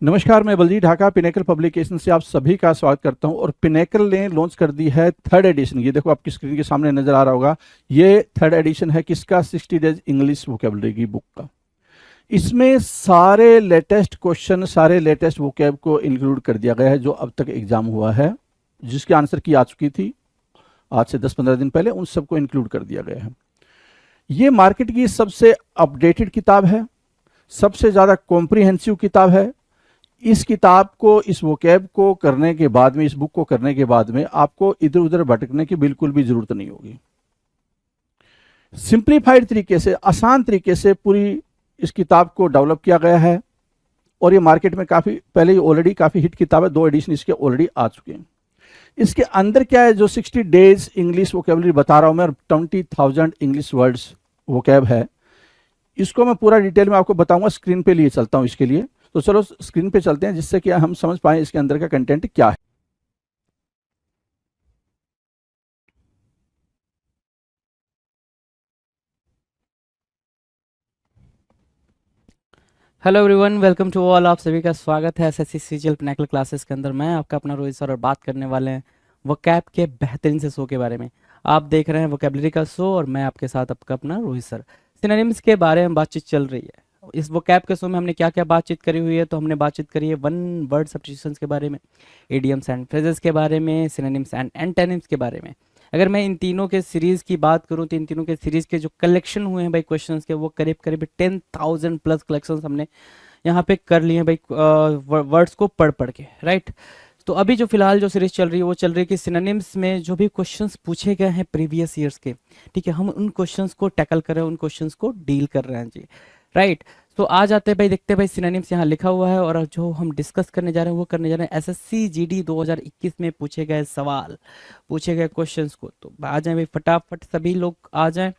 नमस्कार, मैं Baljeet Dhaka pinnacle publication से आप सभी का स्वागत करता हूं। और पिनेकल ने लॉन्च कर दी है थर्ड एडिशन। ये देखो आपकी स्क्रीन के सामने नजर आ रहा होगा। ये थर्ड एडिशन है किसका? 60 डेज इंग्लिश वोकेबलरी की बुक का। इसमें सारे लेटेस्ट क्वेश्चन, सारे लेटेस्ट वोकेब को इंक्लूड कर दिया गया है जो अब तक एग्जाम हुआ है, जिसकी आंसर की आ चुकी थी आज से 10-15 दिन पहले, उन सबको इंक्लूड कर दिया गया है। ये मार्केट की सबसे अपडेटेड किताब है, सबसे ज़्यादा कॉम्प्रिहेंसिव किताब है। इस किताब को, इस वोकैब को करने के बाद में, इस बुक को करने के बाद में आपको इधर उधर भटकने की बिल्कुल भी जरूरत नहीं होगी। सिंप्लीफाइड तरीके से, आसान तरीके से पूरी इस किताब को डेवलप किया गया है। और ये मार्केट में काफ़ी पहले ही ऑलरेडी काफ़ी हिट किताब है, 2 एडिशन इसके ऑलरेडी आ चुके हैं। इसके अंदर क्या है, जो 60 डेज इंग्लिश वोकेबलरी बता रहा हूं मैं, 20,000 इंग्लिश वर्ड्स वोकैब है, इसको मैं पूरा डिटेल में आपको बताऊंगा। स्क्रीन पे लिए चलता हूं इसके लिए, तो चलो स्क्रीन पे चलते हैं जिससे कि हम समझ पाए इसके अंदर का कंटेंट क्या है। Hello everyone, welcome to all. आप सभी का स्वागत है एसएससी सीजीएल पिनेकल क्लासेस के अंदर। मैं आपका अपना रोहित सर और बात करने वाले हैं वोकैब के बेहतरीन से शो के बारे में। आप देख रहे हैं वोकैबलरी का शो और मैं आपके साथ आपका अपना रोहित सर। सिनोनिम्स के बारे में बातचीत चल रही है। इस वोकैब के शो में हमने क्या क्या बातचीत करी हुई है, तो हमने बातचीत करी है वन वर्ड सब्स्टिट्यूशंस के बारे में, इडियम्स एंड फ्रेजेस के बारे में, सिनोनिम्स एंड एंटोनिम्स के बारे में। अगर मैं इन तीनों के सीरीज़ की बात करूं तो इन तीनों के सीरीज़ के जो कलेक्शन हुए हैं भाई क्वेश्चंस के, वो करीब करीब 10,000 प्लस कलेक्शंस हमने यहाँ पे कर लिए हैं भाई, वर्ड्स को पढ़ पढ़ के, राइट। तो अभी जो फिलहाल जो सीरीज चल रही है वो चल रही है कि सिनोनिम्स में जो भी क्वेश्चंस पूछे गए हैं प्रीवियस ईयर्स के, ठीक है, हम उन क्वेश्चंस को टैकल कर रहे हैं, उन क्वेश्चंस को डील कर रहे हैं जी, राइट। तो आ जाते हैं भाई, देखते हैं भाई सिनोनिम्स यहाँ लिखा हुआ है और जो हम डिस्कस करने जा रहे हैं वो करने जा रहे हैं एसएससी जीडी 2021 में पूछे गए सवाल, पूछे गए क्वेश्चंस को। तो आ जाए भाई फटाफट, सभी लोग आ जाएं,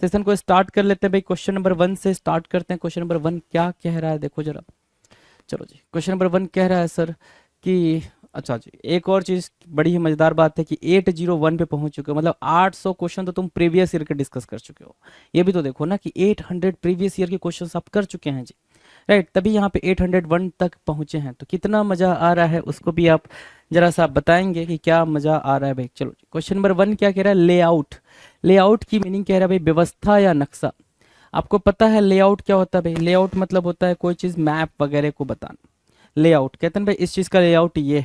सेशन को स्टार्ट कर लेते हैं भाई। क्वेश्चन नंबर 1 से स्टार्ट करते हैं। क्वेश्चन नंबर 1 क्या कह रहा है, देखो जरा। चलो जी, क्वेश्चन नंबर 1 कह रहा है सर कि अच्छा जी, एक और चीज बड़ी ही मजेदार बात है कि 801 पे पहुंच चुके हो, मतलब 800 क्वेश्चन तो तुम प्रीवियस ईयर के डिस्कस कर चुके हो। ये भी तो देखो ना कि 800 प्रीवियस ईयर के क्वेश्चन आप कर चुके हैं जी, राइट। तभी यहाँ पे 801 तक पहुंचे हैं। तो कितना मजा आ रहा है उसको भी आप जरा सा बताएंगे कि क्या मजा आ रहा है भाई। चलो जी, क्वेश्चन नंबर 1 क्या कह रहा है, लेआउट। लेआउट की मीनिंग कह रहा है भाई व्यवस्था या नक्शा। आपको पता है लेआउट क्या होता है भाई? लेआउट मतलब होता है कोई चीज मैप वगैरह को बताना। लेआउट कहते हैं भाई इस चीज का लेआउट ये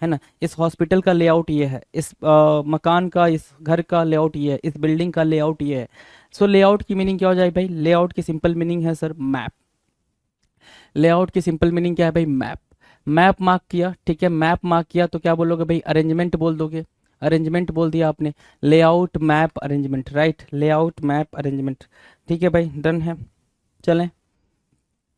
है ना, इस हॉस्पिटल का लेआउट ये है, इस मकान का, इस घर का लेआउट ये है, इस बिल्डिंग का लेआउट ये है। सो लेआउट की मीनिंग क्या हो जाए भाई? लेआउट की सिंपल मीनिंग है सर मैप। लेआउट की सिंपल मीनिंग क्या है भाई? मैप। मैप मार्क किया, ठीक है, मैप मार्क किया तो क्या बोलोगे भाई? अरेंजमेंट बोल दोगे। अरेंजमेंट बोल दिया आपने, layout map arrangement, right. Layout map arrangement, ठीक है भाई, डन है। चलें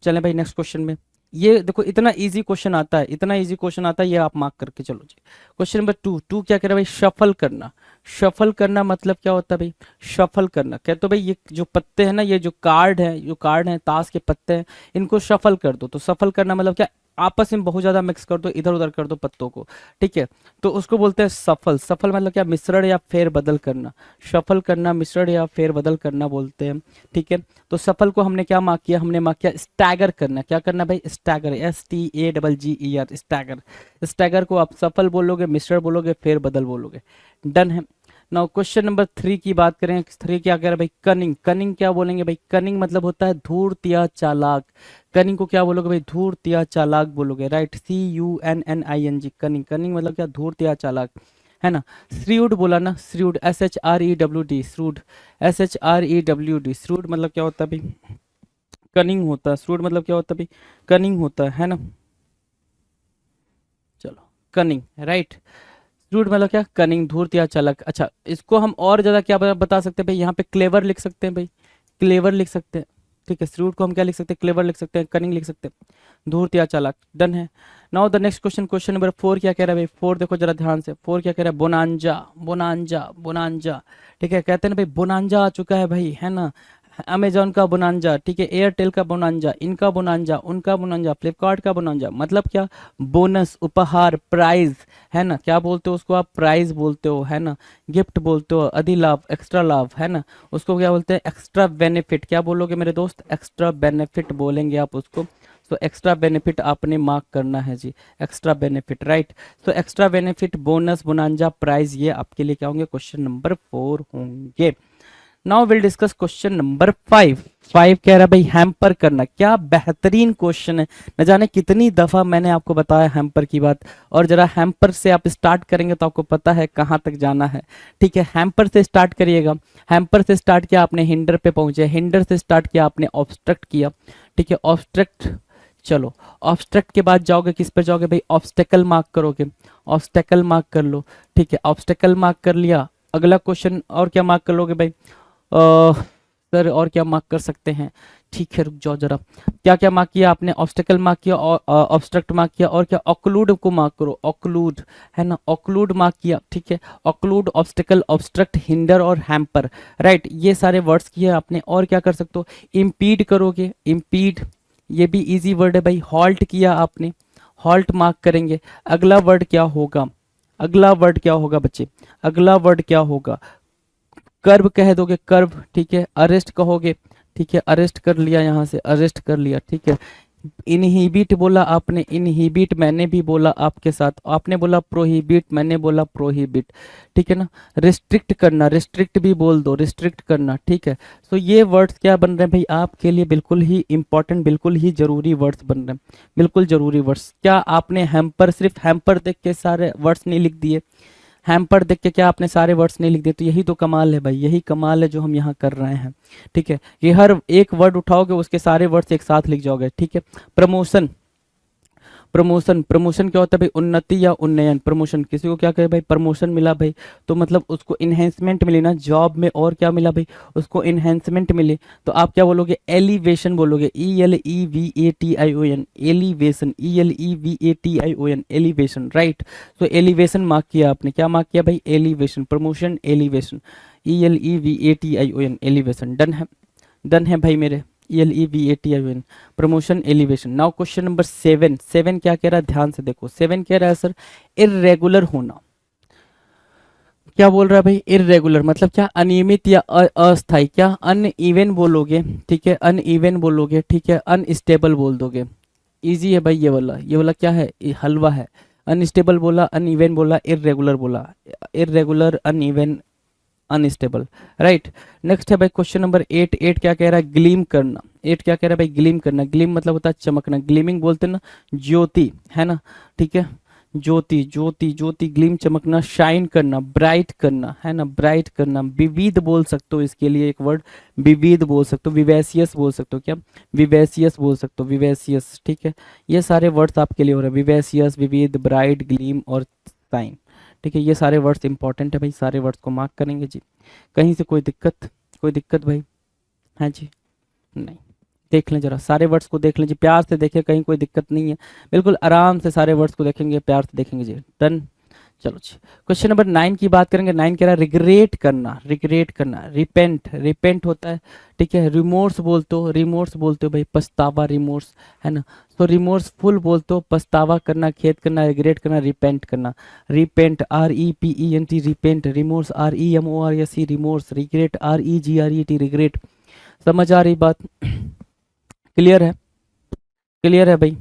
चलें भाई नेक्स्ट क्वेश्चन में। ये देखो इतना इजी क्वेश्चन आता है, इतना इजी क्वेश्चन आता है, ये आप मार्क करके चलो जी। क्वेश्चन नंबर 2, क्या कह रहा है भाई? शफल करना। शफल करना मतलब क्या होता है भाई? शफल करना कहते हो भाई ये जो पत्ते हैं ना, ये जो कार्ड है, जो कार्ड है, ताश के पत्ते हैं, इनको शफल कर दो। तो सफल करना मतलब क्या? आपस में बहुत ज्यादा मिक्स कर दो, इधर उधर कर दो पत्तों को, ठीक है। तो उसको बोलते हैं सफल। सफल मतलब क्या? मिश्रण या फेर बदल करना। शफल करना मिश्रण या फेर बदल करना बोलते हैं, ठीक है। तो सफल को हमने क्या मार्क किया? हमने मार्क किया स्टैगर करना। क्या करना भाई? Stagger, STAGGER, stagger. स्टैगर को आप सफल बोलोगे, मिश्रण बोलोगे, फेर बदल बोलोगे, डन है। नाउ क्वेश्चन नंबर 3 की बात करें। 3 क्या कह रहा है भाई? कनिंग। कनिंग क्या बोलेंगे भाई? कनिंग मतलब होता है धूर्त या चालाक। कनिंग को क्या बोलोगे भाई? धूर्त या चालाक बोलोगे, राइट। CUNNING, cunning. कनिंग मतलब क्या? धूर्त या चालाक, है ना। श्रीउड बोला ना, श्रीउड, SHREWD, श्रूड, SHREWD, श्रूड मतलब क्या होता है भाई? कनिंग होता है। श्रूड मतलब क्या होता है भाई? कनिंग होता है ना। चलो, कनिंग, राइट। रूट मतलब क्या? कनिंग, धूर्त या चालाक। अच्छा, इसको हम और ज्यादा क्या बता सकते हैं भाई? यहाँ पे क्लेवर लिख सकते हैं भाई, क्लेवर लिख सकते हैं, ठीक है। रूट को हम क्या लिख सकते हैं? क्लेवर लिख सकते हैं, कनिंग लिख सकते हैं, धूर्त या चालाक, डन है। Now the next question, question number 4 क्या कह रहा है भाई? 4 देखो जरा ध्यान से। 4 क्या कह रहा है? बोनांजा। बोनांजा, बोनांजा, ठीक है। कहते हैं ना भाई बोनांजा आ चुका है भाई, है ना। अमेजॉन का बोनांजा, ठीक है, एयरटेल का बोनांजा, इनका बोनांजा, उनका बोनांजा, फ्लिपकार्ट का बोनांजा, मतलब क्या? बोनस, उपहार, प्राइज, है ना। क्या बोलते हो उसको आप? प्राइज बोलते हो, है ना। गिफ्ट बोलते हो, अधिलाभ, एक्स्ट्रा लाभ, है ना। उसको क्या बोलते हैं? Extra benefit. क्या बोलोगे मेरे दोस्त? एक्स्ट्रा बेनिफिट बोलेंगे आप उसको। तो एक्स्ट्रा बेनिफिट आपने मार्क करना है जी, एक्स्ट्रा बेनिफिट, राइट। तो extra benefit, bonus, bonanza, prize, ये आपके लिए क्या होंगे, क्वेश्चन नंबर 4 होंगे। Now will discuss question number 5। 5 कह रहा है भाई हैम्पर करना। क्या बेहतरीन क्वेश्चन है, न जाने कितनी दफा मैंने आपको बताया हैम्पर की बात, और जरा हैम्पर से आप स्टार्ट करेंगे तो आपको पता है कहाँ तक जाना है। ठीक है, हैम्पर से स्टार्ट करिएगा। हैम्पर से स्टार्ट किया आपने, हिंडर पे पहुंचे, हिंडर से स्टार्ट किया आपने, ऑब्स्ट्रक्ट किया। ठीक है, ऑब्स्ट्रक्ट, चलो ऑब्स्ट्रक्ट के बाद जाओगे किस पर जाओगे भाई, ऑब्स्टेकल मार्क करोगे, ऑब्स्टेकल मार्क कर लो। ठीक है, ऑब्स्टेकल मार्क कर लिया, अगला क्वेश्चन और क्या मार्क कर लोगे भाई, सर और क्या मार्क कर सकते हैं, ठीक है रुक जाओ जरा, क्या क्या मार्क किया आपने, ऑब्स्टेकल मार्क किया, और ऑब्स्ट्रक्ट मार्क किया, और क्या, ऑक्लूड को मार्क करो, ऑक्लूड है ना, ऑक्लूड मार्क किया। ठीक है, ऑक्लूड, ऑब्स्टेकल, ऑब्स्ट्रक्ट, हिंडर और हैम्पर, राइट, ये सारे वर्ड्स किए आपने। और क्या कर सकते हो, इम्पीड करोगे, इम्पीड, ये भी इजी वर्ड है भाई। हॉल्ट किया आपने, हॉल्ट मार्क करेंगे। अगला वर्ड क्या होगा, अगला वर्ड क्या होगा बच्चे, अगला वर्ड क्या होगा, कर्व कह दोगे, कर्व। ठीक है, अरेस्ट कहोगे। ठीक है, अरेस्ट कर लिया, यहाँ से अरेस्ट कर लिया। ठीक है, इनहिबिट बोला आपने, इनहिबिट मैंने भी बोला आपके साथ, आपने बोला प्रोहिबिट, मैंने बोला प्रोहिबिट। ठीक है ना, रिस्ट्रिक्ट करना, रिस्ट्रिक्ट भी बोल दो, रिस्ट्रिक्ट करना। ठीक है, सो ये वर्ड्स क्या बन रहे हैं भाई आपके लिए, बिल्कुल ही इंपॉर्टेंट, बिल्कुल ही जरूरी वर्ड्स बन रहे हैं, बिल्कुल जरूरी वर्ड्स। क्या आपने हैम्पर, सिर्फ हैम्पर देख के सारे वर्ड्स नहीं लिख दिए, हैम्पर देख के क्या आपने सारे वर्ड्स नहीं लिख दिए, तो यही तो कमाल है भाई, यही कमाल है जो हम यहाँ कर रहे हैं। ठीक है, ये हर एक वर्ड उठाओगे उसके सारे वर्ड्स एक साथ लिख जाओगे। ठीक है, प्रमोशन, प्रमोशन, प्रमोशन क्या होता है भाई, उन्नति या उन्नयन। प्रमोशन, किसी को क्या कहे भाई, प्रमोशन मिला भाई, तो मतलब उसको इन्हेंसमेंट मिली ना जॉब में, और क्या मिला भाई, उसको इन्हेंसमेंट मिली, तो आप क्या बोलोगे, एलिवेशन बोलोगे, ELEVATION, elevation, ELEVATION, elevation, right. तो एलिवेशन मार्क किया आपने, क्या मार्क किया भाई, elevation, promotion, elevation, ELEVATION, elevation. Done है, डन है भाई मेरे, ELEVATION, promotion, elevation. Now question number 7। 7 क्या कह रहा है, ध्यान से देखो, 7 कह रहा है सर इर्रेगुलर होना। क्या बोल रहा है भाई, इर्रेगुलर मतलब क्या, अनियमित या अस्थाई, क्या अनइवन बोलोगे। ठीक है, अनइवन बोलोगे। ठीक है, अनस्टेबल बोल दोगे, इजी है भाई ये वाला, ये वाला क्या है, ये हलवा है। अनस्टेबल बोला, अनइवन बोला, इर्रेगुलर बोला, irregular, uneven, unstable, right. Next है भाई क्वेश्चन नंबर 8। 8 क्या कह रहा है, ग्लीम करना। 8 क्या कह रहा है भाई, ग्लीम करना। ग्लीम मतलब होता है चमकना, ग्लीमिंग बोलते हैं ना, ज्योति है ना। ठीक है, ज्योति, ज्योति, ज्योति, ग्लीम, चमकना, शाइन करना, ब्राइट करना है ना, ब्राइट करना। विविध बोल सकते हो, इसके लिए एक वर्ड विविध बोल सकते हो, विवेसियस बोल सकते हो, क्या विवेसियस बोल सकते हो, विवेसियस। ठीक है, ये सारे वर्ड्स आपके लिए हो रहे हैं, विवेसियस, विविध, ब्राइट, ग्लीम और शाइन। ठीक है, ये सारे वर्ड्स इंपॉर्टेंट है भाई, सारे वर्ड्स को मार्क करेंगे जी। कहीं से कोई दिक्कत, कोई दिक्कत भाई, हाँ जी, नहीं, देख लें जरा सारे वर्ड्स को, देख लें जी, प्यार से देखें, कहीं कोई दिक्कत नहीं है, बिल्कुल आराम से सारे वर्ड्स को देखेंगे, प्यार से देखेंगे जी। डन, चलो जी। क्वेश्चन नंबर 9 की बात करेंगे। 9 कह रहा है रिग्रेट करना, रिग्रेट करना, रिपेंट, रिपेंट होता है। ठीक है, रिमोर्स बोलते हो, रिमोर्स बोलते हो भाई, पछतावा, रिमोर्स है ना। तो रिमोर्सफुल बोलते हो, पछतावा करना, खेद करना, रिग्रेट करना, रिपेंट करना। Repent, REPENT, repent, remorse, REMORS, remorse, regret, REGRET, regret. समझ आ रही बात, क्लियर है, क्लियर है भाई,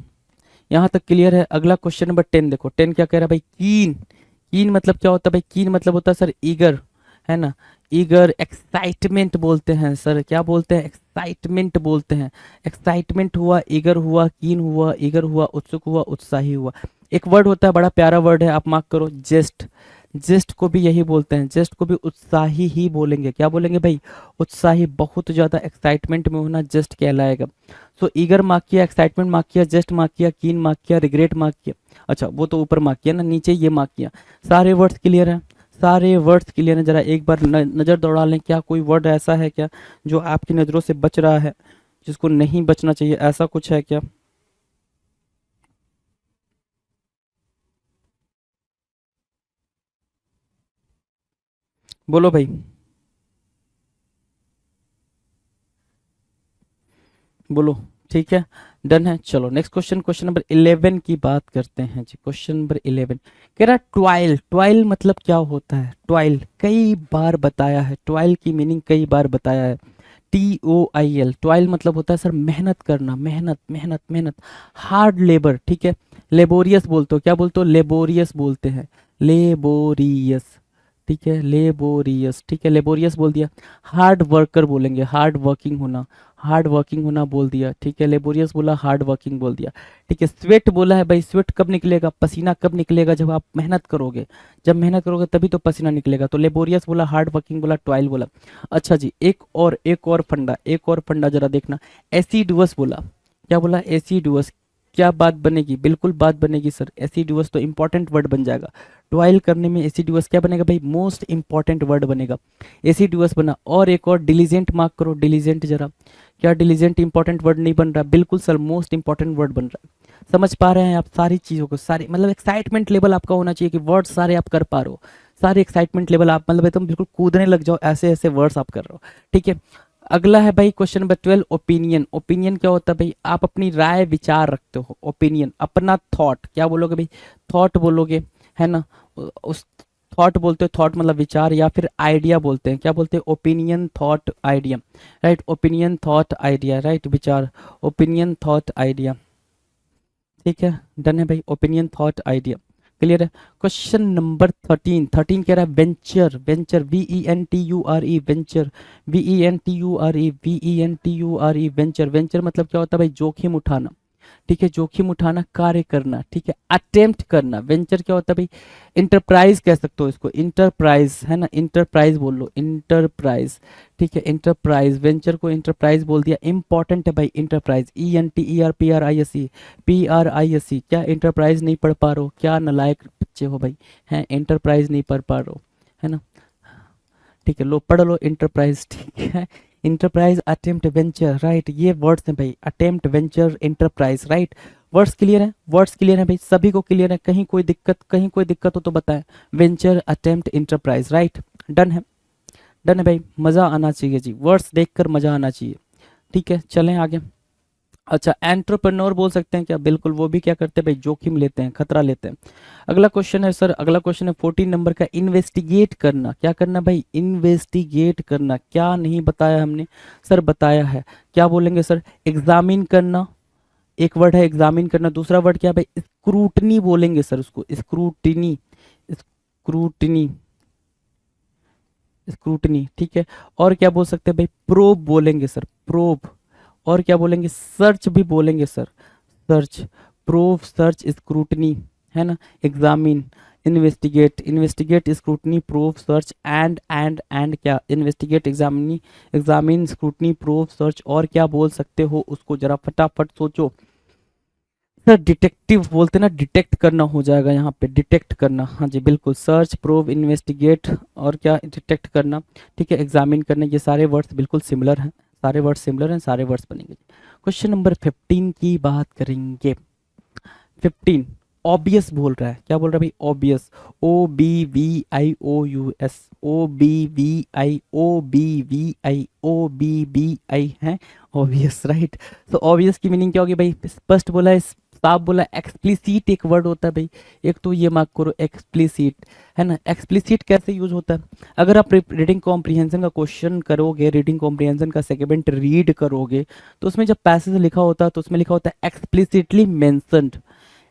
यहाँ तक क्लियर है। अगला क्वेश्चन नंबर 10 देखो। 10 क्या कह रहा है भाई, कीन। कीन मतलब क्या होता है भाई, कीन मतलब होता है सर ईगर है ना, ईगर, एक्साइटमेंट बोलते हैं सर, क्या बोलते हैं, एक्साइटमेंट बोलते हैं। एक्साइटमेंट हुआ, ईगर हुआ, कीन हुआ, ईगर हुआ, उत्सुक हुआ, उत्साही हुआ। एक वर्ड होता है, बड़ा प्यारा वर्ड है, आप मार्क करो, जेस्ट। जेस्ट को भी यही बोलते हैं, जेस्ट को भी उत्साही ही बोलेंगे, क्या बोलेंगे भाई, उत्साही, बहुत ज्यादा एक्साइटमेंट में होना जेस्ट कहलाएगा। सो ईगर मार्क किया, एक्साइटमेंट मार्क किया, जस्ट मार्क किया, कीन मार्क किया, रिग्रेट मार्क किया। अच्छा वो तो ऊपर मार्क किया ना, नीचे ये मार्क किया। सारे वर्ड्स क्लियर हैं, सारे वर्ड्स क्लियर हैं। जरा एक बार नज़र दौड़ा लें, क्या कोई वर्ड ऐसा है क्या जो आपकी नज़रों से बच रहा है, जिसको नहीं बचना चाहिए, ऐसा कुछ है क्या? बोलो भाई, बोलो। ठीक है, डन है। चलो नेक्स्ट क्वेश्चन, क्वेश्चन नंबर 11 की बात करते हैं जी। क्वेश्चन नंबर 11 कह रहा ट्वाइल। ट्वाइल मतलब क्या होता है, ट्वाइल कई बार बताया है, ट्वाइल की मीनिंग कई बार बताया है। TOIL, टॉयल मतलब होता है सर मेहनत करना, मेहनत मेहनत मेहनत, हार्ड लेबर, ठीक है। लेबोरियस बोलते हो, क्या बोलते हो, लेबोरियस बोलते हैं, लेबोरियस, ठीक है, लेबोरियस, ठीक है, लेबोरियस बोल दिया। हार्ड वर्कर बोलेंगे, हार्ड वर्किंग होना, हार्ड वर्किंग होना बोल दिया, ठीक है। लेबोरियस बोला, हार्ड वर्किंग बोल दिया, ठीक है। स्वेट बोला है भाई, स्वेट कब निकलेगा, पसीना कब निकलेगा, जब आप मेहनत करोगे, जब मेहनत करोगे तभी तो पसीना निकलेगा। तो लेबोरियस बोला, हार्ड वर्किंग बोला, टॉयल बोला। अच्छा जी, एक और फंडा, एक और फंडा जरा देखना, एसिडुअस बोला, क्या बोला, एसिडुअस, क्या बात बनेगी, बिल्कुल बात बनेगी सर, एसिडुअस तो इंपॉर्टेंट वर्ड बन जाएगा। टॉयल करने में एसिडुअस क्या बनेगा भाई, मोस्ट इंपॉर्टेंट वर्ड बनेगा, एसिडुअस बना। और एक और डिलीजेंट मार्क करो, डिलीजेंट जरा, क्या डिलीजेंट इंपॉर्टेंट वर्ड नहीं बन रहा, बिल्कुल सर मोस्ट इंपॉर्टेंट वर्ड बन रहा है। समझ पा रहे हैं आप सारी चीज़ों को, सारी मतलब एक्साइटमेंट लेवल आपका होना चाहिए कि वर्ड सारे आप कर पा रहे हो, सारे एक्साइटमेंट लेवल आप मतलब एकदम बिल्कुल कूदने लग जाओ, ऐसे ऐसे वर्ड्स आप कर रहे हो, ठीक है। अगला है भाई क्वेश्चन नंबर 12, ओपिनियन। ओपिनियन क्या होता है भाई, आप अपनी राय विचार रखते हो, ओपिनियन, अपना थॉट, क्या बोलोगे भाई, थॉट बोलोगे, है ना, उस थॉट बोलते हो, थॉट मतलब विचार, या फिर आइडिया बोलते हैं, क्या बोलते हैं, opinion thought idea, right, opinion thought idea, right, विचार, ओपिनियन थॉट आइडिया, ठीक है, डन है भाई, ओपिनियन थॉट आइडिया, क्लियर है। क्वेश्चन नंबर 13, 13 कह रहा है venture, venture, VENTURE, venture, VENTURE, venture, venture मतलब क्या होता है भाई, जोखिम उठाना, ठीक है, जोखिम उठाना, कार्य करना, ठीक है, अटेम्प्ट करना। वेंचर क्या होता है भाई, इंटरप्राइज कह सकते हो इसको, इंटरप्राइज, है ना, इंटरप्राइज बोल लो, इंटरप्राइज, ठीक है, इंटरप्राइज, वेंचर को इंटरप्राइज बोल दिया। इंपॉर्टेंट है भाई इंटरप्राइज, ENTERPRISE, क्या इंटरप्राइज नहीं पढ़ पा रहे हो, क्या नालायक बच्चे हो भाई, हैं, इंटरप्राइज नहीं पढ़ पा रहे हो, है ना, ठीक है, लो पढ़ लो इंटरप्राइज, ठीक है, इंटरप्राइज, अटेम्प्ट, वेंचर, राइट, ये वर्ड्स हैं भाई, attempt, venture, enterprise, right. Words clear है, वर्ड्स क्लियर है भाई, सभी को क्लियर है, कहीं कोई दिक्कत, कहीं कोई दिक्कत हो तो बताएं। Venture, attempt, enterprise, right, done है, डन है भाई, मज़ा आना चाहिए जी, वर्ड्स देखकर मज़ा आना चाहिए, ठीक है, चलें आगे। अच्छा, एंटरप्रेन्योर बोल सकते हैं क्या, बिल्कुल, वो भी क्या करते हैं भाई, जोखिम लेते हैं, खतरा लेते हैं। अगला क्वेश्चन है सर, अगला क्वेश्चन है 14 नंबर का, इन्वेस्टिगेट करना, क्या करना भाई, इन्वेस्टिगेट करना, क्या नहीं बताया हमने, सर बताया है, क्या बोलेंगे सर, एग्जामिन करना, एक वर्ड है एग्जामिन करना, दूसरा वर्ड क्या है भाई, स्क्रूटनी बोलेंगे सर उसको, स्क्रूटिनी, स्क्रूटनी, स्क्रूटनी, ठीक है। और क्या बोल सकते हैं भाई, प्रोब बोलेंगे सर, प्रोब। और क्या बोलेंगे, सर्च भी बोलेंगे sir, search, probe, search, scrutiny, है ना, examine, investigate, investigate, scrutiny, probe, search, and क्या, investigate, examinee, examine, scrutiny, probe, search, और क्या बोल सकते हो उसको, जरा फटाफट सोचो सर। डिटेक्टिव बोलते ना, डिटेक्ट करना हो जाएगा यहाँ पे, डिटेक्ट करना, हाँ जी बिल्कुल, सर्च, प्रोब, इन्वेस्टिगेट, और क्या, डिटेक्ट करना, ठीक है, एग्जामिन करना, ये सारे वर्ड्स बिल्कुल सिमिलर हैं, सारे वर्ड्स सिमिलर हैं, सारे वर्ड्स बनेंगे। क्वेश्चन नंबर 15 की बात करेंगे। 15, ऑब्वियस बोल रहा है, क्या बोल रहा है भाई, ऑब्वियस, OBVIOUS, OBVI है, ऑब्वियस, राइट। तो ऑब्वियस की मीनिंग क्या होगी भाई, स्पष्ट बोला है, साफ बोला, एक्सप्लिसिट एक वर्ड होता है भाई, एक तो ये मार्क करो, एक्सप्लिसिट, है ना। एक्सप्लिसिट कैसे यूज होता है, अगर आप रीडिंग कॉम्प्रिहेंशन का क्वेश्चन करोगे, रीडिंग कॉम्प्रिहेंशन का सेगमेंट रीड करोगे, तो उसमें जब पैसेज लिखा होता है तो उसमें लिखा होता है एक्सप्लिसिटली मेंशन्ड,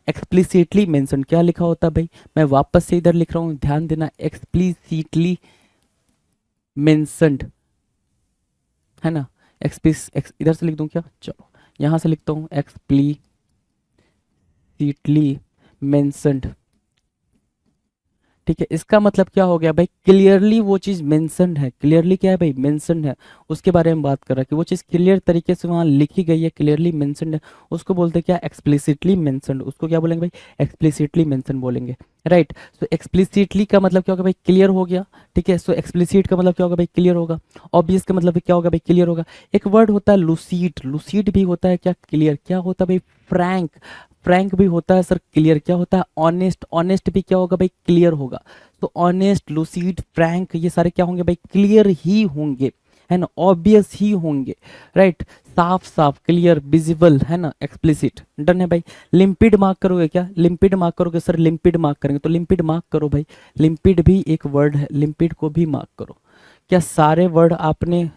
एक्सप्लिसिटली मेंशन, क्या लिखा होता है भाई, मैं वापस से इधर लिख रहा हूँ, ध्यान देना, एक्सप्लिसिटली मेंशन्ड, है ना, इधर से लिख दूं क्या, चलो यहाँ से लिखता हूँ, एक्सप्लिसिटली मेंशन्ड, ठीक है। इसका मतलब क्या हो गया भाई, क्लियरली वो चीज़ मेंशन्ड है, क्लियरली क्या है भाई, मेंशन्ड है, उसके बारे में बात कर रहा है कि वो चीज़ क्लियर तरीके से वहाँ लिखी गई है, क्लियरली मेंशन्ड है, उसको बोलते हैं क्या, एक्सप्लिसिटली मेंशन्ड, उसको क्या बोलेंगे भाई, एक्सप्लिसिटली मेंशन बोलेंगे, राइट। सो एक्सप्लिसिटली का मतलब क्या होगा भाई, क्लियर हो गया, ठीक है। सो एक्सप्लिसिट का मतलब क्या होगा भाई, क्लियर होगा। ऑब्वियस का मतलब क्या होगा भाई, क्लियर होगा। एक वर्ड होता है लूसीड, लूसीड भी होता है क्या, क्लियर, क्या होता है भाई, फ्रैंक, फ्रैंक भी होता है सर क्लियर, क्या होता है, ऑनेस्ट, ऑनेस्ट भी क्या होगा भाई, क्लियर होगा। तो ऑनेस्ट, लूसीड, फ्रैंक, ये सारे क्या होंगे भाई, क्लियर ही होंगे, है ना, ऑब्वियस ही होंगे, राइट, साफ साफ, क्लियर, विजिबल, है ना, एक्सप्लिसिट, डन है भाई। लिम्पिड मार्क करोगे क्या, लिम्पिड मार्क करोगे सर, लिम्पिड मार्क करेंगे, तो लिम्पिड मार्क करो भाई, लिम्पिड भी एक वर्ड है, लिम्पिड को भी मार्क करो। क्या सारे वर्ड आपने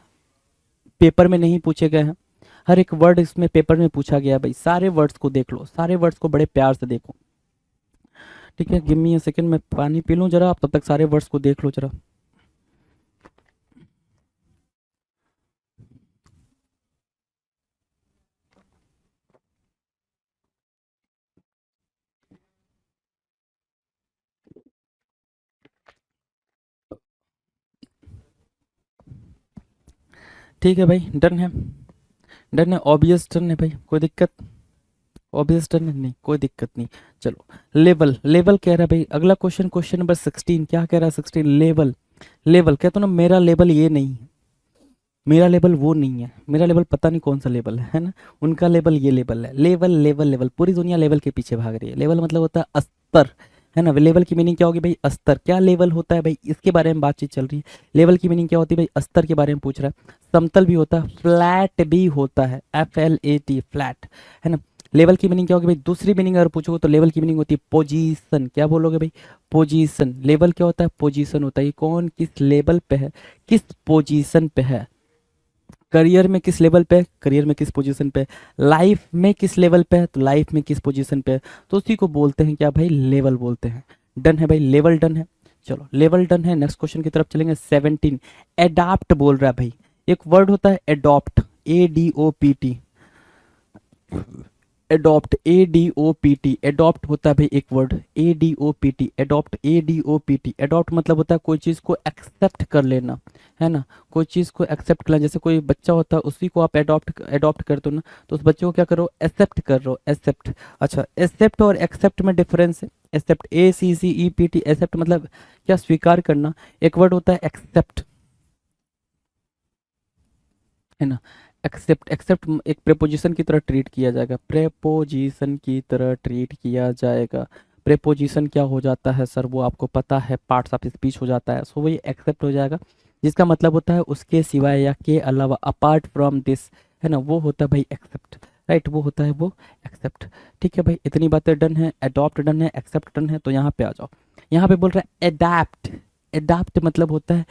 पेपर में नहीं पूछे गए हैं, हर एक वर्ड इसमें पेपर में पूछा गया है भाई। सारे वर्ड्स को देख लो, सारे वर्ड्स को बड़े प्यार से देखो, ठीक है। गिव मी अ सेकंड, मैं पानी पी लूँ जरा, आप तब तक सारे वर्ड्स को देख लो जरा। ठीक है भाई, डन है, डन है, ऑब्वियस डन है भाई, कोई दिक्कत, ऑब्वियस डन है, नहीं कोई दिक्कत नहीं। चलो, लेवल, लेवल कह रहा है भाई अगला क्वेश्चन, क्वेश्चन नंबर 16 क्या कह रहा है? 16 लेवल, लेवल कहते हो ना, मेरा लेवल ये नहीं है, मेरा लेवल वो नहीं है, मेरा लेवल पता नहीं कौन सा लेवल है ना, उनका लेवल ये लेवल है। लेवल लेवल लेवल, पूरी दुनिया लेवल के पीछे भाग रही है। लेवल मतलब होता है अस्तर, है ना। लेवल की मीनिंग क्या होगी भाई? अस्तर। क्या लेवल होता है भाई, इसके बारे में बातचीत चल रही है। लेवल की मीनिंग क्या होती है भाई? अस्तर के बारे में पूछ रहा है। समतल भी होता है, फ्लैट भी होता है, FLAT, फ्लैट, है ना। लेवल की मीनिंग क्या होगी भाई? दूसरी मीनिंग अगर पूछोगे तो लेवल की मीनिंग होती है पोजीशन। क्या बोलोगे भाई? पोजीशन। लेवल क्या होता है? पोजीशन होता है। ये कौन किस लेवल पे है, किस पोजीशन पे है। करियर में किस लेवल पे है, करियर में किस पोजीशन पे है। लाइफ में किस लेवल पे है, तो लाइफ में किस पोजीशन पे है। तो उसी को बोलते हैं क्या भाई? लेवल बोलते हैं। डन है भाई, लेवल डन है। चलो, लेवल डन है, नेक्स्ट क्वेश्चन की तरफ चलेंगे। 17 एडाप्ट बोल रहा है भाई। एक वर्ड होता है adopt, ADOPT, adopt, ADOPT, adopt होता है भाई एक word, ADOPT, adopt, ADOPT। Adopt मतलब होता है कोई चीज़ को एक्सेप्ट कर लेना, है ना। कोई चीज़ को एक्सेप्ट कर लेना, जैसे कोई बच्चा होता है उसी को आप एडॉप्ट करते हो ना, तो उस बच्चे को क्या करो? एक्सेप्ट कर रहे हो, एक्सेप्ट। अच्छा, एक्सेप्ट और एक्सेप्ट में डिफरेंस है। एक्सेप्ट, ACCEPT, एक्सेप्ट मतलब क्या? स्वीकार करना। एक वर्ड होता है एक्सेप्ट, है ना। एक्सेप्ट, एक्सेप्ट एक प्रेपोजिशन की तरह ट्रीट किया जाएगा, प्रेपोजिशन की तरह ट्रीट किया जाएगा। प्रेपोजिशन क्या हो जाता है सर? वो आपको पता है, पार्ट्स ऑफ स्पीच हो जाता है। सो वही एक्सेप्ट हो जाएगा, जिसका मतलब होता है उसके सिवाय या के अलावा, अपार्ट फ्रॉम दिस, है ना। वो होता है भाई एक्सेप्ट, राइट, वो होता है वो एक्सेप्ट। ठीक है भाई, इतनी बातें डन है। अडॉप्ट डन है, एक्सेप्ट डन है। तो यहाँ पे आ जाओ, यहाँ पे बोल रहा है एडाप्ट। एडाप्ट मतलब होता है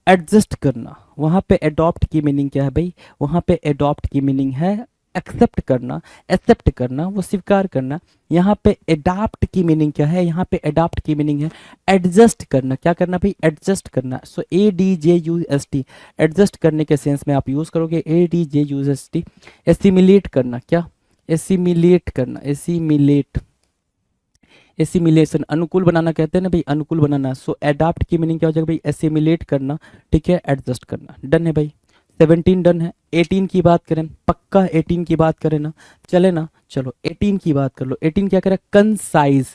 एडजस्ट करना। वहाँ पे एडॉप्ट की मीनिंग क्या है भाई? वहाँ पे एडॉप्ट की मीनिंग है एक्सेप्ट करना, एक्सेप्ट करना, वो स्वीकार करना। यहाँ पे एडाप्ट की मीनिंग क्या है? यहाँ पे एडाप्ट की मीनिंग है एडजस्ट करना। क्या करना भाई? एडजस्ट करना। सो ADJUST, एडजस्ट करने के सेंस में आप यूज करोगे ADJUST। एसिमिलेट करना, क्या? एसिमिलेट करना, एसिमिलेट, एसिमिलेशन, अनुकूल बनाना कहते हैं ना भाई, अनुकूल बनाना। सो एडाप्ट की मीनिंग क्या हो जाएगा भाई? एसिमिलेट करना, ठीक है, एडजस्ट करना। डन है भाई, 17 डन है। 18 की बात करें, पक्का 18 की बात करें ना, चले ना। चलो 18 की बात कर लो। 18 क्या करे? कंसाइज।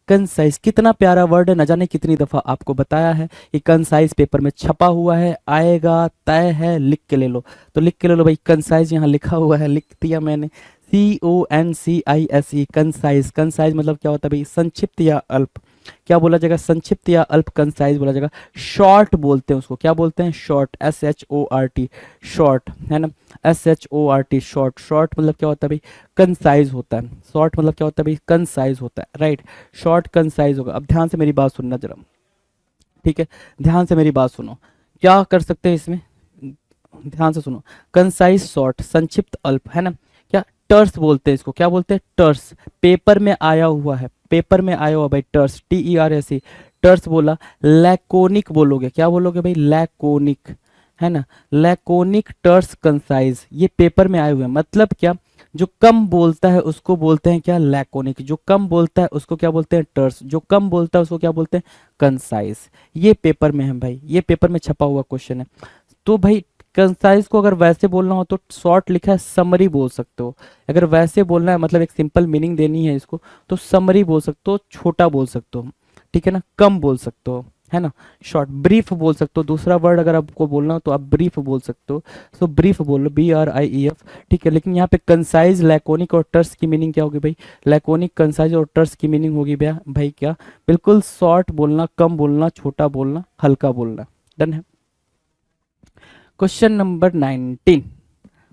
कंसाइज कितना प्यारा वर्ड है, न जाने कितनी दफा आपको बताया है। ये कंसाइज पेपर में छपा हुआ है, आएगा, तय है, लिख के ले लो। तो लिख के ले लो भाई, कंसाइज यहाँ लिखा हुआ है, लिख दिया मैंने। CONCISE, concise. कंसाइज मतलब क्या होता है भाई? संक्षिप्त या अल्प। क्या बोला जाएगा? संक्षिप्त या अल्प कंसाइज बोला जाएगा। शॉर्ट बोलते हैं उसको, क्या बोलते हैं? शॉर्ट, SHORT, शॉर्ट, है ना। SHORT, short. शॉर्ट मतलब क्या होता है भाई? कंसाइज होता है। शॉर्ट मतलब क्या होता है भाई? कंसाइज होता है, राइट। शॉर्ट कंसाइज होगा। अब ध्यान से मेरी बात सुनना जरा, ठीक है, ध्यान से मेरी बात सुनो। क्या कर सकते हैं इसमें? ध्यान से सुनो। कंसाइज, शॉर्ट, संक्षिप्त, अल्प, है ना। क्या? टर्स बोलते हैं इसको। क्या बोलते हैं? टर्स। पेपर में आया हुआ है, पेपर में आया हुआ भाई, टर्स, TERS, टर्स बोला। लैकोनिक बोलोगे, क्या बोलोगे भाई? लैकोनिक, है ना। लैकोनिक, टर्स, कंसाइज, ये पेपर में आए हुए हैं। मतलब क्या? जो कम बोलता है उसको बोलते हैं क्या? लैकोनिक। जो कम बोलता है उसको क्या बोलते हैं? टर्स। जो कम बोलता है उसको क्या बोलते हैं? कंसाइज। ये पेपर में है भाई, ये पेपर में छपा हुआ क्वेश्चन है। तो भाई कंसाइज को अगर वैसे बोलना हो तो शॉर्ट लिखा है, समरी बोल सकते हो। अगर वैसे बोलना है, मतलब एक सिंपल मीनिंग देनी है इसको, तो समरी बोल सकते हो, छोटा बोल सकते हो, ठीक है ना, कम बोल सकते हो, है ना। शॉर्ट, ब्रीफ बोल सकते हो। दूसरा वर्ड अगर आपको बोलना हो तो आप ब्रीफ बोल सकते हो। सो ब्रीफ बोल लो, BRIEF, ठीक है। लेकिन यहाँ पे कंसाइज, लैकोनिक और टर्स की मीनिंग क्या होगी भाई? लैकोनिक, कंसाइज और टर्स की मीनिंग होगी भैया भाई क्या? बिल्कुल शॉर्ट बोलना, कम बोलना, छोटा बोलना, हल्का बोलना। डन है। Question number 19,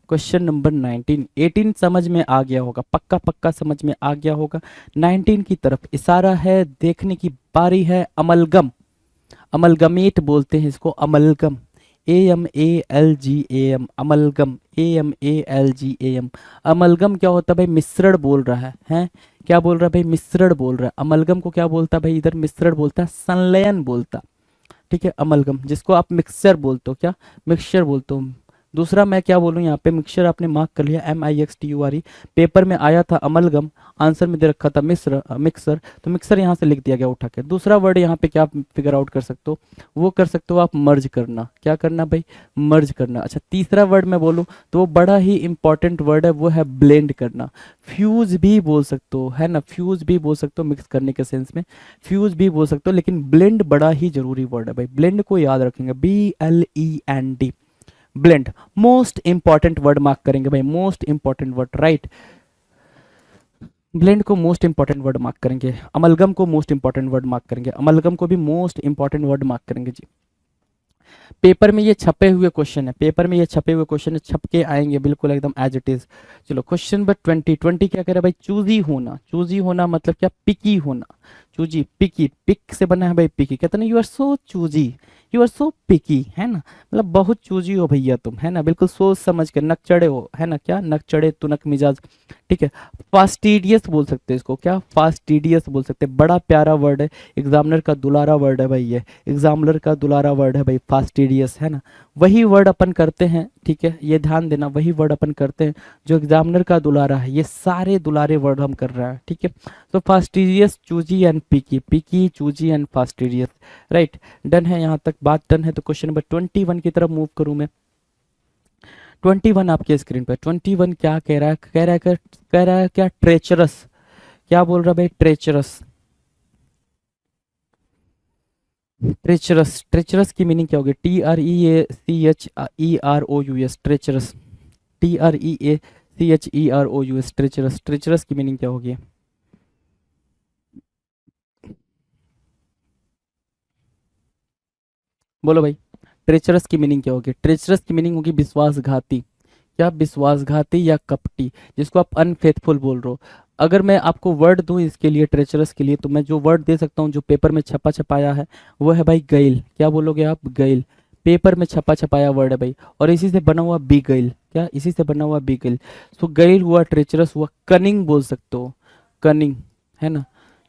question number 19। 18 समझ में आ गया होगा, पक्का पक्का समझ में आ गया होगा। 19 की तरफ इशारा है, देखने की बारी है। अमलगम, अमलगमेट बोलते हैं इसको, amalgam, AMALGAM, amalgam, AMALGAM। Amalgam क्या होता है भाई? मिश्रण बोल रहा है, हैं? क्या बोल रहा है भाई? मिश्रण बोल रहा है। अमलगम को क्या बोलता है भाई? इधर मिश्रण बोलता है, संलयन बोलता। ठीक है, अमलगम, जिसको आप मिक्सचर बोलते हो, क्या मिक्सचर बोलते हो। दूसरा मैं क्या बोलूँ यहाँ पे, मिक्सचर आपने मार्क कर लिया, MIXTURE। पेपर में आया था अमलगम, आंसर में दे रखा था मिक्सर, तो मिक्सर यहाँ से लिख दिया गया उठा के। दूसरा वर्ड यहाँ पे क्या फिगर आउट कर सकते हो, वो कर सकते हो आप मर्ज करना। क्या करना भाई? मर्ज करना। अच्छा, तीसरा वर्ड मैं बोलूँ तो वो बड़ा ही इंपॉर्टेंट वर्ड है, वो है ब्लेंड करना। फ्यूज भी बोल सकते हो, है ना, फ्यूज भी बोल सकते हो, मिक्स करने के सेंस में फ्यूज भी बोल सकते हो, लेकिन ब्लेंड बड़ा ही जरूरी वर्ड है भाई। ब्लेंड को याद रखेंगे, BLEND, blend. Most important word mark करेंगे भाई, most important word, right. Blend को मोस्ट इंपॉर्टेंट वर्ड मार्क करेंगे, अमलगम को मोस्ट इंपॉर्टेंट वर्ड मार्क करेंगे, अमलगम को भी मोस्ट इंपॉर्टेंट वर्ड मार्क करेंगे जी। पेपर में ये छपे हुए क्वेश्चन है, पेपर में ये छपे हुए क्वेश्चन है, छप के आएंगे बिल्कुल एकदम एज इट इज। चलो क्वेश्चन नंबर 20 क्या कह रहा है भाई? चूजी होना। चूजी होना मतलब क्या? पिकी होना। चूजी, पिकी, पिक से बना है भाई पिकी। कहते ना you are so choosy, you are so picky, है ना, मतलब बहुत चूजी हो भैया तुम, है ना, बिल्कुल सोच समझ के, नक चढ़े हो, है ना, क्या नक चढ़े तुनक मिजाज। ठीक है, फास्टिडियस बोल सकते हैं इसको, क्या फास्टिडियस बोल सकते हैं। बड़ा प्यारा वर्ड है, एग्जामिनर का दुलारा वर्ड है भाई, ये एग्जामिनर का दुलारा वर्ड है भाई, फास्टिडियस, है ना। वही वर्ड अपन करते हैं, ठीक है, ये ध्यान देना, वही वर्ड अपन करते हैं जो एग्जामिनर का दुलारा है। ये सारे दुलारे वर्ड हम कर रहे हैं, ठीक है। तो fastidious, choosy and picky, picky, choosy and fastidious, right. Done है, यहाँ तक बात डन है। तो क्वेश्चन नंबर 21 की तरफ मूव करूं मैं। 21 आपके स्क्रीन पर, 21 क्या कह रहा है? कह रहा है क्या? ट्रेचरस। क्या बोल रहा है भाई? ट्रेचरस। ट्रेचरस, ट्रेचरस की मीनिंग क्या होगी? TREACHEROUS, treacherous, TREACHEROUS, treacherous. Treacherous की मीनिंग क्या होगी? बोलो भाई, ट्रेचरस की मीनिंग क्या होगी? ट्रेचरस की मीनिंग होगी विश्वासघाती। क्या? विश्वासघाती या कपटी, जिसको आप अनफेथफुल बोल रहे हो। अगर मैं आपको वर्ड दूं इसके लिए, ट्रेचरस के लिए, तो मैं जो वर्ड दे सकता हूं जो पेपर में छपा छपाया है, वो है भाई गैल। क्या बोलोगे आप? गैल। पेपर में छपा छपाया वर्ड है भाई, और इसी से बना हुआ बी गैल। क्या? इसी से बना हुआ बी गैल। सो गैल हुआ, ट्रेचरस हुआ, कनिंग बोल सकते हो, कनिंग, है ना,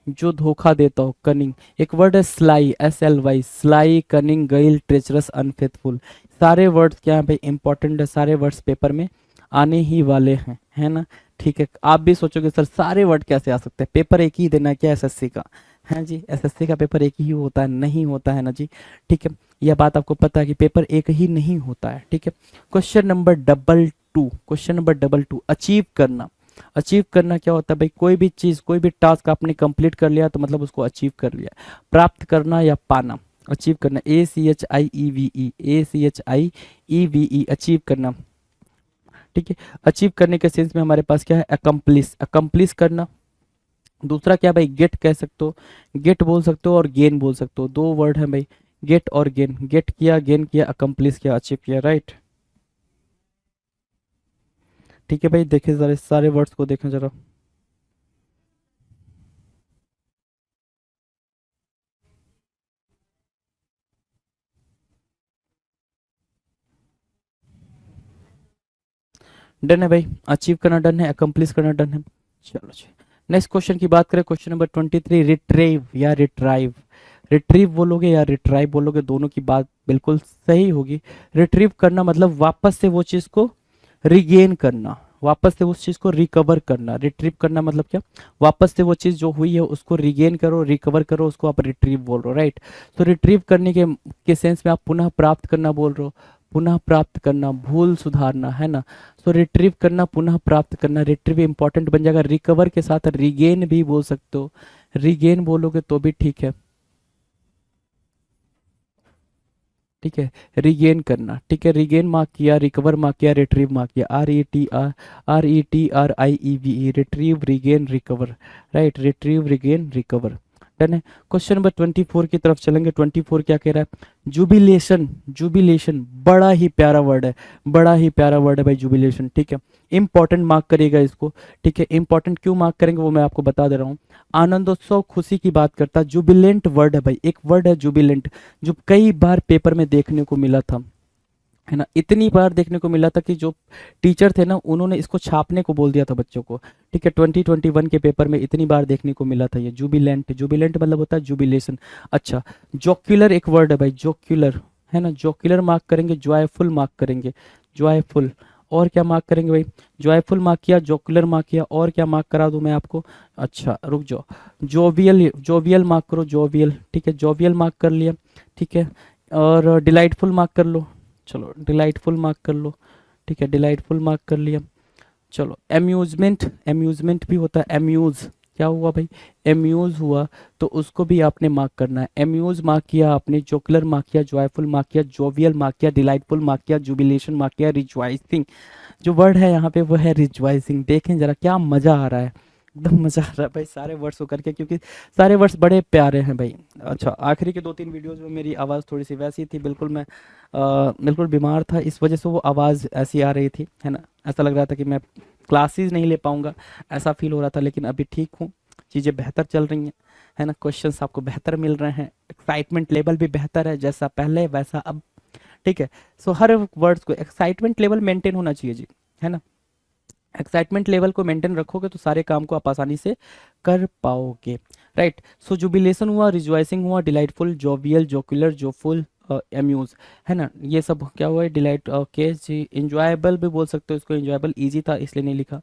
जो धोखा देता हो, कनिंग। एक वर्ड है स्लाई, SLY, स्लाई, कनिंग, गैल, ट्रेचरस, अनफेथफुल। सारे वर्ड्स क्या है भाई? इंपॉर्टेंट है, सारे वर्ड्स पेपर में आने ही वाले हैं, है ना। ठीक है, आप भी सोचोगे सर सारे वर्ड कैसे आ सकते हैं, पेपर एक ही देना है क्या SSC का? है जी, SSC का पेपर एक ही होता है? नहीं होता है ना जी। ठीक है, यह बात आपको पता है कि पेपर एक ही नहीं होता है। ठीक है, question number 22, question number 22, achieve करना। अचीव करना क्या होता है भाई? कोई भी चीज़, कोई भी टास्क आपने कंप्लीट कर लिया तो मतलब उसको अचीव कर लिया। प्राप्त करना या पाना, अचीव करना, ACHIEVE, ACHIEVE, अचीव करना। ठीक है, अचीव करने के सेंस में हमारे पास क्या है? अकम्प्लिश, अकम्प्लिश करना। दूसरा क्या भाई? गेट कह सकते हो, गेट बोल सकते हो, और गेन बोल सकते हो। दो वर्ड है भाई, गेट और गेन। गेट किया, गेन किया, अकम्प्लिश किया, अचीव किया, राइट। ठीक है भाई, देखें जरा सारे वर्ड्स को, देखें जरा। डन है भाई, अचीव करना डन है, अकम्प्लिश करना डन है। चलो जी, नेक्स्ट क्वेश्चन की बात करें, क्वेश्चन नंबर 23, रिट्रीव या रिट्राइव। रिट्रीव बोलोगे या रिट्राइव बोलोगे, दोनों की बात बिल्कुल सही होगी। रिट्रीव करना मतलब वापस से वो चीज़ को रिगेन करना, वापस से उस चीज़ को रिकवर करना। रिट्रीव करना मतलब क्या? वापस से वो चीज़ जो हुई है उसको रिगेन करो, रिकवर करो, उसको आप रिट्रीव बोल रहे हो, राइट। तो रिट्रीव करने के सेंस में आप पुनः प्राप्त करना बोल रहे हो, पुनः प्राप्त करना, भूल सुधारना, है ना। सो रिट्रीव करना, पुनः प्राप्त करना, रिट्रीव इंपॉर्टेंट बन जाएगा। रिकवर के साथ रिगेन भी बोल सकते हो, रिगेन बोलोगे तो भी ठीक है। ठीक है, रिगेन करना, ठीक है, रिगेन मार्क किया, रिकवर मार्क किया, रिट्रीव मार्क किया, RETRIEVE, retrieve, regain, recover, right, retrieve, regain, recover. Done है। क्वेश्चन नंबर 24 की तरफ चलेंगे। 24 क्या कह रहा है? जुबिलेशन, जुबिलेशन, बड़ा ही प्यारा वर्ड है, बड़ा ही प्यारा वर्ड है भाई, जुबिलेशन। ठीक है, इंपॉर्टेंट मार्क करिएगा इसको। ठीक है, इंपॉर्टेंट क्यों मार्क करेंगे वो मैं आपको बता दे रहा हूँ। आनंदोत्सव, खुशी की बात करता, जुबिलेंट वर्ड है भाई, एक वर्ड है जुबिलेंट, जो कई बार पेपर में देखने को मिला था। है ना। इतनी बार देखने को मिला था कि जो टीचर थे ना उन्होंने इसको छापने को बोल दिया था बच्चों को, ठीक है। 2021 के पेपर में इतनी बार देखने को मिला था ये जुबिलेंट। जुबिलेंट मतलब होता है जुबिलेशन। अच्छा, जोक्युलर एक वर्ड है भाई, जोक्युलर, है ना। जोक्युलर मार्क करेंगे, जॉयफुल मार्क करेंगे, जॉयफुल। और क्या मार्क करेंगे भाई, जॉयफुल मार्क किया, जोक्युलर मार्क किया, और क्या मार्क करा दूं मैं आपको। अच्छा रुक जाओ, जोवियल, जोवियल मार्क करो, जोवियल, ठीक है, जोवियल मार्क कर लिया, ठीक है। और डिलाइटफुल मार्क कर लो, चलो डिलाइटफुल मार्क कर लो, ठीक है, डिलाइटफुल मार्क कर लिया। चलो एम्यूजमेंट, एम्यूजमेंट भी होता है, एम्यूज, क्या हुआ भाई, एम्यूज हुआ, तो उसको भी आपने मार्क करना है। एम्यूज मार्क किया आपने, जोकुलर मार्क किया, जॉयफुल मार्क किया, जोवियल मार्क किया, डिलाइटफुल मार्क किया, जुबिलेशन मार्क किया, रिजॉइसिंग। जो वर्ड है यहाँ पे वो है रिजॉइसिंग। देखें जरा क्या मजा आ रहा है, एकदम मजा आ रहा है भाई सारे वर्ड्स को करके, क्योंकि सारे वर्ड्स बड़े प्यारे हैं भाई। अच्छा, आखिरी के 2-3 वीडियोस में मेरी आवाज़ थोड़ी सी वैसी थी, बिल्कुल मैं बिल्कुल बीमार था, इस वजह से वो आवाज़ ऐसी आ रही थी, है ना। ऐसा लग रहा था कि मैं क्लासेस नहीं ले पाऊंगा, ऐसा फील हो रहा था। लेकिन अभी ठीक हूँ, चीज़ें बेहतर चल रही हैं, है ना। क्वेश्चंस आपको बेहतर मिल रहे हैं, एक्साइटमेंट लेवल भी बेहतर है, जैसा पहले वैसा अब, ठीक है। सो हर वर्ड्स को एक्साइटमेंट लेवल मेंटेन होना चाहिए जी, है ना। एक्साइटमेंट लेवल को मेंटेन रखोगे तो सारे काम को आप आसानी से कर पाओगे, राइट। सो जुबिलेशन हुआ, रिजॉइसिंग हुआ, डिलाइटफुल, जोवियल, जोकुलर, जोफुल, एम्यूज, है ना। ये सब क्या हुआ है, डिलाइट, ओके जी। इंजॉयबल भी बोल सकते हो इसको, इंजॉयबल इजी था इसलिए नहीं लिखा।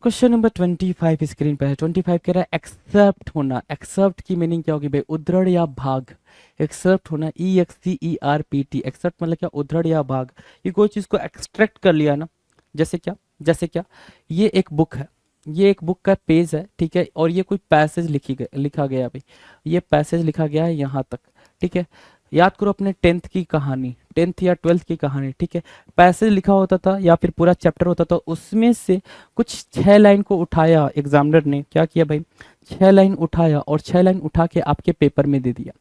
क्वेश्चन नंबर 25 स्क्रीन पर है। 25 कह रहा है एक्सेप्ट होना। एक्सेप्ट की मीनिंग क्या होगी भाई, उद्धड़ या भाग। एक्सेप्ट होना, EXCERPT, एक्सेप्ट मतलब क्या, उद्धड़ या भाग। ये कोई चीज़ को एक्सट्रैक्ट कर लिया ना, जैसे क्या, जैसे क्या, ये एक बुक है, ये एक बुक का पेज है, ठीक है, और ये कोई पैसेज लिखा गया भाई, ये पैसेज लिखा गया है यहाँ तक, ठीक है। याद करो अपने 10th की कहानी, 10th या 12th की कहानी, ठीक है। पैसेज लिखा होता था या फिर पूरा चैप्टर होता था, उसमें से कुछ 6 लाइन को उठाया एग्जामिनर ने, क्या किया भाई, 6 लाइन उठाया और 6 लाइन उठा के आपके पेपर में दे दिया,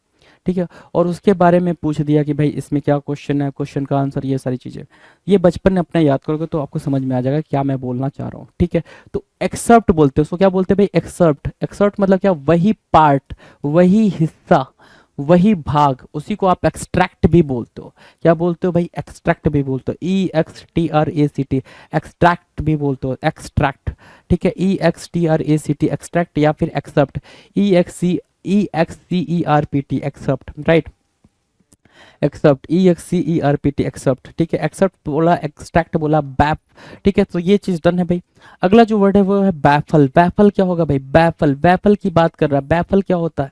ठीक है। और उसके बारे में पूछ दिया कि भाई इसमें क्या क्वेश्चन है, क्वेश्चन का आंसर, ये सारी चीज़ें। ये बचपन में अपना याद करोगे तो आपको समझ में आ जाएगा क्या मैं बोलना चाह रहा हूँ, ठीक है। तो एक्सेप्ट बोलते हैं उसको, क्या बोलते हैं भाई, एक्सेप्ट। एक्सेप्ट मतलब क्या, वही पार्ट, वही हिस्सा, वही भाग, उसी को आप एक्सट्रैक्ट भी बोलते हो। क्या बोलते हो भाई, एक्सट्रैक्ट भी बोलते हो, EXTRACT, एक्सट्रैक्ट भी बोलते हो, एक्सट्रैक्ट, ठीक है, EXTRACT, एक्सट्रैक्ट, या फिर except, EXCERPT, except, right. Except, EXCERPT, except, ठीक है। एक्सेप्ट बोला, एक्सट्रैक्ट बोला, बैफ, ठीक है। तो ये चीज डन है भाई। अगला जो वर्ड है वो है बैफल। बैफल क्या होगा भाई, बैफल, बैफल की बात कर रहा है। बैफल क्या होता है,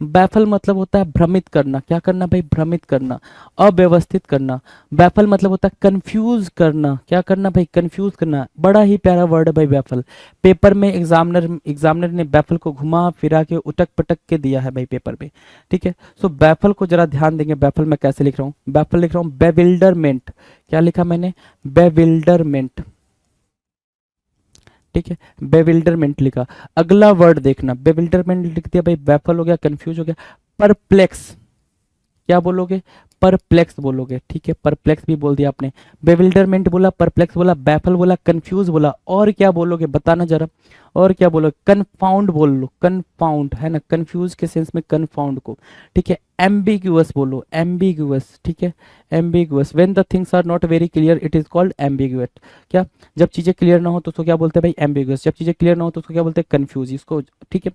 बैफल मतलब होता है भ्रमित करना। क्या करना भाई, भ्रमित करना, अव्यवस्थित करना। बैफल मतलब होता है कंफ्यूज करना। क्या करना भाई, कंफ्यूज करना। बड़ा ही प्यारा वर्ड है भाई बैफल। पेपर में एग्जामिनर ने बैफल को घुमा फिरा के उटक पटक के दिया है भाई पेपर में, ठीक है। सो बैफल को जरा ध्यान देंगे, बैफल मैं कैसे लिख रहा हूँ। बैफल लिख रहा हूँ बेविल्डरमेंट। क्या लिखा मैंने, बेविल्डरमेंट, ठीक है, बेविल्डरमेंट लिखा। अगला वर्ड देखना, बेविल्डरमेंट लिख दिया भाई, बैफल हो गया, कंफ्यूज हो गया। परप्लेक्स, क्या बोलोगे, परप्लेक्स बोलोगे, ठीक है। परप्लेक्स भी बोल दिया आपने, बेविल्डरमेंट बोला, परप्लेक्स बोला, बैफल बोला, कंफ्यूज बोला, और क्या बोलोगे बताना जरा, और क्या बोलोगे, कन्फाउंड बोल लो, कन्फाउंड, है ना, कंफ्यूज के सेंस में कन्फाउंड को, ठीक है। एम्बिग्यूअस बोलो, एम्बिग्यूअस, ठीक है, ambiguous. When the things are not very clear it is called ambiguate. क्या, जब चीजें क्लियर ना हो तो उसको क्या बोलते हैं भाई, एम्बिग्यूअस। जब चीजें क्लियर ना हो तो उसको क्या बोलते हैं, कंफ्यूज, इसको, ठीक है।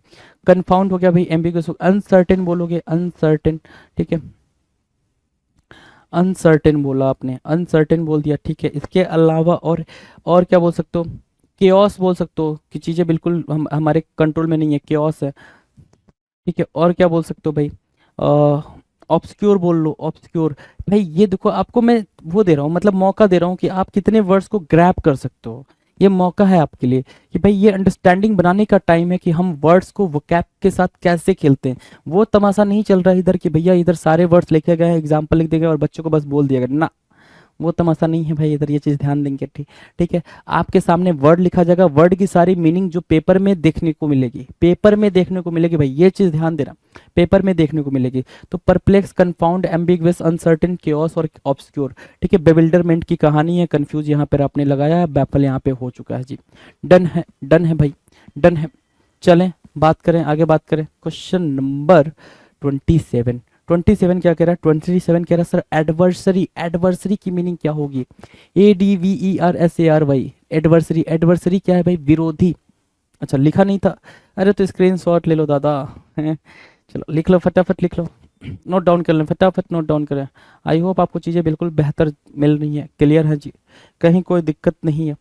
कन्फाउंड हो गया भाई, एम्बिग्यूअस। अनसर्टेन बोलोगे, अनसर्टेन, ठीक है, अनसर्टेन बोला आपने, अनसर्टेन बोल दिया, ठीक है। इसके अलावा और क्या बोल सकते हो, केओस बोल सकते हो कि चीज़ें बिल्कुल हमारे कंट्रोल में नहीं है, केओस है, ठीक है। और क्या बोल सकते हो भाई, ऑब्सक्योर बोल लो, ऑब्सक्योर। भाई ये देखो आपको मैं वो दे रहा हूँ, मतलब मौका दे रहा हूँ कि आप कितने वर्ड्स को ग्रैब कर सकते हो। ये मौका है आपके लिए कि भाई ये अंडरस्टैंडिंग बनाने का टाइम है कि हम वर्ड्स को वोकैब के साथ कैसे खेलते हैं। वो तमाशा नहीं चल रहा है इधर कि भैया इधर सारे वर्ड्स लिखे गए हैं, एग्जाम्पल लिख दिए गए और बच्चों को बस बोल दिया गया ना, वो तमाशा नहीं है भाई इधर। ये चीज़ ध्यान देंगे, ठीक, ठीक है। आपके सामने वर्ड लिखा जाएगा, वर्ड की सारी मीनिंग जो पेपर में देखने को मिलेगी, पेपर में देखने को मिलेगी भाई, ये चीज़ ध्यान देना, पेपर में देखने को मिलेगी। तो परप्लेक्स, कन्फाउंड, एम्बिग्वियस, अनसर्टेन, केओस और ऑब्सक्योर, ठीक है। बेविल्डरमेंट की कहानी है, कंफ्यूज यहाँ पर आपने लगाया है, बैफल यहाँ पे हो चुका है जी। डन है, डन है भाई, डन है। चलें बात करें, आगे बात करें। क्वेश्चन नंबर 27, 27 क्या कह रहा है, 27 कह रहा है सर एडवर्सरी, एडवर्सरी की मीनिंग क्या होगी, ADVERSARY, एडवर्सरी, एडवर्सरी क्या है भाई, विरोधी। अच्छा लिखा नहीं था, अरे तो स्क्रीनशॉट ले लो दादा, हैं चलो लिख लो, फटाफट लिख लो, नोट डाउन कर लें, फटाफट नोट डाउन करें। आई होप आपको चीज़ें बिल्कुल बेहतर मिल रही हैं, क्लियर है जी, कहीं कोई दिक्कत नहीं है,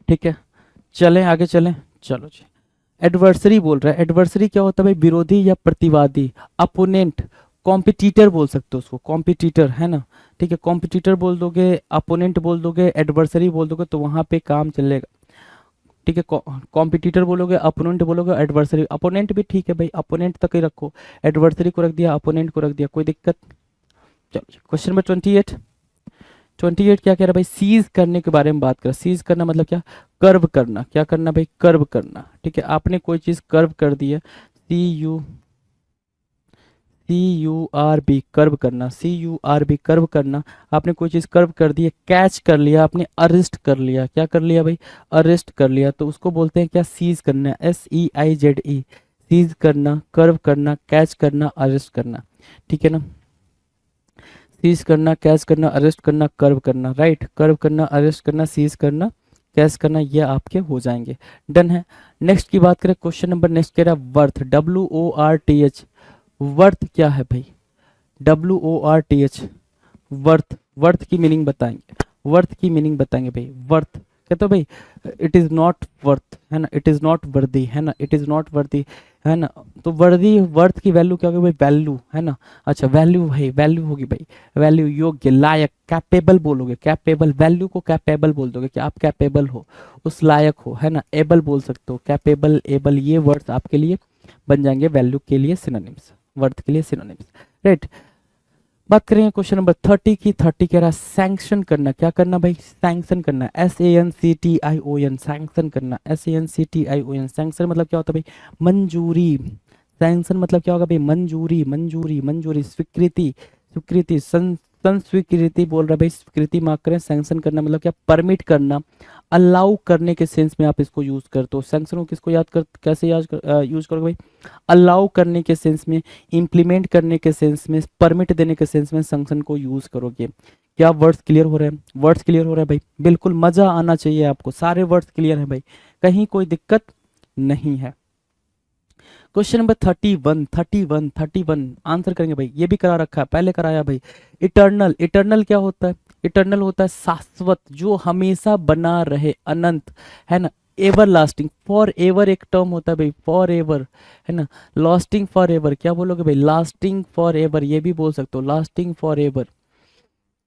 ठीक है। चलें आगे चलें, चलो जी। एडवर्सरी बोल रहा है, एडवर्सरी क्या होता है भाई, विरोधी या प्रतिवादी, अपोनेंट, कॉम्पिटिटर बोल सकते हो उसको, कॉम्पिटिटर है ना, ठीक है, कॉम्पिटिटर बोल दोगे, अपोनेंट बोल दोगे, एडवर्सरी बोल दोगे तो वहां पे काम चलेगा, ठीक है। कॉम्पिटिटर बोलोगे, अपोनेंट बोलोगे, एडवर्सरी, अपोनेंट भी ठीक है भाई, अपोनेंट तक ही रखो, एडवर्सरी को रख दिया, अपोनेंट को रख दिया, कोई दिक्कत। चलो क्वेश्चन नंबर 28, 28 क्या कह रहा है भाई, सीज करने के बारे में बात कर, सीज करना मतलब क्या, कर्व करना, क्या करना भाई, कर्व करना, ठीक है। आपने कोई चीज कर्व कर दी है, CURB कर्व करना, CURB कर्व करना, आपने कोई चीज कर्व कर दी है, कैच कर लिया आपने, अरेस्ट कर लिया, क्या कर लिया भाई, अरेस्ट कर लिया, तो उसको बोलते हैं क्या, सीज करना, SEIZE, सीज करना, कर्व करना, कैच करना, अरेस्ट करना, ठीक है ना। सीज करना, कैच करना, अरेस्ट करना, कर्व करना, राइट, कर्व करना, अरेस्ट करना, सीज करना, कैच करना, ये आपके हो जाएंगे, डन है। नेक्स्ट की बात करें, क्वेश्चन नंबर नेक्स्ट कह रहा है वर्थ, WORTH, वर्थ क्या है भाई, WORTH, वर्थ, वर्थ की मीनिंग बताएंगे, वर्थ की मीनिंग बताएंगे भाई, वर्थ कहते हो भाई, इट इज नॉट वर्थ है ना, इट इज नॉट वर्दी है ना, इट इज नॉट वर्दी है ना, तो वर्दी, वर्थ की वैल्यू क्या होगी भाई, वैल्यू है ना, अच्छा वैल्यू भाई, वैल्यू होगी भाई, वैल्यू, योग्य, लायक, कैपेबल बोलोगे, कैपेबल, वैल्यू को कैपेबल बोल दोगे कि आप कैपेबल हो, उस लायक हो है ना, एबल बोल सकते हो, कैपेबल, एबल, ये वर्ड्स आपके लिए बन जाएंगे वैल्यू के लिए सिनोनिम्स, वर्थ के लिए सिनोनिम्स, राइट। बात करेंगे क्वेश्चन नंबर 30 की, 30 कह रहा है सैंक्शन करना, क्या करना भाई, सैंक्शन करना, SANCTION, सैंक्शन करना, SANCTION, सैंक्शन मतलब क्या होता है भाई, मंजूरी, सैंक्शन मतलब क्या होगा भाई, मंजूरी, मंजूरी, मंजूरी, स्वीकृति, स्वीकृति, संस्वीकृति बोल रहा भाई, स्वीकृति मार्क करें, सैंक्शन करना मतलब क्या, परमिट करना, अलाउ करने के सेंस में आप इसको यूज करते हो, सैंक्शन को किसको याद कर, कैसे यूज करोगे भाई, अलाउ करने के सेंस में, इंप्लीमेंट करने के सेंस में, परमिट देने के सेंस में सैंक्शन को यूज करोगे। क्या वर्ड्स क्लियर हो रहे हैं, वर्ड्स क्लियर हो रहा है भाई, बिल्कुल मजा आना चाहिए आपको, सारे वर्ड्स क्लियर है भाई, कहीं कोई दिक्कत नहीं है। क्वेश्चन नंबर 31, 31, 31 आंसर करेंगे भाई, ये भी करा रखा है, पहले कराया भाई। इटर्नल, इटर्नल क्या होता है, इटर्नल होता है शाश्वत, जो हमेशा बना रहे, अनंत है ना, एवर लास्टिंग, फॉर एवर एक टर्म होता है भाई, फॉर एवर है ना, लास्टिंग फॉर एवर, क्या बोलोगे भाई, लास्टिंग फॉर एवर, ये भी बोल सकते हो, लास्टिंग फॉर एवर,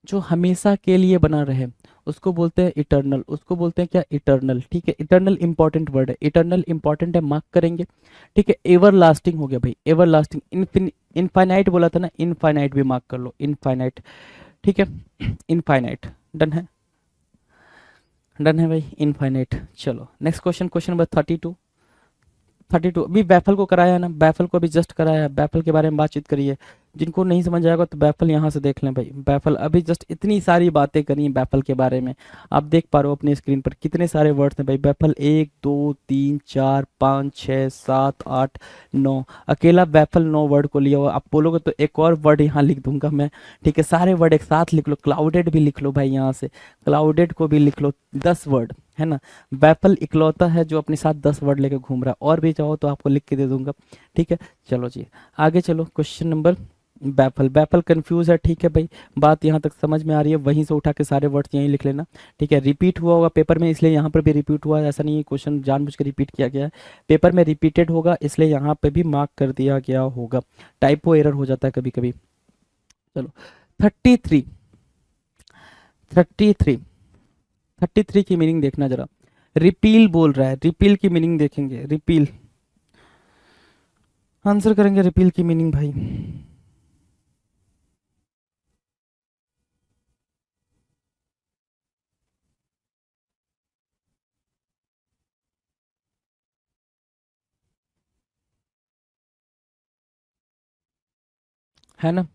जो हमेशा के लिए बना रहे, उसको बोलते हैं इटर्नल, उसको बोलते हैं क्या, इटर्नल, ठीक है। इटर्नल इंपॉर्टेंट वर्ड है, इटर्नल इंपॉर्टेंट है, मार्क करेंगे, ठीक है। एवर लास्टिंग हो गया भाई, एवर लास्टिंग, इनफाइनाइट बोला था ना, इनफाइनाइट भी मार्क कर लो, इनफाइनाइट, ठीक है, इनफाइनाइट, डन है, डन है भाई, इनफाइनाइट। चलो नेक्स्ट क्वेश्चन, क्वेश्चन नंबर 32, 32 अभी बैफल को कराया है ना, बैफल को अभी जस्ट कराया है, बैफल के बारे में बातचीत करिए, जिनको नहीं समझ आएगा तो बैफल यहाँ से देख लें भाई, बैफल अभी जस्ट इतनी सारी बातें करी हैं बैफल के बारे में, आप देख पा रहे हो अपनी स्क्रीन पर कितने सारे वर्ड्स हैं भाई, बैफल 1 2 3 4 5 6 7 8 9, अकेला बैफल 9 वर्ड को लिया हुआ, आप बोलोगे तो एक और वर्ड यहाँ लिख दूंगा मैं, ठीक है, सारे वर्ड एक साथ लिख लो, क्लाउडेड भी लिख लो भाई, यहाँ से क्लाउडेड को भी लिख लो, 10 वर्ड है ना, बैफल इकलौता है जो अपने साथ 10 वर्ड लेके घूम रहा है, और भी चाहो तो आपको लिख के दे दूंगा, ठीक है। चलो जी आगे चलो, question number, baffle, baffle confuse है, ठीक है भाई, बात यहाँ तक समझ में आ रही है, वहीं से उठा के सारे वर्ड्स यहीं लिख लेना, ठीक है। रिपीट हुआ होगा पेपर में, इसलिए यहाँ पर भी रिपीट हुआ है, ऐसा नहीं है क्वेश्चन जानबूझ के रिपीट किया गया है, पेपर में रिपीटेड होगा इसलिए यहाँ पे भी मार्क कर दिया गया होगा, टाइपो एरर हो जाता है कभी कभी। चलो 33, 33, 33 की मीनिंग देखना जरा, रिपील बोल रहा है, रिपील की मीनिंग देखेंगे, रिपील आंसर करेंगे, रिपील की मीनिंग भाई, है ना,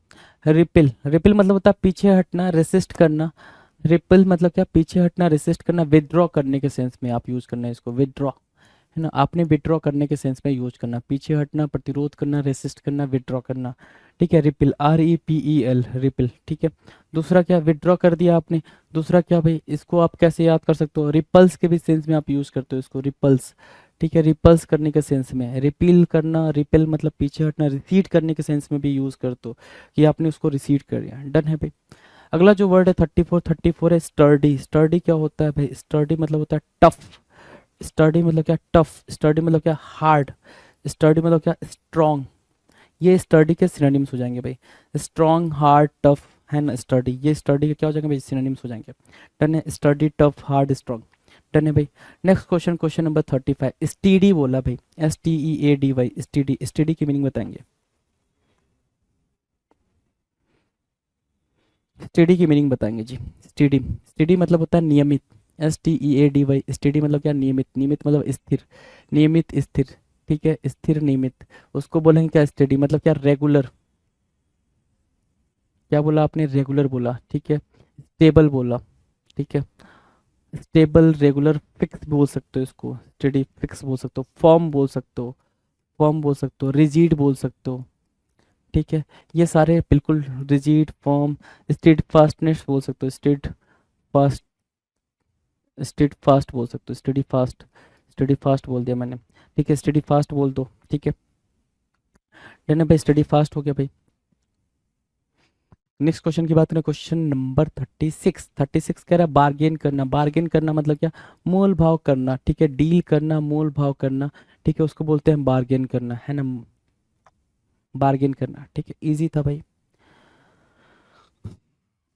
रिपिल, रिपिल मतलब होता है पीछे हटना, रेसिस्ट करना, रिपिल मतलब क्या, पीछे हटना, रेसिस्ट करना, विदड्रॉ करने के सेंस में आप यूज करना है इसको, विदड्रॉ है ना। आपने विड्रॉ करने के सेंस में यूज करना, पीछे हटना, प्रतिरोध करना, रेसिस्ट करना, विड्रॉ करना, ठीक है। रिपिल, REPEL, रिपिल, ठीक है। दूसरा क्या, विड्रॉ कर दिया आपने। दूसरा क्या भाई, इसको आप कैसे याद कर सकते हो, रिपल्स के भी सेंस में आप यूज करते हो इसको, रिपल्स, ठीक है। रिपल्स करने के सेंस में, रिपील करना, रिपेल मतलब पीछे हटना, रिसीड करने के सेंस में भी यूज करते हो कि आपने उसको रिसीड कर दिया। डन है भाई। अगला जो वर्ड है 34 है स्टर्डी। स्टर्डी क्या होता है भाई, स्टर्डी मतलब होता है टफ। स्टडी मतलब क्या, टफ। स्टडी मतलब क्या, हार्ड। स्टडी मतलब क्या, स्ट्रॉन्ग। ये स्टडी के सिनोनिम्स हो जाएंगे भाई, स्ट्रॉन्ग, हार्ड, टफ, है ना। स्टडी, ये स्टडी के क्या हो जाएंगे भाई, सिनोनिम्स हो जाएंगे। डन है, study, tough, hard, strong. Done है भाई। Next question, question number 35, steady बोला भाई, STEADY, स्टीडी। स्टीडी की मीनिंग बताएंगे, स्टीडी की मीनिंग बताएंगे जी। स्टीडी, स्टीडी मतलब होता है नियमित, STEADY। स्टीडी मतलब क्या, नियमित। नियमित मतलब स्थिर, नियमित स्थिर, ठीक है, स्थिर नियमित। उसको बोलेंगे क्या, स्टडी मतलब क्या, रेगुलर। क्या बोला आपने, रेगुलर बोला, ठीक है। स्टेबल बोला, ठीक है। स्टेबल, रेगुलर, फिक्स बोल सकते हो इसको, स्टडी फिक्स बोल सकते हो, फॉर्म बोल सकते हो, फॉर्म बोल सकते हो, रिजिड बोल सकते हो, ठीक है। ये सारे बिल्कुल, रिजिड, फॉर्म, स्टेड फास्टनेस बोल सकते हो, स्टेड फास्ट, स्टेड फास्ट बोल सकते हो, स्टडी फास्ट, स्टडी फास्ट बोल दिया मैंने, ठीक है। स्टडी फास्ट बोल दो, ठीक है। डन है भाई, स्टडी फास्ट हो गया भाई। नेक्स्ट क्वेश्चन की बात करें, क्वेश्चन नंबर 36। 36 कह रहा है बार्गेन करना। बार्गेन करना मतलब क्या, मोल भाव करना, ठीक है। डील करना, मोल भाव करना, ठीक है, उसको बोलते हैं बार्गेन करना, है ना। बार्गेन करना, ठीक है, इजी था भाई।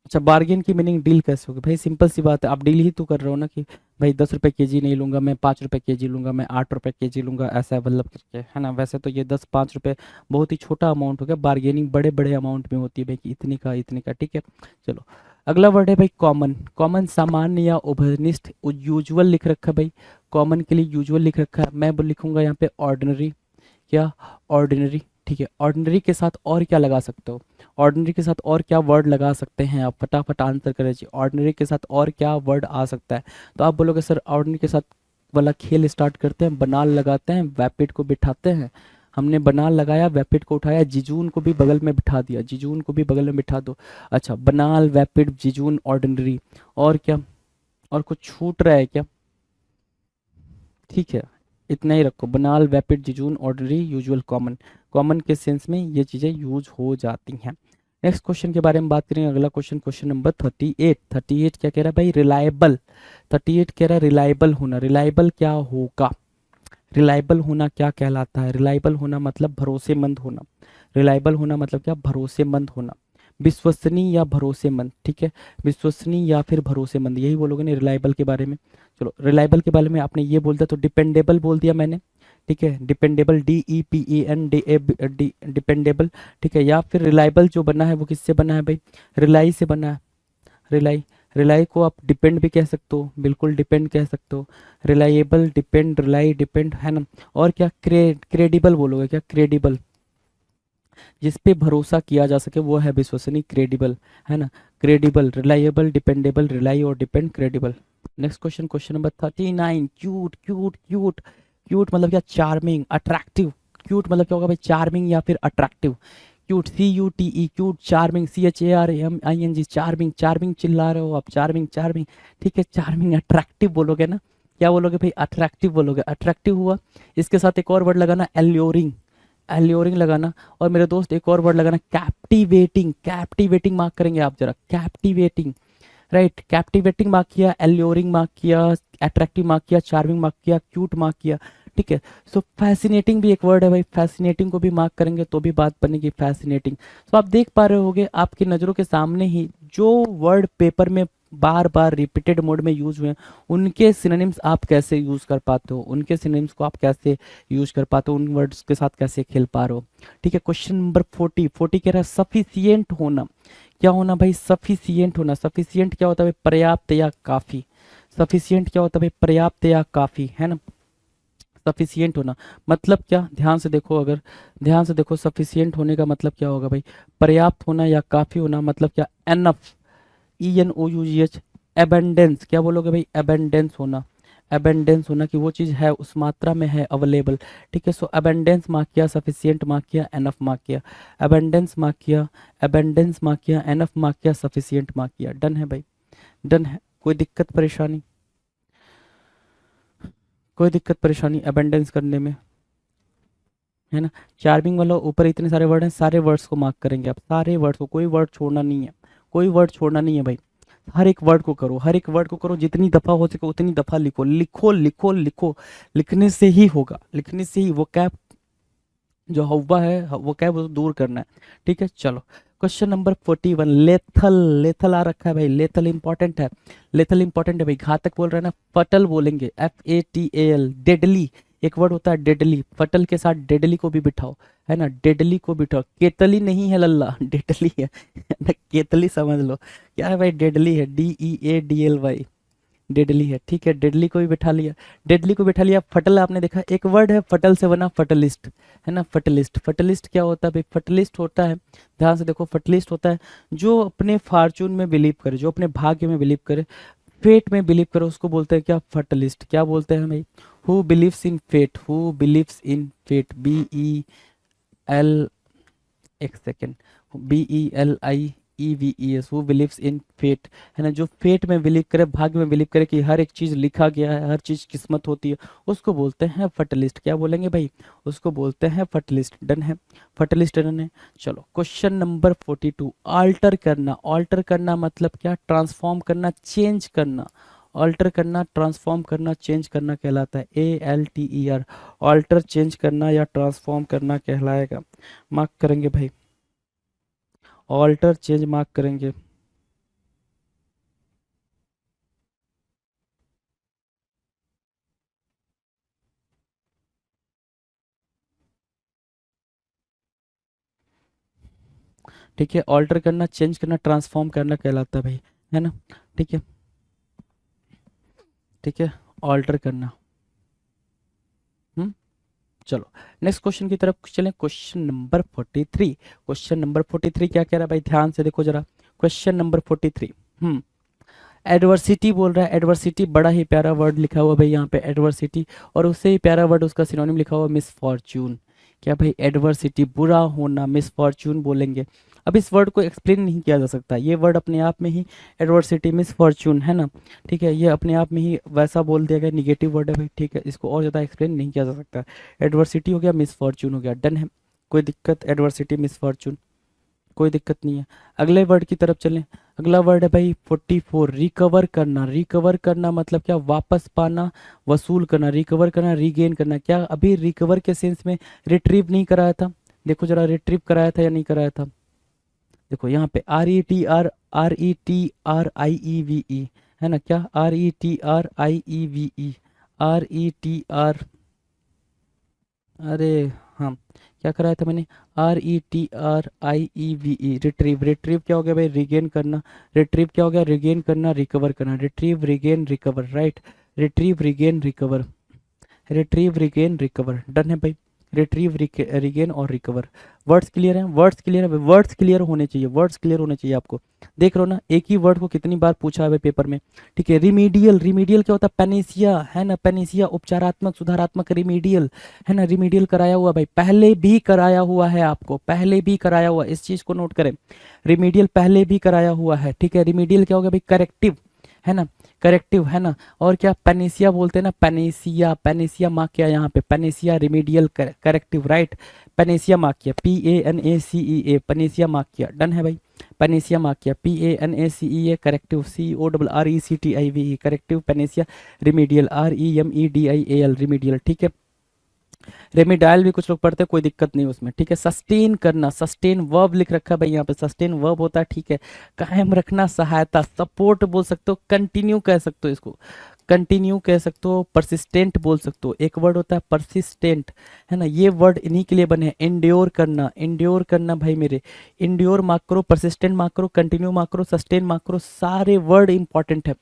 अच्छा, बार्गेन की मीनिंग डील कैसे होगी भाई, सिंपल सी बात है, आप डील ही तो कर रहे हो ना कि भाई 10 रुपए केजी नहीं लूंगा मैं, 5 रुपए केजी लूंगा मैं, 8 रुपए केजी लूंगा, ऐसा मतलब करके, है ना। वैसे तो ये 10-5 रुपए बहुत ही छोटा अमाउंट हो गया, बार्गेनिंग बड़े बड़े अमाउंट में होती है भाई कि इतनी का इतने का, ठीक है। चलो, अगला वर्ड है भाई कॉमन। कॉमन सामान्य या उभयनिष्ठ, यूजुअल लिख रखा है भाई, कॉमन के लिए यूजुअल लिख रखा है। मैं लिखूंगा यहाँ पे ऑर्डिनरी, क्या, ऑर्डिनरी, ठीक है। ऑर्डिनरी के साथ और क्या लगा सकते हो, ऑर्डिनरी के साथ और क्या वर्ड लगा सकते हैं आप, फटाफट आंसर करें जी। ऑर्डिनरी के साथ और क्या वर्ड आ सकता है, तो आप बोलोगे सर ऑर्डिनरी के साथ वाला खेल स्टार्ट करते हैं, बनाल लगाते हैं, वैपिड को बिठाते हैं। हमने बनाल लगाया, वैपिड को उठाया, जिजून को भी बगल में बिठा दिया, जिजून को भी बगल में बिठा दो। अच्छा, बनाल, वैपिड, जिजून, ऑर्डिनरी, और क्या, और कुछ छूट रहा है क्या, ठीक है, इतना ही रखो, बनाल, वैपिड, जिजून, ऑर्डिनरी, यूजुअल, कॉमन। कॉमन के सेंस में ये चीज़ें यूज हो जाती हैं। नेक्स्ट क्वेश्चन के बारे में बात करेंगे, अगला क्वेश्चन, क्वेश्चन नंबर 38। 38 क्या कह रहा है भाई, रिलायबल। 38 कह रहा है रिलायबल होना। रिलायबल क्या होगा, रिलायबल होना क्या कहलाता है, रिलायबल होना मतलब भरोसेमंद होना। रिलायबल होना मतलब क्या, भरोसेमंद होना, विश्वसनीय या भरोसेमंद, ठीक है। विश्वसनीय या फिर भरोसेमंद, यही बोलोगे ना रिलायबल के बारे में। चलो, रिलायबल के बारे में आपने ये बोल दिया तो डिपेंडेबल बोल दिया मैंने, ठीक है। डिपेंडेबल, डिपेंडेबल, ठीक है। या फिर रिलायबल जो बना है वो किससे बना है भाई, रिलाई से बना है, रिलाई। रिलाई को आप डिपेंड भी कह सकते हो, बिल्कुल डिपेंड कह सकते हो। रिलायबल, डिपेंड, रिलाई, डिपेंड, है ना। और क्या, क्रेडिबल बोलोगे क्या, क्रेडिबल, जिस पे भरोसा किया जा सके वो है विश्वसनीय, क्रेडिबल, है ना। क्रेडिबल, रिलायबल, डिपेंडेबल, रिलाई और depend, credible. Next question, question number 39। Cute, cute, cute, cute मतलब क्या, चार्मिंग, अट्रैक्टिव। क्यूट मतलब क्या होगा भाई, चार्मिंग या फिर attractive. Cute, CUTE, cute, charming, CHARMING, charming. Charming चिल्ला रहे हो आप, चार्मिंग, चार्मिंग, ठीक है। चार्मिंग, अट्रैक्टिव बोलोगे ना, क्या बोलोगे भाई, अट्रैक्टिव बोलोगे, अट्रैक्टिव हुआ। इसके साथ एक और वर्ड लगाना, एल्योरिंग, एल्योरिंग लगाना। और मेरे दोस्त एक और वर्ड लगाना, कैप्टिवेटिंग। कैप्टिवेटिंग मार्क करेंगे आप जरा, कैप्टिवेटिंग, राइट। कैप्टिवेटिंग मार्क किया, एल्योरिंग मार्क किया, अट्रैक्टिव मार्क किया, चार्मिंग मार्क किया, क्यूट मार्क किया, ठीक है। सो फैसिनेटिंग भी एक वर्ड है भाई, फैसिनेटिंग को भी मार्क करेंगे तो भी बात बनेगी, फैसिनेटिंग। तो आप देख पा रहे होगे आपकी नज़रों के सामने ही जो वर्ड पेपर में बार बार रिपीटेड मोड में यूज हुए हैं, उनके सिनोनिम्स आप कैसे यूज कर पाते हो, उनके सिनोनिम्स को आप कैसे यूज कर पाते हो, उन वर्ड्स के साथ कैसे खेल पा रहे हो, ठीक है। Question number 40। 40 कह रहा है सफिशियंट होना। क्या होना भाई, सफिशियंट होना। सफिशियंट क्या होता है भाई, पर्याप्त या काफी। सफिशियंट क्या होता है भाई, पर्याप्त या काफी, है ना। सफिशियंट होना मतलब क्या, ध्यान से देखो, अगर ध्यान से देखो, सफिशियंट होने का मतलब क्या होगा भाई, पर्याप्त होना या काफी होना मतलब क्या, एनफ, ENOUGH, एबेंडेंस, क्या बोलोगे भाई, एबेंडेंस होना। अबेंडेंस होना कि वो चीज़ है, उस मात्रा में है, अवेलेबल। ठीक है, सो अबेंडेंस मार्क किया, सफिशिएंट मार्क किया, एनफ मार्क किया। अबेंडेंस मार्क किया, अबेंडेंस मार्क किया, एनफ मार्क किया, सफिशिएंट मार्क किया। डन है भाई, डन है। कोई दिक्कत परेशानी, कोई दिक्कत परेशानी अबेंडेंस करने में, है ना? चार्मिंग वाला ऊपर इतने सारे वर्ड हैं, सारे वर्ड्स को मार्क करेंगे आप, सारे वर्ड्स को, कोई वर्ड छोड़ना नहीं है, कोई वर्ड छोड़ना नहीं है भाई। हर एक वर्ड को करो, हर एक वर्ड को करो, जितनी दफ़ा हो सके उतनी दफ़ा लिखो, लिखो लिखो लिखो। लिखने से ही होगा, लिखने से ही वो कैप जो हवा है, वो कैप उसको दूर करना है। ठीक है, चलो क्वेश्चन नंबर 41। लेथल, लेथल आ रखा है भाई, लेथल इंपॉर्टेंट है, लेथल इंपॉर्टेंट है भाई। घातक बोल रहे हैं ना, फटल बोलेंगे, FATAL। डेडली एक वर्ड होता है डेडली, फटल के साथ डेडली को भी बिठाओ, है ना? डेडली को बिठाओ, केतली नहीं है लल्ला, डेडली है ना, केतली समझ लो। क्या है भाई? डेडली है, DEADLY, डेडली है। ठीक है, डेडली को भी बिठा लिया, डेडली को बिठा लिया। फटल आपने देखा, एक वर्ड है फटल से बना, फटलिस्ट, है ना? फटलिस्ट, फटलिस्ट क्या होता है भाई? फटलिस्ट होता है, ध्यान से देखो, फटलिस्ट होता है जो अपने फॉर्चून में बिलीव करे, जो अपने भाग्य में बिलीव करे, फेट में बिलीव करे, उसको बोलते हैं क्या? फटलिस्ट। क्या बोलते हैं भाई? Who believes in fate, who believes in fate, BEL, एक second, BELIEVES, who believes in fate, है ना? जो फेट में बिलीव करे, भाग्य में बिलीव करे कि हर एक चीज लिखा गया है, हर चीज किस्मत होती है, उसको बोलते हैं फटलिस्ट। क्या बोलेंगे भाई? उसको बोलते हैं फटलिस्ट। डन है, फटलिस्ट डन है। चलो क्वेश्चन नंबर 42। ऑल्टर करना, ऑल्टर करना मतलब क्या? ट्रांसफॉर्म करना, चेंज करना। ऑल्टर करना, ट्रांसफॉर्म करना, चेंज करना कहलाता है, ALTER। ऑल्टर, चेंज करना या ट्रांसफॉर्म करना कहलाएगा। मार्क करेंगे भाई, ऑल्टर चेंज मार्क करेंगे। ठीक है, ऑल्टर करना, चेंज करना, ट्रांसफॉर्म करना कहलाता है भाई, है ना? ठीक है, ठीक है, ऑल्टर करना। हम्म, चलो नेक्स्ट क्वेश्चन की तरफ चलें। Question number 43। क्वेश्चन नंबर 43 क्या कह रहा है भाई? ध्यान से देखो जरा, क्वेश्चन नंबर 43। एडवर्सिटी बोल रहा है, एडवर्सिटी बड़ा ही प्यारा वर्ड लिखा हुआ भाई यहाँ पे, एडवर्सिटी, और उससे ही प्यारा वर्ड उसका सिनोनिम लिखा हुआ मिस फॉर्चून। क्या भाई? एडवर्सिटी, बुरा होना, मिस फॉर्चून बोलेंगे। अब इस वर्ड को एक्सप्लेन नहीं किया जा सकता, ये वर्ड अपने आप में ही, एडवर्सिटी, मिस फॉर्चून, है ना? ठीक है, ये अपने आप में ही वैसा बोल दिया गया, निगेटिव वर्ड है भाई। ठीक है, इसको और ज़्यादा एक्सप्लेन नहीं किया जा सकता। एडवर्सिटी हो गया, मिस फॉर्चून हो गया। डन है, कोई दिक्कत? एडवर्सिटी, मिस फॉर्चून, कोई दिक्कत नहीं है। अगले वर्ड की तरफ चलें। अगला वर्ड है भाई 44। रिकवर करना, रिकवर करना मतलब क्या? वापस पाना, वसूल करना, रिकवर करना, रीगेन करना। क्या अभी रिकवर के सेंस में रिट्रीव नहीं कराया था? देखो जरा, रिट्रीव कराया था या नहीं कराया था? देखो यहाँ पे RETRIEVE, है ना? क्या? RETRIEVE, RETR, अरे हाँ, क्या कराया था मैंने? RETRIEVE, retrieve. रिट्रीव क्या हो गया भाई? रिगेन करना। रिट्रीव क्या हो गया? रिगेन करना, रिकवर करना। Retrieve, regain, recover, right? Retrieve, regain, recover, retrieve, regain, recover. Done है भाई, रिट्रीव, रिगेन और रिकवर। वर्ड्स क्लियर हैं? वर्ड्स क्लियर है? वर्ड्स क्लियर होने चाहिए, वर्ड्स क्लियर होने चाहिए आपको। देख रहे हो ना, एक ही वर्ड को कितनी बार पूछा है पेपर में। ठीक है, रिमीडियल, रिमीडियल क्या होता है? पेनिसिया, है ना? पेनिसिया, उपचारात्मक, सुधारात्मक, रिमीडियल, है ना? रिमीडियल कराया हुआ भाई, पहले भी कराया हुआ है आपको, पहले भी कराया हुआ, इस चीज को नोट करें। रिमीडियल पहले भी कराया हुआ है। ठीक है, रिमीडियल क्या हो गया भाई? करेक्टिव, है ना? करेक्टिव, है ना? और क्या? पेनिसिया बोलते हैं ना, पेनिसिया, पेनिसिया मार्क किया यहाँ पे, panacea, remedial, corrective, right? Panacea mark किया, PANACEA, पेनिसिया मार्क किया। डन है भाई, पेनिसिया मार्क किया, PANACEA, corrective, CORRECTIVE, corrective, panacea, remedial, REMEDIAL, remedial. ठीक है, रेमिडाइल भी कुछ लोग पढ़ते हैं, कोई दिक्कत नहीं उसमें। ठीक है, सस्टेन करना, सस्टेन वर्ब लिख रखा है भाई यहाँ पे, सस्टेन वर्ब होता है। ठीक है, कायम रखना, सहायता, सपोर्ट बोल सकते हो, कंटिन्यू कह सकते हो इसको, कंटिन्यू कह सकते हो, परसिस्टेंट बोल सकते हो। एक वर्ड होता है परसिस्टेंट, है ना? ये वर्ड इन्हीं के लिए बने हैं। इंड्योर करना, इंड्योर करना भाई मेरे, इंड्योर मार्क करो, परसिस्टेंट मार्क करो, कंटिन्यू मार्क करो, सस्टेन मार्क करो, सारे वर्ड इंपॉर्टेंट है,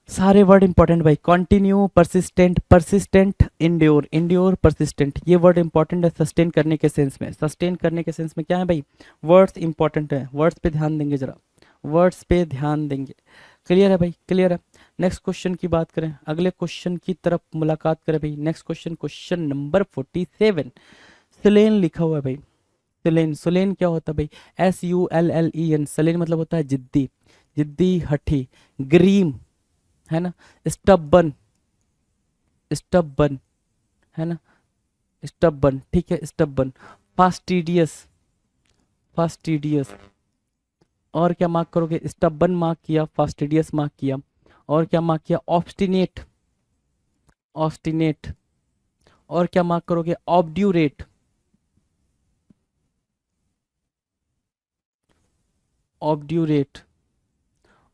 सारे वर्ड इंपॉर्टेंट भाई। Continue, persistent, persistent, endure, endure, persistent, ये वर्ड इंपॉर्टेंट है सस्टेन करने के सेंस में। सस्टेन करने के सेंस में क्या है भाई? वर्ड्स इंपॉर्टेंट है, वर्ड्स पे ध्यान देंगे जरा, वर्ड्स पे ध्यान देंगे। क्लियर है भाई, क्लियर है। नेक्स्ट क्वेश्चन की बात करें, अगले क्वेश्चन की तरफ मुलाकात करें भाई। Next question, question number 47। सेलेन लिखा हुआ है भाई। सेलेन, सेलेन क्या होता है भाई? SULLEN, सेलेन मतलब होता है जिद्दी, जिद्दी, हठी। ग्रीम, है ना। स्टबन, स्टबन, है ना, स्टबन, ठीक है, स्टबन। Fastidious, fastidious. और क्या मार्क करोगे? स्टबन मार्क किया, फास्टिडियस मार्क किया, और क्या मार्क किया? Obstinate, obstinate. और क्या मार्क करोगे? Obdurate, obdurate.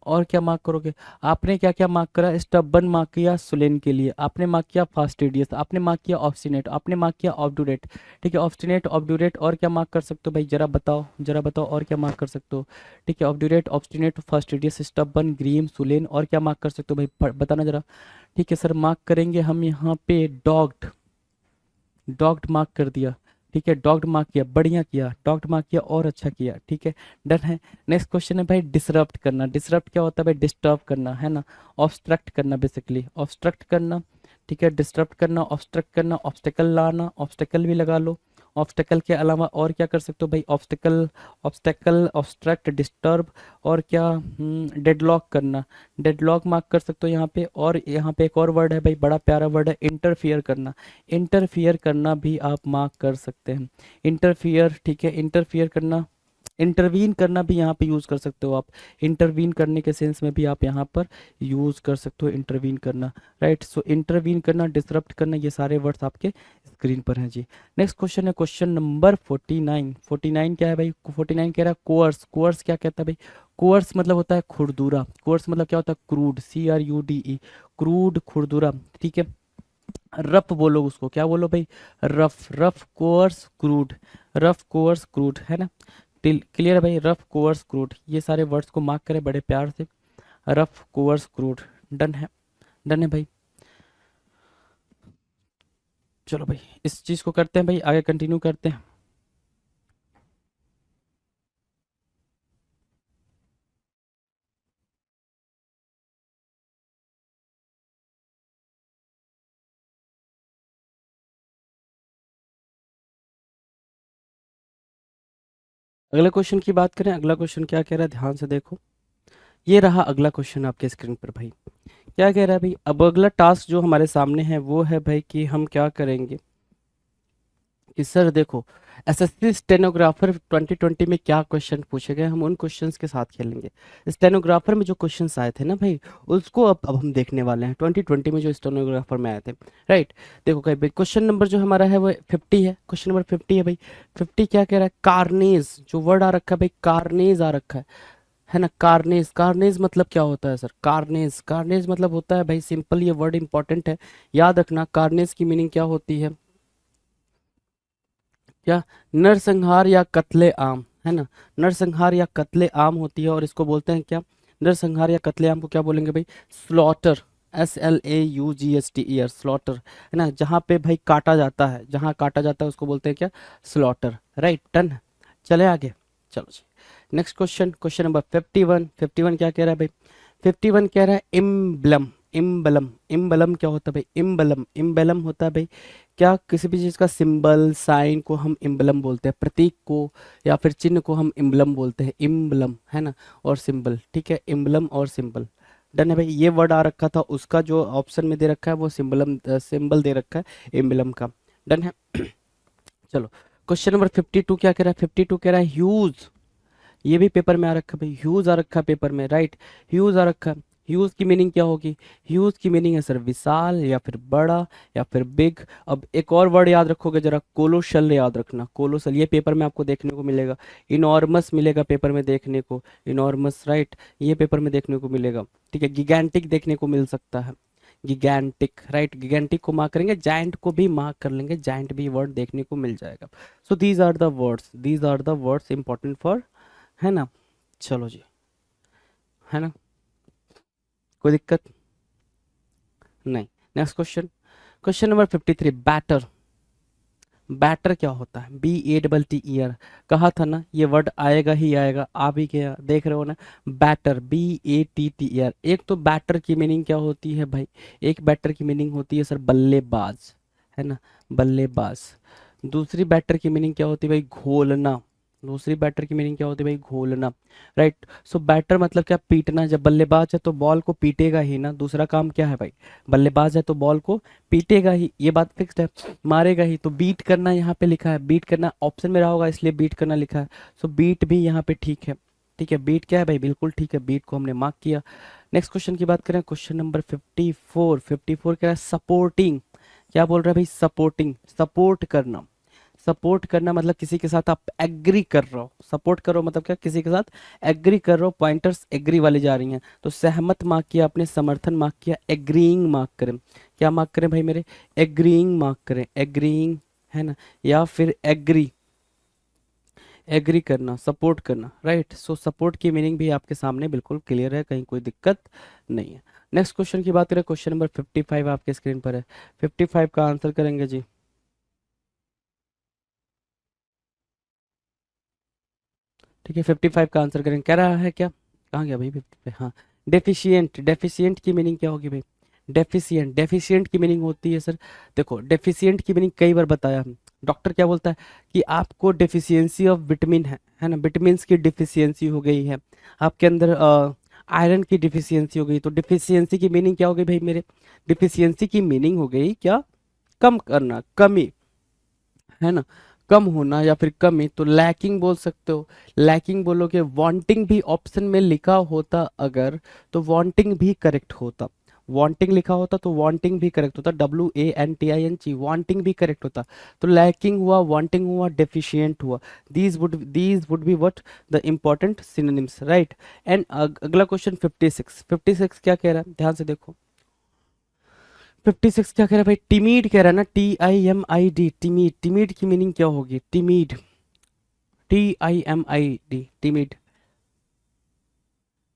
और क्या मार्क करोगे? आपने क्या क्या मार्क करा? स्टबन मार्क किया सुलेन के लिए, आपने मार्क किया फास्टिडियस, आपने मार्क किया ऑब्स्टिनेट, आपने मार्क किया ऑब्ड्यूरेट। ठीक है, ऑब्स्टिनेट, ऑब्ड्यूरेट। और क्या मार्क कर सकते हो भाई? जरा बताओ, जरा बताओ, और क्या मार्क कर सकते हो? ठीक है, obdurate, obstinate, fastidious, stubborn, grim, सुलेन। और क्या मार्क कर सकते हो भाई? बताना जरा। ठीक है सर, मार्क करेंगे हम यहाँ पे डॉग्ड, डॉग्ड मार्क कर दिया। ठीक है, डॉग्ड मार्क किया, बढ़िया किया, डॉग्ड मार्क किया और अच्छा किया। ठीक है, डन है। नेक्स्ट क्वेश्चन है भाई डिसरप्ट करना। डिसरप्ट क्या होता है भाई? डिस्टर्ब करना, है ना, ऑब्स्ट्रक्ट करना, बेसिकली ऑब्स्ट्रक्ट करना। ठीक है, डिसरप्ट करना, ऑब्स्ट्रक्ट करना, ऑब्स्टेकल लाना, ऑब्स्टेकल भी लगा लो। ऑब्स्टेकल के अलावा और क्या कर सकते हो भाई? Obstacle, obstacle, obstruct, disturb. और क्या? डेडलॉक करना, डेडलॉक मार्क कर सकते हो यहाँ पे। और यहाँ पे एक और वर्ड है भाई, बड़ा प्यारा वर्ड है, इंटरफियर करना। इंटरफियर करना भी आप मार्क कर सकते हैं, इंटरफियर। ठीक है, इंटरफियर करना, इंटरवीन करना भी यहाँ पे यूज़ कर सकते हो आप। इंटरवीन करने के सेंस में भी आप यहाँ पर यूज़ कर सकते हो इंटरवीन करना। राइट, सो इंटरवीन करना, डिसरप्ट करना, ये सारे वर्ड्स आपके स्क्रीन पर हैं जी। नेक्स्ट क्वेश्चन है क्वेश्चन नंबर 49। 49 क्या है भाई? 49 कह रहा है कोअर्स। कोअर्स क्या कहता है भाई? कोअर्स मतलब होता है खुरदुरा। कोअर्स मतलब क्या होता है? क्रूड, CRUDE, क्रूड, खुरदुरा। ठीक है, रफ बोलो उसको, क्या बोलो भाई? Rough, rough cores crude, rough cores crude, है ना। क्लियर है भाई? रफ कोअर्स क्रूड, ये सारे वर्ड्स को मार्क करें बड़े प्यार से। रफ कोअर्स क्रूड, डन है, डन है भाई। चलो भाई, इस चीज को करते हैं भाई, आगे कंटिन्यू करते हैं। अगले क्वेश्चन की बात करें, अगला क्वेश्चन क्या कह रहा है, ध्यान से देखो। ये रहा अगला क्वेश्चन आपके स्क्रीन पर भाई। क्या कह रहा है भाई? अब अगला टास्क जो हमारे सामने है वो है भाई कि हम क्या करेंगे कि सर देखो, एसएससी स्टेनोग्राफर 2020 में क्या क्वेश्चन पूछे गए, हम उन क्वेश्चंस के साथ खेलेंगे। स्टेनोग्राफर में जो क्वेश्चंस आए थे ना भाई, उसको अब हम देखने वाले हैं 2020 में जो स्टेनोग्राफर में आए थे। राइट, देखो भाई, क्वेश्चन नंबर जो हमारा है वो 50 है, क्वेश्चन नंबर 50 है भाई। 50 क्या कह रहा है? कार्नेज, जो वर्ड आ रखा है भाई, कार्नेज आ रखा है ना। कार्नेज, कार्नेज मतलब क्या होता है सर? कार्नेज, कार्नेज मतलब होता है भाई, सिंपल, ये वर्ड इंपॉर्टेंट है, याद रखना। कार्नेज की मीनिंग क्या होती है? क्या? नरसंहार या कत्ले आम, है ना, नरसंहार या कत्ले आम होती है। और इसको बोलते हैं क्या? नरसंहार या कत्ले आम को क्या बोलेंगे भाई? स्लॉटर, SLAUGHTER, स्लॉटर, है ना, जहाँ पे भाई काटा जाता है, जहाँ काटा जाता है उसको बोलते हैं क्या? स्लॉटर। Right, done. चले आगे, चलो जी। Next question, question number 51। 51 क्या कह रहा है भाई? 51 कह रहा है इम्बलम, इम्बलम, इम्बलम क्या होता है भाई? इम्बलम, इम्बलम होता है भाई क्या? किसी भी चीज़ का सिंबल, साइन को हम इम्बलम बोलते हैं, प्रतीक को या फिर चिन्ह को हम इम्बलम बोलते हैं, इम्बलम, है ना, और सिंबल। ठीक है, इम्बलम और सिंबल, डन है भाई। ये वर्ड आ रखा था, उसका जो ऑप्शन में दे रखा है वो सिंबलम, सिंबल दे रखा है इम्बलम का, डन है। चलो, क्वेश्चन नंबर 52 क्या कह रहा है? 52 कह रहा है ह्यूज। ये भी पेपर में आ रखा है भाई, ह्यूज आ रखा है पेपर में, राइट, ह्यूज आ रखा है। ह्यूज की मीनिंग क्या होगी? ह्यूज की मीनिंग है सर विशाल या फिर बड़ा या फिर बिग। अब एक और वर्ड याद रखोगे जरा, कोलोशल याद रखना, कोलोशल, ये पेपर में आपको देखने को मिलेगा। इनॉर्मस मिलेगा पेपर में देखने को, इनॉर्मस, राइट, ये पेपर में देखने को मिलेगा। ठीक है, गिगैंटिक देखने को मिल सकता है, गिगैंटिक, राइट, गिगैंटिक को मार्क करेंगे, जायंट को भी मार्क कर लेंगे, जायंट भी वर्ड देखने को मिल जाएगा। So these are the words, these are the words important for, है ना। चलो जी, है ना, कोई दिक्कत नहीं। Next question, question number 53, better, better क्या होता है? BATTER, कहा था ना ये वर्ड आएगा ही आएगा, आ भी गया, देख रहे हो ना, बैटर, BATTER। एक तो बैटर की मीनिंग क्या होती है भाई? एक बैटर की मीनिंग होती है सर बल्लेबाज, है ना, बल्लेबाज। दूसरी बैटर की मीनिंग क्या होती है भाई? घोलना। दूसरी बैटर की मीनिंग क्या होती है भाई? घोलना, राइट। सो बैटर मतलब क्या? पीटना। जब बल्लेबाज है तो बॉल को पीटेगा ही ना, दूसरा काम क्या है भाई? बल्लेबाज है तो बॉल को पीटेगा ही, ये बात फिक्स्ड है, मारेगा ही। तो बीट करना यहाँ पे लिखा है, बीट करना ऑप्शन में रहा होगा इसलिए बीट करना लिखा है। सो बीट भी यहाँ पे ठीक है, ठीक है, बीट क्या है भाई? बिल्कुल ठीक है, बीट को हमने मार्क किया। नेक्स्ट क्वेश्चन की बात करें, क्वेश्चन नंबर 54। 54 क्या है? सपोर्टिंग। क्या बोल रहा है भाई? सपोर्टिंग, सपोर्ट करना। सपोर्ट करना मतलब किसी के साथ आप एग्री कर रहे हो। सपोर्ट करो मतलब क्या? किसी के साथ एग्री कर रहे हो। पॉइंटर्स एग्री वाली जा रही हैं, तो सहमत मार्क किया आपने, समर्थन मार्क किया, एग्रीइंग मार्क करें। क्या मार्क करें भाई मेरे? एग्रीइंग मार्क करें, एग्रीइंग, है ना, या फिर एग्री, एग्री करना, सपोर्ट करना, राइट। सो सपोर्ट की मीनिंग भी आपके सामने बिल्कुल क्लियर है, कहीं कोई दिक्कत नहीं है। नेक्स्ट क्वेश्चन की बात करें, क्वेश्चन नंबर 55 आपके स्क्रीन पर है। 55 का आंसर करेंगे जी। ठीक है, 55 का आंसर करें, कह रहा है क्या, कहाँ गया भाई 55? हाँ, डेफिशिएंट। डेफिशिएंट की मीनिंग क्या होगी भाई? डेफिशिएंट, डेफिशिएंट की मीनिंग होती है सर, देखो डेफिशिएंट की मीनिंग कई बार बताया हम। डॉक्टर क्या बोलता है कि आपको डेफिशिएंसी ऑफ विटामिन है ना, विटामिन की डिफिशियंसी हो गई है, आपके अंदर आयरन की डिफिशियंसी हो गई। तो डिफिशियंसी की मीनिंग क्या हो गई भाई मेरे? डिफिशियंसी की मीनिंग हो गई क्या? कम करना, कमी, है ना, कम होना या फिर कमी। तो लैकिंग बोल सकते हो, लैकिंग बोलोगे। वांटिंग भी ऑप्शन में लिखा होता अगर, तो वांटिंग भी करेक्ट होता। वांटिंग लिखा होता तो वांटिंग भी करेक्ट होता, WANTING, वांटिंग भी करेक्ट होता। तो लैकिंग हुआ, वांटिंग हुआ, डेफिशिएंट हुआ। These would be what? The important synonyms, right. And अगला क्वेश्चन 56। 56 क्या कह रहा है, ध्यान से देखो। 56 क्या कह रहा है भाई? टिमीड कह रहा है ना, TIMID, टिमीड। टिमीड की मीनिंग क्या होगी? टिमीड, TIMID, टिमीड।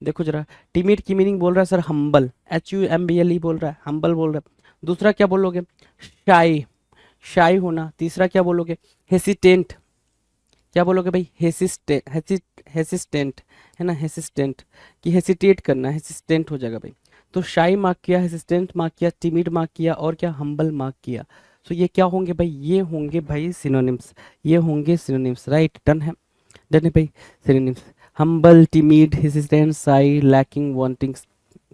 देखो जरा, टिमीड की मीनिंग बोल रहा है सर हम्बल, HUMBLE बोल रहा है, हम्बल बोल रहा है। दूसरा क्या बोलोगे? शाई, शाई होना। तीसरा क्या बोलोगे? हेसिटेंट। क्या बोलोगे भाई? हेसिस्टेंट, है ना, हेसिस्टेंट, कि हेसिटेट करना, हेसिस्टेंट हो जाएगा भाई। तो शाई मार्क किया, हेसिस्टेंट मार्क किया, टिमिड मार्क किया, और क्या? हम्बल मार्क किया। तो ये क्या होंगे भाई? ये होंगे भाई सिनोनिम्स, ये होंगे सिनोनिम्स, राइट। डन है, डन है भाई, सिनोनिम्स। हम्बल, टिमिड, हेसिस्टेंट, शाई, लैकिंग, वांटिंग।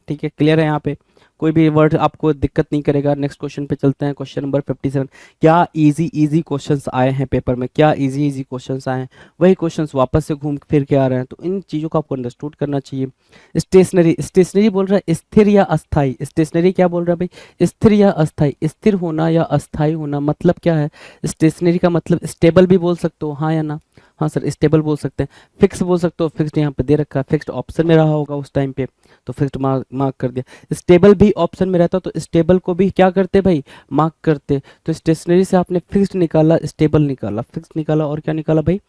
ठीक है, क्लियर है यहाँ पे, कोई भी वर्ड आपको दिक्कत नहीं करेगा। नेक्स्ट क्वेश्चन पे चलते हैं, क्वेश्चन नंबर 57। क्या इजी इजी क्वेश्चंस आए हैं पेपर में, क्या इजी इजी क्वेश्चंस आए हैं, वही क्वेश्चंस वापस से घूम फिर के आ रहे हैं, तो इन चीज़ों को आपको अंडरस्टूड करना चाहिए। स्टेशनरी, स्टेशनरी बोल रहा है स्थिर या अस्थाई। स्टेशनरी क्या बोल रहा है भाई? स्थिर या अस्थाई, स्थिर होना या अस्थाई होना, मतलब क्या है? स्टेशनरी का मतलब स्टेबल भी बोल सकते हो, हाँ या ना? हाँ सर, स्टेबल बोल सकते हैं। फिक्स बोल सकते हो, फिक्स्ड यहाँ पे दे रखा है, फिक्स्ड ऑप्शन में रहा होगा उस टाइम पे, तो फिक्स्ड मार्क मार्क कर दिया। स्टेबल भी ऑप्शन में रहता तो स्टेबल को भी क्या करते भाई? मार्क करते। तो स्टेशनरी से आपने फिक्स्ड निकाला, स्टेबल निकाला, फिक्स्ड निकाला, और क्या निकाला भाई?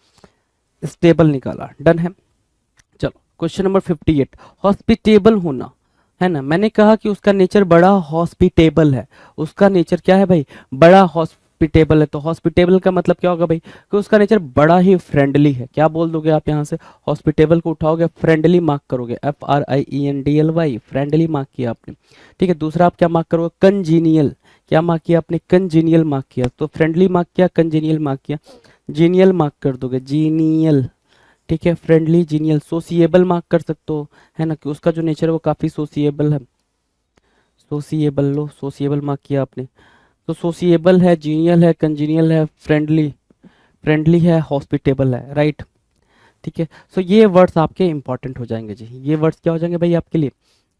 स्टेबल निकाला। डन है। चलो क्वेश्चन नंबर 58। हॉस्पिटेबल होना, है ना, मैंने कहा कि उसका नेचर बड़ा हॉस्पिटेबल है। उसका नेचर क्या है भाई? बड़ा हॉस्पिटेबल है। तो हॉस्पिटेबल का मतलब क्या होगा भाई? कि उसका नेचर बड़ा ही फ्रेंडली है। क्या बोल दोगे आप यहाँ से? हॉस्पिटेबल को उठाओगे, फ्रेंडली मार्क करोगे, FRIENDLY, फ्रेंडली मार्क किया आपने। ठीक है, दूसरा आप क्या मार्क करोगे? कंजीनियल। क्या मार्क किया आपने? कंजीनियल मार्क किया। तो फ्रेंडली मार्क किया, कंजीनियल मार्क किया, जीनियल मार्क कर दोगे, जीनियल। ठीक है, फ्रेंडली, जीनियल। सोसिएबल मार्क कर सकते हो, है ना, कि उसका जो नेचर है वो काफ़ी सोसिएबल है। सोसिएबल, लो, सोसिएबल मार्क किया आपने। तो सोसिएबल है, जीनियल है, कंजीनियल है, फ्रेंडली, फ्रेंडली है, हॉस्पिटेबल है, राइट। ठीक है, सो ये वर्ड्स आपके इंपॉर्टेंट हो जाएंगे जी, ये वर्ड्स क्या हो जाएंगे भाई आपके लिए?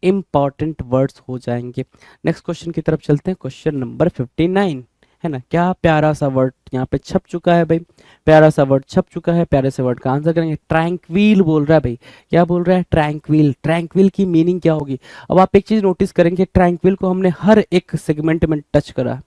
इंपॉर्टेंट वर्ड्स हो जाएंगे। नेक्स्ट क्वेश्चन की तरफ चलते हैं, क्वेश्चन नंबर 59, है ना। क्या प्यारा सा वर्ड यहाँ पे छप चुका है भाई, प्यारा सा वर्ड छप चुका है, प्यारे से वर्ड का आंसर करेंगे। ट्रैंक्विल बोल रहा है भाई, क्या बोल रहा है? ट्रैंक्विल। ट्रैंक्विल की मीनिंग क्या होगी? अब आप एक चीज नोटिस करेंगे, ट्रैंक्विल को हमने हर एक सेगमेंट में टच करा,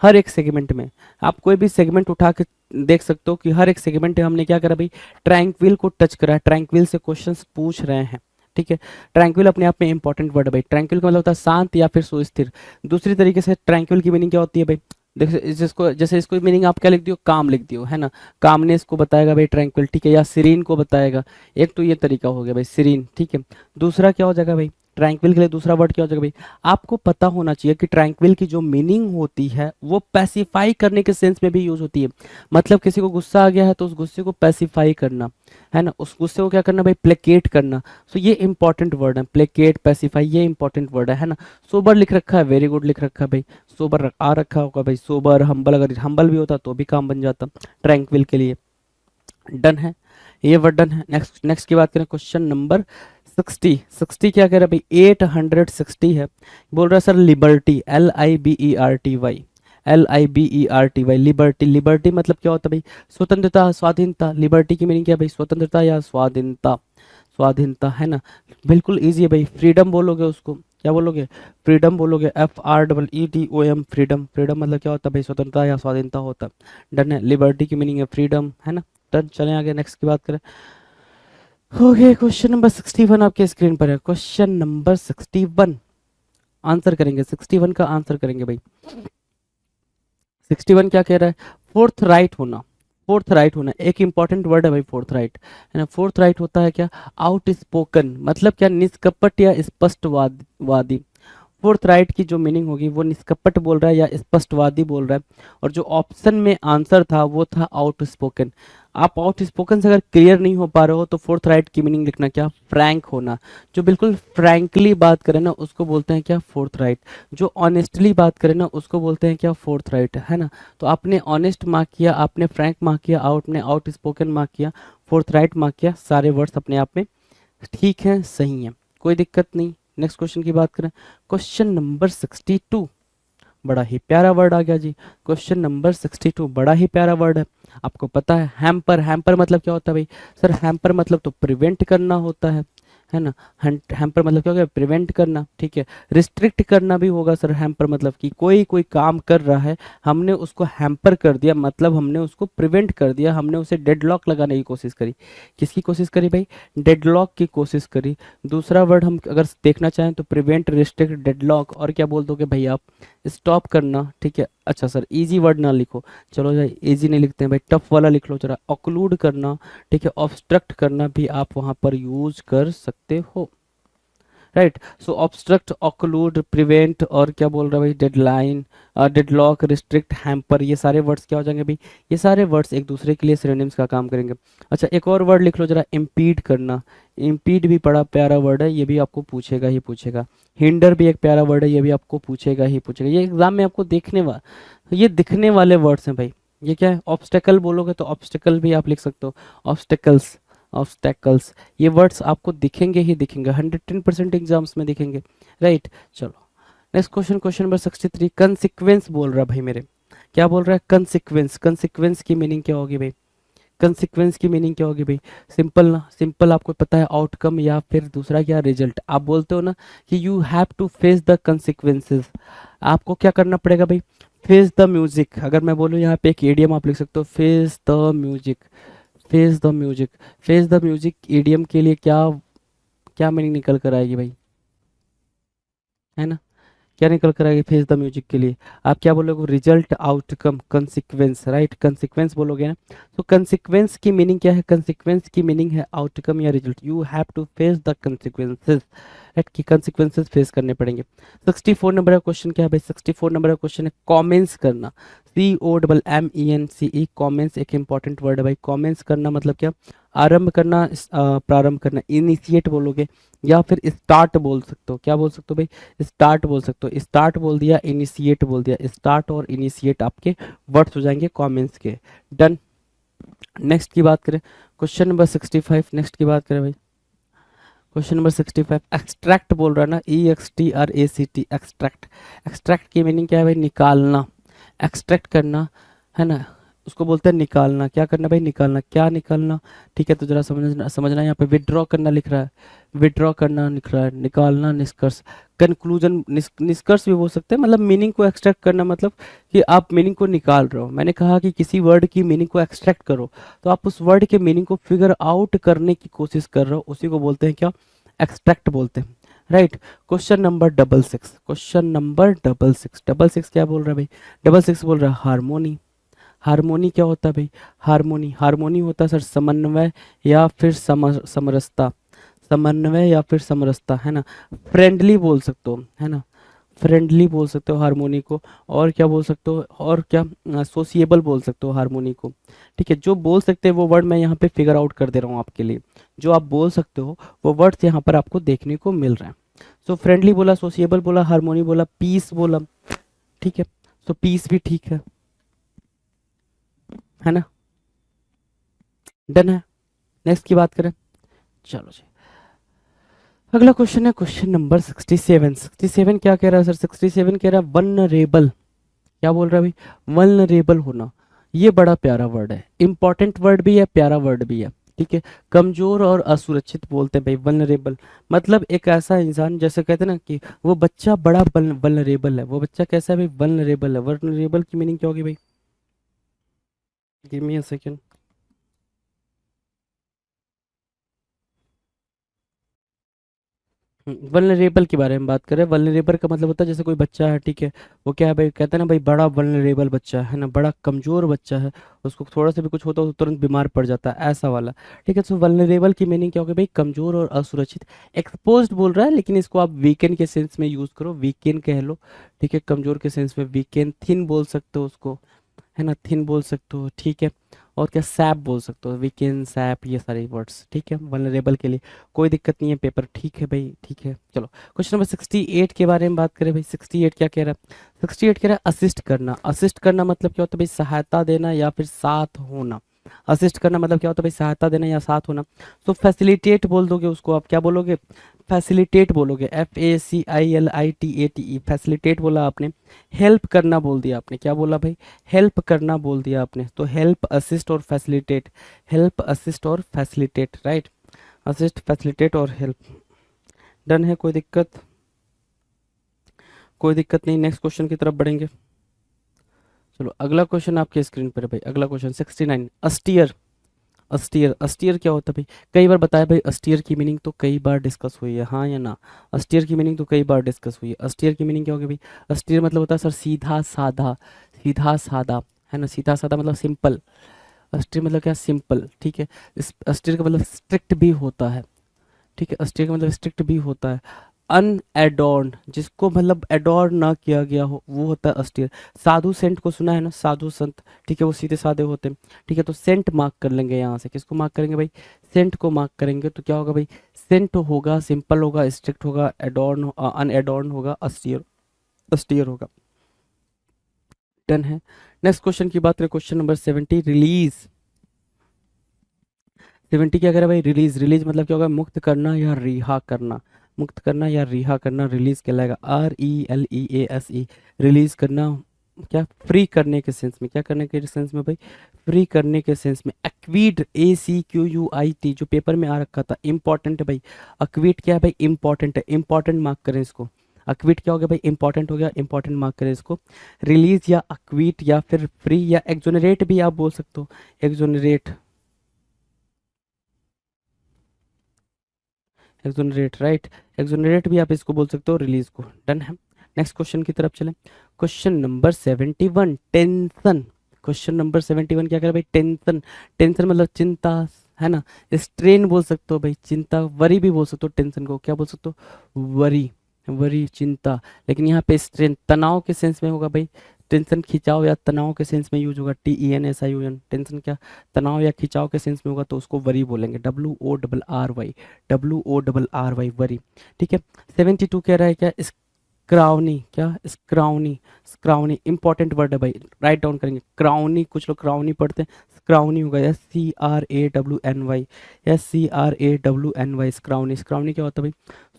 हर एक सेगमेंट में। आप कोई भी सेगमेंट उठा के देख सकते हो कि हर एक सेगमेंट में हमने क्या करा भाई? ट्रैंक्विल को टच करा, ट्रैंक्विल से क्वेश्चंस पूछ रहे हैं। ठीक है, ट्रैंक्विल अपने आप में इंपॉर्टेंट वर्ड है भाई। ट्रैंक्विल का मतलब होता है शांत या फिर सुस्थिर। दूसरी तरीके से ट्रैंक्विल की मीनिंग क्या होती है भाई? देखो जिसको जैसे इसको मीनिंग आप क्या लिख दियो, काम लिख दियो, है ना। कामनेस को बताएगा भाई ट्रैंक्विल, ठीक है, या सीरीन को बताएगा। एक तो ये तरीका हो गया भाई सीरीन, ठीक है। दूसरा क्या हो जाएगा भाई, ट्रैंक्विल के लिए दूसरा वर्ड क्या हो जाएगा भाई, आपको पता होना चाहिए कि ट्रैंक्विल की जो मीनिंग होती है वो पैसिफाई करने के सेंस में भी यूज होती है। मतलब किसी को गुस्सा आ गया है तो उस गुस्से को पैसिफाई करना, है ना, उस गुस्से को क्या करना भाई, प्लेकेट करना। सो ये इंपॉर्टेंट वर्ड है, प्लेकेट, पैसिफाई, ये इंपॉर्टेंट वर्ड है ना। सोबर लिख रखा है, वेरी गुड लिख रखा है भाई, सोबर आ रखा होगा भाई, सोबर, हम्बल, अगर हम्बल भी होता तो भी काम बन जाता ट्रैंक्विल के लिए। डन है, ये वर्ड डन है। नेक्स्ट नेक्स्ट की बात करें, क्वेश्चन नंबर 60 क्या कह रहा है भाई, 860 है। बोल रहा है sir liberty, LIBERTY, LIBERTY, liberty. Liberty मतलब क्या होता है भाई, स्वतंत्रता, स्वाधीनता। लिबर्टी की मीनिंग क्या है भाई, स्वतंत्रता या स्वाधीनता, स्वाधीनता, है ना। बिल्कुल इजी है भाई, फ्रीडम बोलोगे उसको, क्या बोलोगे, फ्रीडम बोलोगे, FREEDOM, फ्रीडम। फ्रीडम मतलब क्या होता है भाई, स्वतंत्रता या स्वाधीनता होता है। डन है, लिबर्टी की मीनिंग है फ्रीडम, है ना। डन, चलें आगे, नेक्स्ट की बात करें। ओके, क्वेश्चन नंबर 61 आपके स्क्रीन पर है। क्वेश्चन नंबर 61 आंसर करेंगे, 61 का आंसर करेंगे भाई। 61 क्या कह रहा है, फोर्थ राइट होना। फोर्थ राइट होना एक इंपॉर्टेंट वर्ड है भाई, फोर्थ राइट, है ना। फोर्थ राइट होता है क्या, आउट स्पोकन, मतलब क्या, निष्कपट या स्पष्टवादी। फोर्थ राइट की जो मीनिंग होगी वो निष्कपट बोल रहा है या स्पष्टवादी बोल रहा है। और जो ऑप्शन में आंसर था वो था आउट स्पोकन। आप आउट स्पोकन से अगर क्लियर नहीं हो पा रहे हो तो फोर्थ राइट की मीनिंग लिखना क्या, फ्रैंक होना। जो बिल्कुल फ्रैंकली बात करे ना उसको बोलते हैं क्या, फोर्थ राइट। जो ऑनेस्टली बात करे ना उसको बोलते हैं क्या, फोर्थ राइट, है ना। तो आपने ऑनेस्ट मार्क किया, आपने फ्रैंक मार्क किया, आपने आउट स्पोकन मार्क किया, फोर्थ राइट मार्क किया, सारे वर्ड्स अपने आप में ठीक है, सही है, कोई दिक्कत नहीं। नेक्स्ट क्वेश्चन की बात करें, क्वेश्चन नंबर 62, बड़ा ही प्यारा वर्ड आ गया जी। क्वेश्चन नंबर 62 बड़ा ही प्यारा वर्ड है, आपको पता है, हैम्पर। हैम्पर मतलब क्या होता है भाई, सर हैम्पर मतलब तो प्रिवेंट करना होता है ना। हैम्पर मतलब क्या हो गया, प्रिवेंट करना, ठीक है। रिस्ट्रिक्ट करना भी होगा सर, हैम्पर मतलब कि कोई काम कर रहा है, हमने उसको हैम्पर कर दिया, मतलब हमने उसको प्रिवेंट कर दिया, हमने उसे डेडलॉक लगाने की कोशिश करी। किसकी कोशिश करी भाई, डेडलॉक की कोशिश करी। दूसरा वर्ड हम अगर देखना चाहें तो प्रिवेंट, रिस्ट्रिक्ट, डेडलॉक, और क्या बोल दोगे भाई आप, स्टॉप करना, ठीक है। अच्छा सर इजी वर्ड ना लिखो, चलो भाई इजी नहीं लिखते हैं भाई, टफ वाला लिख लो जरा, ऑक्लूड करना, ठीक है, ऑब्स्ट्रक्ट करना भी आप वहां पर यूज कर सकते हो, राइट। सो ऑब्स्ट्रक्ट, ऑक्लूड, प्रिवेंट, और क्या बोल रहा है भाई, डेडलाइन, डेडलॉक, रिस्ट्रिक्ट, हैम्पर, ये सारे वर्ड्स क्या हो जाएंगे भाई, ये सारे वर्ड्स एक दूसरे के लिए सिनोनिम्स का काम करेंगे। अच्छा एक और वर्ड लिख लो जरा, इम्पीड करना। इम्पीड भी बड़ा प्यारा वर्ड है, ये भी आपको पूछेगा ही पूछेगा। हिंडर भी एक प्यारा वर्ड है, ये भी आपको पूछेगा ही पूछेगा, ये एग्जाम में आपको ये दिखने वाले वर्ड्स हैं भाई। ये क्या है, ऑब्स्टेकल बोलोगे तो ऑब्स्टेकल भी आप लिख सकते हो, ऑब्स्टेकल्स, ऑब्स्टेकल्स, ये वर्ड्स आपको दिखेंगे ही दिखेंगे, 110% एग्जाम्स में दिखेंगे, राइट। चलो next question, question number 63, consequence बोल रहा है भाई मेरे, क्या बोल रहा है, कंसिक्वेंस। कंसिक्वेंस की मीनिंग क्या होगी भाई, कंसिक्वेंस की मीनिंग क्या होगी भाई, सिंपल ना, सिंपल आपको पता है, आउटकम या फिर दूसरा क्या, रिजल्ट। आप बोलते हो ना कि you have to face the consequences, आपको क्या करना पड़ेगा भाई, फेस द म्यूजिक। अगर मैं बोलूँ यहाँ पे एक इडियम आप लिख सकते हो, face the music, face the music. Face the music idiom के लिए क्या क्या मीनिंग निकल कर आएगी भाई, है ना, क्या निकल कर आएगी फेस द म्यूजिक के लिए, आप क्या बोलोगे, result, outcome, consequence, right, consequence बोलोगे ना। तो कंसिक्वेंस की मीनिंग क्या है, कंसिक्वेंस की मीनिंग है आउटकम या result, you have to face the consequences, right, की कंसिक्वेंसेस फेस करने पड़ेंगे। 64 नंबर का क्वेश्चन क्या है भाई, 64 नंबर का क्वेश्चन है कॉमेंस करना, COMMENCE, कॉमेंस एक इंपॉर्टेंट वर्ड है भाई। कॉमेंस करना मतलब क्या, आरंभ करना, प्रारंभ करना, इनिशिएट बोलोगे या फिर स्टार्ट बोल सकते हो, क्या बोल सकते हो भाई, स्टार्ट बोल सकते हो, स्टार्ट बोल दिया, इनिशिएट बोल दिया, स्टार्ट और इनिशिएट आपके वर्ड्स हो जाएंगे कमेंट्स के। डन, नेक्स्ट की बात करें, क्वेश्चन नंबर 65, नेक्स्ट की बात करें भाई, क्वेश्चन नंबर 65, एक्सट्रैक्ट बोल रहा है ना, EXTRACT, एक्सट्रैक्ट। एक्सट्रैक्ट की मीनिंग क्या है भाई, निकालना, एक्सट्रैक्ट करना, है ना, उसको बोलते हैं निकालना। क्या करना भाई, निकालना, क्या निकालना, ठीक है। तो जरा समझना यहाँ पे विड्रॉ करना लिख रहा है, विड्रॉ करना लिख रहा है, निकालना, निष्कर्ष, कंक्लूजन, निष्कर्ष भी बोल सकते हैं, मतलब मीनिंग को एक्सट्रैक्ट करना, मतलब कि आप मीनिंग को निकाल रहे हो। मैंने कहा कि किसी वर्ड की मीनिंग को एक्सट्रैक्ट करो, तो आप उस वर्ड के मीनिंग को फिगर आउट करने की कोशिश कर रहे हो, उसी को बोलते हैं क्या, एक्सट्रैक्ट बोलते हैं, right. Question number 66, question number 66, 66 क्या बोल रहा है भाई? 66 बोल रहा है हारमोनी। हारमोनी क्या होता है भाई? हारमोनी, हारमोनी होता है सर समन्वय या फिर समरसता, समन्वय या फिर समरसता, है ना। फ्रेंडली बोल सकते हो, है ना, फ्रेंडली बोल सकते हो हारमोनी को। और क्या बोल सकते हो, और क्या, सोशिएबल बोल सकते हो हारमोनी को। ठीक है, जो बोल सकते हैं वो वर्ड मैं यहाँ पे फिगर आउट कर दे रहा हूँ आपके लिए। जो आप बोल सकते हो वो वर्ड्स यहाँ पर आपको देखने को मिल रहे हैं। सो फ्रेंडली बोला, सोशिएबल बोला, हारमोनी बोला, पीस बोला। ठीक है, सो पीस भी ठीक है ना। डन है। नेक्स्ट की बात करें, चलो जी। अगला क्वेश्चन है क्वेश्चन नंबर 67, 67 क्या कह रहा है सर? 67 कह रहा है वल्नरेबल। क्या बोल रहा है भाई? वल्नरेबल होना। ये बड़ा प्यारा वर्ड है, इंपॉर्टेंट वर्ड भी है, प्यारा वर्ड भी है। ठीक है, कमजोर और असुरक्षित बोलते हैं भाई वल्नरेबल। मतलब एक ऐसा इंसान, जैसे कहते हैं ना कि वो बच्चा बड़ा वल्नरेबल है। वो बच्चा कैसा है भाई? वल्नरेबल है। वल्नरेबल की मीनिंग क्या होगी भाई? Give me a second. Vulnerable के बारे में बात करें, वल्नरेबल का मतलब होता है जैसे कोई बच्चा है, ठीक है, वो क्या है भाई, कहते हैं ना भाई बड़ा वल्नरेबल बच्चा है ना, बड़ा कमजोर बच्चा है, उसको थोड़ा सा भी कुछ होता है तो तुरंत बीमार पड़ जाता है, ऐसा वाला। ठीक है, तो वल्नरेबल की मीनिंग क्या होगी भाई? कमजोर और असुरक्षित। एक्सपोज्ड बोल रहा है, लेकिन इसको आप वीकेंड के सेंस में यूज करो, वीकेंड कह लो। ठीक है, कमजोर के सेंस में वीकेंड, थिन बोल सकते हो उसको, है ना, थिन बोल सकते हो। ठीक है, और क्या, सैप बोल सकते हो, वीकेंड, सैप, ये सारे वर्ड्स ठीक है वल्नरेबल के लिए। कोई दिक्कत नहीं है, पेपर ठीक है भाई, ठीक है। चलो क्वेश्चन नंबर 68 के बारे में बात करें भाई। 68 क्या कह रहा है? 68 कह रहा है असिस्ट करना। असिस्ट करना मतलब क्या होता है भाई? सहायता देना या फिर साथ होना। असिस्ट करना मतलब क्या होता है भाई? सहायता देना या साथ होना। तो फैसिलिटेट बोल दोगे उसको, आप क्या बोलोगे? फैसिलिटेट बोलोगे, FACILITATE, फैसिलिटेट बोला आपने। हेल्प करना बोल दिया आपने, क्या बोला भाई? हेल्प करना बोल दिया आपने। तो हेल्प, असिस्ट और फैसिलिटेट, हेल्प, असिस्ट और फैसिलिटेट, राइट। असिस्ट, फैसिलिटेट और हेल्प। डन है, कोई दिक्कत? कोई दिक्कत नहीं, नेक्स्ट क्वेश्चन की तरफ बढ़ेंगे। चलो अगला क्वेश्चन आपके स्क्रीन पर है भाई। अगला क्वेश्चन 69, अस्टियर। अस्टियर, अस्टियर क्या होता है भाई? कई बार बताया भाई, अस्टियर की मीनिंग तो कई बार डिस्कस हुई है, हाँ या ना? अस्टियर की मीनिंग तो कई बार डिस्कस हुई है। अस्टियर की मीनिंग क्या होगी भाई? अस्टियर मतलब होता है सर सीधा साधा, सीधा साधा, है ना, सीधा साधा मतलब सिंपल। अस्टियर मतलब क्या? सिंपल। ठीक है, इस अस्टियर का मतलब स्ट्रिक्ट भी होता है। ठीक है, अस्टियर का मतलब स्ट्रिक्ट भी होता है। अनएडॉर्न, जिसको मतलब एडॉर्न ना किया गया हो, वो होता है अस्टियर। साधु सेंट को सुना है ना, साधु संत, ठीक है, वो सीधे साधे होते हैं। ठीक है, तो सेंट मार्क कर लेंगे यहाँ से। किसको मार्क करेंगे भाई? सेंट को मार्क करेंगे। तो क्या होगा भाई? सेंट होगा, सिंपल होगा, स्ट्रिक्ट होगा, एडॉर्न, अनएडॉर्न होगा, अस्टियर, अस्टियर होगा। डन है। नेक्स्ट क्वेश्चन की बात करें, क्वेश्चन नंबर 70, रिलीज। 70 क्या करे भाई? रिलीज। रिलीज मतलब क्या होगा? मुक्त करना या रिहा करना। मुक्त करना या रिहा करना रिलीज कहलाएगा। RELEASE, रिलीज करना। क्या? फ्री करने के सेंस में। क्या करने के सेंस में भाई? फ्री करने के सेंस में। एक्वीट, ACQUIT, जो पेपर में आ रखा था, इंपॉर्टेंट है भाई। अक्वीट क्या है भाई? इंपॉर्टेंट है, इंपॉर्टेंट मार्क करें इसको। अक्वीट क्या हो गया भाई? इंपॉर्टेंट हो गया, इंपॉर्टेंट मार्क करें इसको। रिलीज या अक्वीट या फिर फ्री या एक्सोनरेट भी आप बोल सकते हो। Exonerate, exonerate, right. एक्सोनरेट भी आप इसको बोल सकते हो, रिलीज को। डन है। नेक्स्ट क्वेश्चन की तरफ चलें। Question number 71, tension. Question number 71 क्या कर भाई? टेंशन। टेंशन मतलब चिंता, है ना। स्ट्रेन बोल सकते हो भाई, चिंता। वरी भी बोल सकते हो टेंशन को, क्या बोल सकते हो? वरी, वरी, चिंता। लेकिन यहाँ पे स्ट्रेन तनाव के सेंस में होगा भाई। टेंशन खिंचाव या तनाव के सेंस में यूज होगा, TENSION। टेंशन क्या? तनाव या खिंचाव के सेंस में होगा, तो उसको वरी बोलेंगे, WORRY, WORRY, वरी। ठीक है। 72 कह रहा है क्या? स्क्राउनी। क्या? स्क्राउनी, स्क्राउनी इंपॉर्टेंट वर्ड है भाई, राइट डाउन करेंगे। क्राउनी, कुछ लोग क्राउनी पढ़ते हैं, स्क्राउनी होगा, SCRAWNY, SCRAWNY, स्क्राउनी। स्क्राउनी क्या होता है भाई?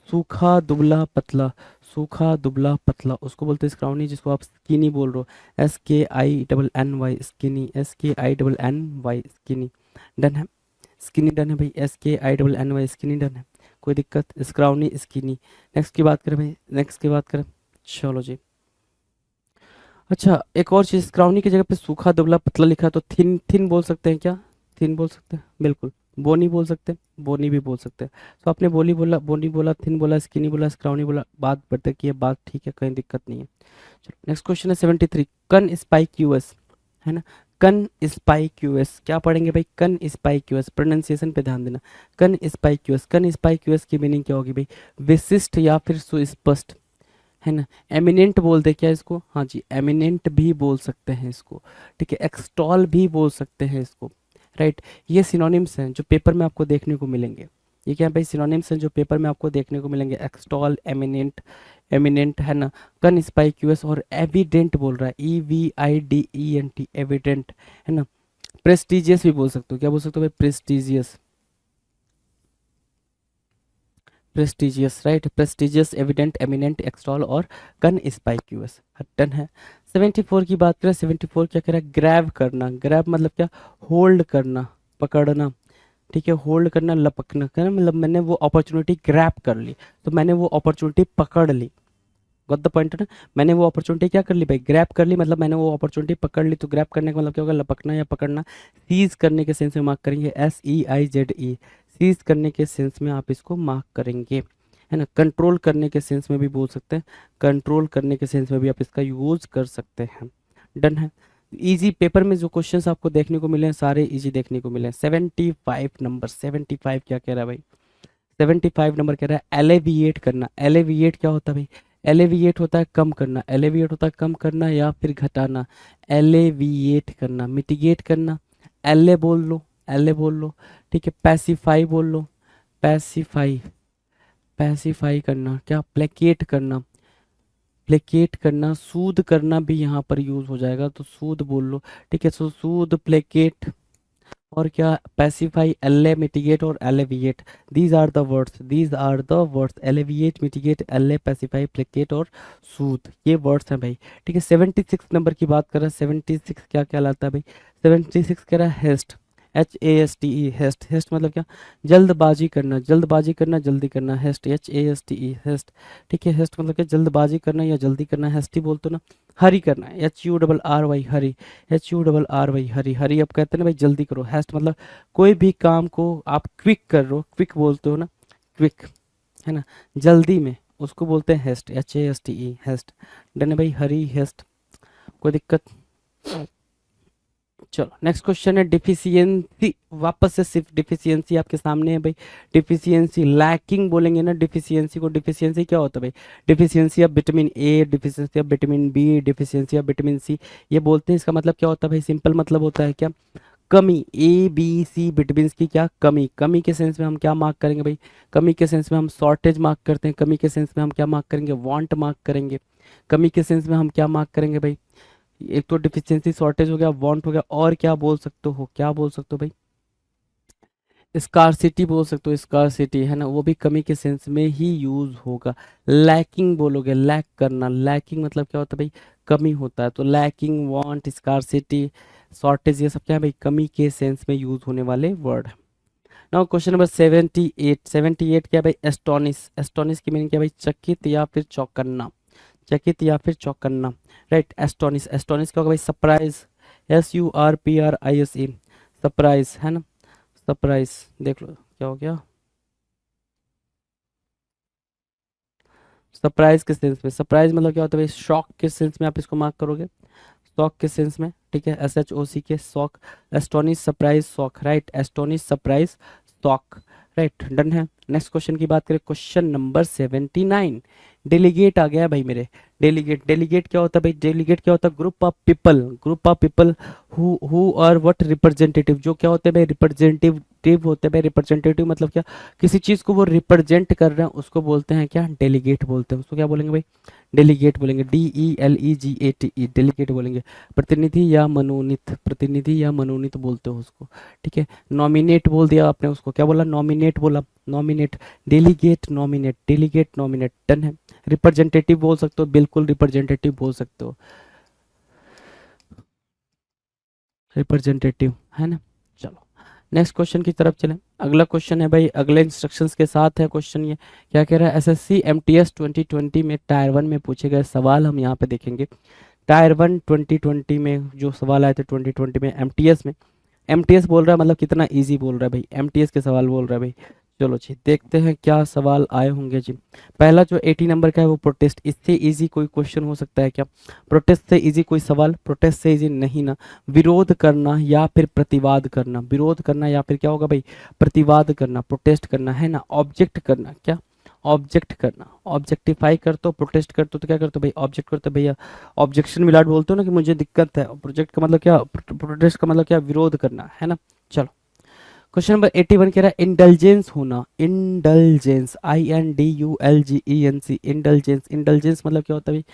सूखा दुबला पतला, सूखा दुबला पतला, उसको बोलते हैं स्क्राउनी, जिसको आप स्किनी बोल रहे हो, SKINNY, skinny, SKINNY, skinny. Done है, स्किनी डन है भाई, SKINNY, स्किनी डन है, कोई दिक्कत? स्क्राउनी, स्किनी। नेक्स्ट की बात करें भाई, नेक्स्ट की बात करें, चलो जी। अच्छा, एक और चीज़, स्क्राउनी की जगह पे सूखा दुबला पतला लिखा है, तो थिन, थिन बोल सकते हैं क्या? थिन बोल सकते हैं, बिल्कुल। बोनी बोल सकते हैं, बोनी भी बोल सकते हैं। तो आपने बोली बोला, बोनी बोला, थिन बोला, स्किनी बोला, स्क्राउनी बोला, बात बढ़ते की है, बात ठीक है, कहीं दिक्कत नहीं है। चलो नेक्स्ट क्वेश्चन है 73, कन स्पाइक्यूअस, है ना। कन स्पाइक्यूअस क्या पढ़ेंगे भाई, कन स्पाइक्यूअस, प्रोनाउंसिएशन पे ध्यान देना। कन स्पाइक्यूअस, कन स्पाइक्यूअस की मीनिंग क्या होगी भाई, विशिष्ट या फिर सुस्पष्ट, है ना। एमिनेंट बोलते क्या इसको, हाँ जी एमिनेंट भी बोल सकते हैं इसको, ठीक है। एक्सटॉल भी बोल सकते हैं इसको, राइट। ये सिनोनिम्स हैं जो पेपर में आपको देखने को मिलेंगे। ये क्या है भाई, सिनोनिम्स हैं जो पेपर में आपको देखने को मिलेंगे, एक्सटॉल, एमिनेंट, एमिनेंट, है ना। कनस्पाइक्यूअस और एविडेंट बोल रहा है, EVIDENT, एविडेंट, है ना। प्रेस्टिजियस भी बोल सकते हो, क्या बोल सकते हो भाई, prestigious, prestigious, right. Prestigious, evident, eminent, extol और कनस्पाइक्यूअस, डन है। 74 की बात करें, 74 क्या कह रहा है, ग्रैब करना। ग्रैब मतलब क्या, होल्ड करना, पकड़ना, ठीक है। होल्ड करना, लपकना करना, मतलब मैंने वो अपॉर्चुनिटी ग्रैब कर ली, तो मैंने वो अपॉर्चुनिटी पकड़ ली, गॉट द पॉइंट ना। मैंने वो अपॉर्चुनिटी क्या कर ली भाई, ग्रैब कर ली, मतलब मैंने वो अपॉर्चुनिटी पकड़ ली। तो ग्रैब करने का मतलब क्या होगा, लपकना या पकड़ना। सीज करने के सेंस में मार्क करेंगे, SEIZE, सीज करने के सेंस में आप इसको मार्क करेंगे, है ना। कंट्रोल करने के सेंस में भी बोल सकते हैं, कंट्रोल करने के सेंस में भी आप इसका यूज कर सकते हैं, डन है। इजी पेपर में जो क्वेश्चंस आपको देखने को मिले हैं सारे इजी देखने को मिले हैं। 75 नंबर, 75 क्या कह रहा है भाई, 75 नंबर कह रहा है एलेविएट करना। एलेविएट क्या होता है भाई, एलेविएट होता है कम करना, एलेविएट होता है कम करना या फिर घटाना, एलेविएट करना, मिटिगेट करना, एले बोल लो, एले बोल लो, ठीक है। पैसिफाई बोल लो, पैसिफाई, पैसिफाई करना, क्या प्लेकेट करना, प्लेकेट करना, सूद करना भी यहाँ पर यूज हो जाएगा, तो सूद बोल लो, ठीक है। सो सूद, प्लेकेट और क्या, पैसिफाई, एले, मिटिगेट और alleviate, these are the words, these are the words, alleviate, mitigate, allay, pacify, placate और सूद, ये वर्ड्स हैं भाई, ठीक है। 76 नंबर की बात कर रहा है, 76 क्या कहलाता है भाई, 76 कह रहा है हेस्ट, HASTE, हेस्ट। हेस्ट मतलब क्या, जल्दबाजी करना, जल्दबाजी करना, जल्दी करना, हेस्ट, HASTE, हेस्ट, ठीक है। हेस्ट मतलब क्या, जल्दबाजी करना या जल्दी करना, हेस्टी बोलते हो ना। हरी करना, HURRY, हरी, HURRY, हरी, हरी अब कहते हैं ना भाई जल्दी करो। हेस्ट मतलब कोई भी काम को आप क्विक कर रहे हो, क्विक बोलते हो ना, क्विक, है ना, जल्दी में, उसको बोलते हैं हेस्ट, HASTE, हेस्ट, डन है भाई, हरी, हेस्ट, कोई दिक्कत। चलो नेक्स्ट क्वेश्चन है डिफिशियंसी, वापस से सिर्फ डिफिशियंसी आपके सामने है भाई। डिफिशियंसी, लैकिंग बोलेंगे ना डिफिशियंसी को, डिफिशियंसी क्या होता है भाई, deficiency of vitamin A, deficiency of vitamin B, deficiency of vitamin C, ये बोलते हैं। इसका मतलब क्या होता है भाई, सिंपल मतलब होता है क्या, कमी, A B C विटामिन की क्या कमी। कमी के सेंस में हम क्या मार्क करेंगे भाई, कमी के सेंस में हम शॉर्टेज मार्क करते हैं, कमी के सेंस में हम क्या मार्क करेंगे, वांट मार्क करेंगे। कमी के सेंस में हम क्या मार्क करेंगे भाई, एक तो डिफिशियंसी, शॉर्टेज हो गया, वांट हो गया, और क्या बोल सकते हो, क्या बोल सकते हो भाई, स्कारसिटी बोल सकते हो, स्कारसिटी, है ना, वो भी कमी के सेंस में ही यूज होगा। लैकिंग बोलोगे, लैक करना, लैकिंग मतलब क्या होता है भाई, कमी होता है, तो लैकिंग, वांट, स्कारसिटी, शॉर्टेज, ये सब क्या है भाई, कमी के सेंस में यूज होने वाले वर्ड। नाउ क्वेश्चन नंबर 78, 78 क्या है भाई, एस्टोनिश। एस्टोनिश की मीनिंग क्या है भाई, चकित या फिर चौकन्ना, चकित या फिर चौकन्ना, राइट। एस्टोनिश, एस्टोनिश क्या होगा भाई, सरप्राइज, SURPRISE, सरप्राइज, है ना, सरप्राइज, देख लो क्या हो गया, सरप्राइज के सेंस में, सरप्राइज मतलब क्या होता है भाई, शॉक के सेंस में आप इसको मार्क करोगे, शॉक के सेंस में, ठीक है, SHOCK, shock, astonish, surprise, shock, right, astonish, surprise, shock, right, done है। नेक्स्ट क्वेश्चन की बात करें, क्वेश्चन नंबर 79, डेलीगेट आ गया भाई मेरे। डेलीगेट, डेलीगेट क्या होता है भाई, डेलीगेट क्या होता है, group of people, group of people who are what, representative, जो क्या होते हैं भाई, रिप्रेजेंटेटिव होते हैं भाई। रिप्रेजेंटेटिव मतलब क्या, किसी चीज को वो रिप्रेजेंट कर रहे हैं, उसको बोलते हैं क्या, डेलीगेट बोलते हैं, उसको क्या बोलेंगे भाई, डेलीगेट बोलेंगे, DELEGATE, डेलीगेट बोलेंगे। प्रतिनिधि या मनोनीत, प्रतिनिधि या मनोनीत बोलते हो उसको, ठीक है। नॉमिनेट बोल दिया आपने, उसको क्या बोला, नॉमिनेट बोला, nominate, delegate, nominate, delegate, nominate, done है। रिप्रेजेंटेटिव बोल सकते हो, बिल्कुल रिप्रेजेंटेटिव बोल सकते हो, रिप्रेजेंटेटिव, है ना। चलो नेक्स्ट क्वेश्चन की तरफ चलें। अगला क्वेश्चन है भाई, अगले इंस्ट्रक्शंस के साथ है क्वेश्चन। ये क्या कह रहा है, SSC MTS 2020 में टायर 1 में पूछे गए सवाल हम यहाँ पे देखेंगे। टायर 1 2020 में जो सवाल आए थे 2020 में MTS में, एमटीएस बोल रहा है मतलब कितना इजी बोल रहा है भाई, एमटीएस के सवाल बोल रहा है भाई। चलो जी देखते हैं क्या सवाल आए होंगे जी। पहला जो 80 नंबर का है वो प्रोटेस्ट, इससे इजी कोई क्वेश्चन हो सकता है क्या? प्रोटेस्ट से इजी कोई सवाल? प्रोटेस्ट से इजी नहीं ना। विरोध करना या फिर प्रतिवाद करना, विरोध करना या फिर क्या होगा भाई, प्रतिवाद करना, प्रोटेस्ट करना है ना, ऑब्जेक्ट करना, क्या ऑब्जेक्ट करना, ऑब्जेक्टिफाई कर तो प्रोटेस्ट कर तो क्या करते हो भाई, ऑब्जेक्ट करते हो भैया। ऑब्जेक्शन मिलाट बोलते हो ना कि मुझे दिक्कत है, प्रोजेक्ट का मतलब क्या, प्रोटेस्ट का मतलब क्या, विरोध करना है ना। चलो क्वेश्चन नंबर 81 कह रहा है इंडल्जेंस होना, इंडल्जेंस, INDULGENC, इंडल्जेंस, इंडल्जेंस मतलब क्या होता है भाई,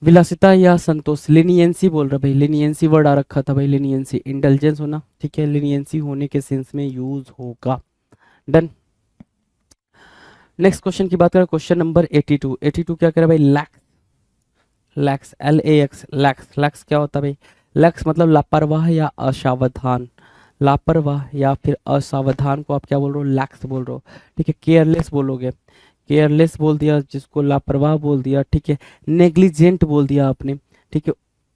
विलासिता या संतोष। लिनियंसी बोल रहा भाई, लिनियंसी वर्ड आ रखा था भाई, लिनियंसी, इंडल्जेंस होना, ठीक है, लिनियंसी होने के सेंस में यूज होगा। डन। नेक्स्ट क्वेश्चन की बात करें, क्वेश्चन नंबर 82, 82 क्या कह रहा है भाई, लैक्स, लैक्स, LAX, लैक्स, लैक्स क्या होता है भाई, लैक्स मतलब लापरवाह या असावधान, लापरवाह या फिर असावधान को आप क्या बोल रहे हो, लैक्स बोल रहे हो, ठीक है। केयरलेस बोलोगे, केयरलेस बोल दिया जिसको, लापरवाह बोल दिया, ठीक है। नेग्लिजेंट बोल दिया आपने, ठीक है।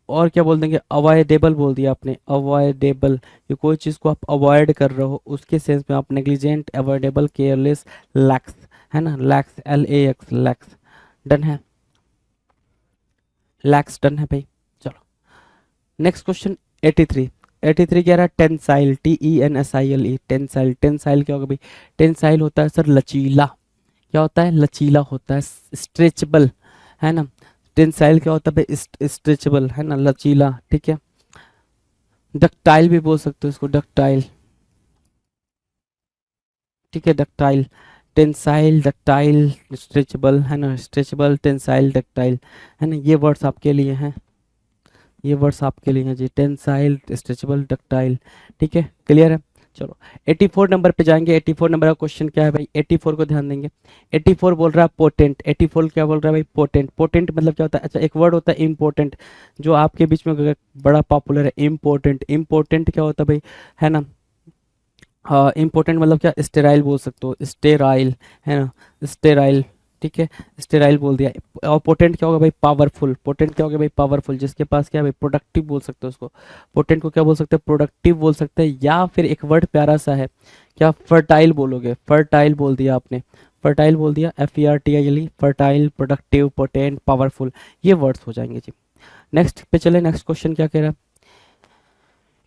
और क्या बोल देंगे, अवॉइडेबल बोल दिया आपने, अवॉइडेबल, ये कोई चीज़ को आप अवॉइड कर रहे हो उसके सेंस में आप नेग्लिजेंट, अवॉइडेबल, केयरलेस, लैक्स, है ना, लैक्स, LAX, लैक्स। डन है, लैक्स डन है भाई। चलो नेक्स्ट क्वेश्चन 83, 83 कह रहा है टेंसाइल, TENSILE, टेंसाइल, टेंसाइल क्या होगा भाई, टेंसाइल होता है सर लचीला, क्या होता है, लचीला होता है, स्ट्रेचबल, है ना। टेंसाइल क्या होता है भाई, स्ट्रेचबल, है ना, लचीला, ठीक है। डक्टाइल भी बोल सकते हो इसको, डक्टाइल, ठीक है, डक्टाइल, टेंसाइल, डक्टाइल, स्ट्रेचबल, है ना, स्ट्रेचबल, टेंसाइल, डक्टाइल, है ना, ये वर्ड्स आपके लिए हैं, ये वर्ड्स आपके लिए हैं जी, टेंसाइल, स्ट्रेचबल, डक्टाइल, ठीक है, क्लियर है। चलो 84 नंबर पे जाएंगे, 84 नंबर का क्वेश्चन क्या है भाई, 84 को ध्यान देंगे। 84 बोल रहा है पोटेंट, 84 क्या बोल रहा है भाई, पोटेंट, पोटेंट मतलब क्या होता है, अच्छा एक वर्ड होता है इम्पोर्टेंट, जो आपके बीच में बड़ा पॉपुलर है, इम्पोर्टेंट, इम्पोर्टेंट क्या होता है भाई, है ना। हाँ इम्पोर्टेंट मतलब क्या, स्टेराइल बोल सकते हो, स्टेराइल, है ना, स्टेराइल, ठीक है, स्टेराइल बोल दिया। और पोटेंट क्या होगा भाई, पावरफुल, पोटेंट क्या होगा भाई, पावरफुल, जिसके पास क्या है भाई, प्रोडक्टिव बोल सकते हो उसको, पोटेंट को क्या बोल सकते हैं, प्रोडक्टिव बोल सकते हैं, या फिर एक वर्ड प्यारा सा है, क्या फर्टाइल बोलोगे, फर्टाइल बोल दिया आपने, फर्टाइल बोल दिया, FERTILE, fertile, productive, potent, powerful, ये वर्ड्स हो जाएंगे जी। नेक्स्ट पे चले, नेक्स्ट क्वेश्चन क्या कह रहा है,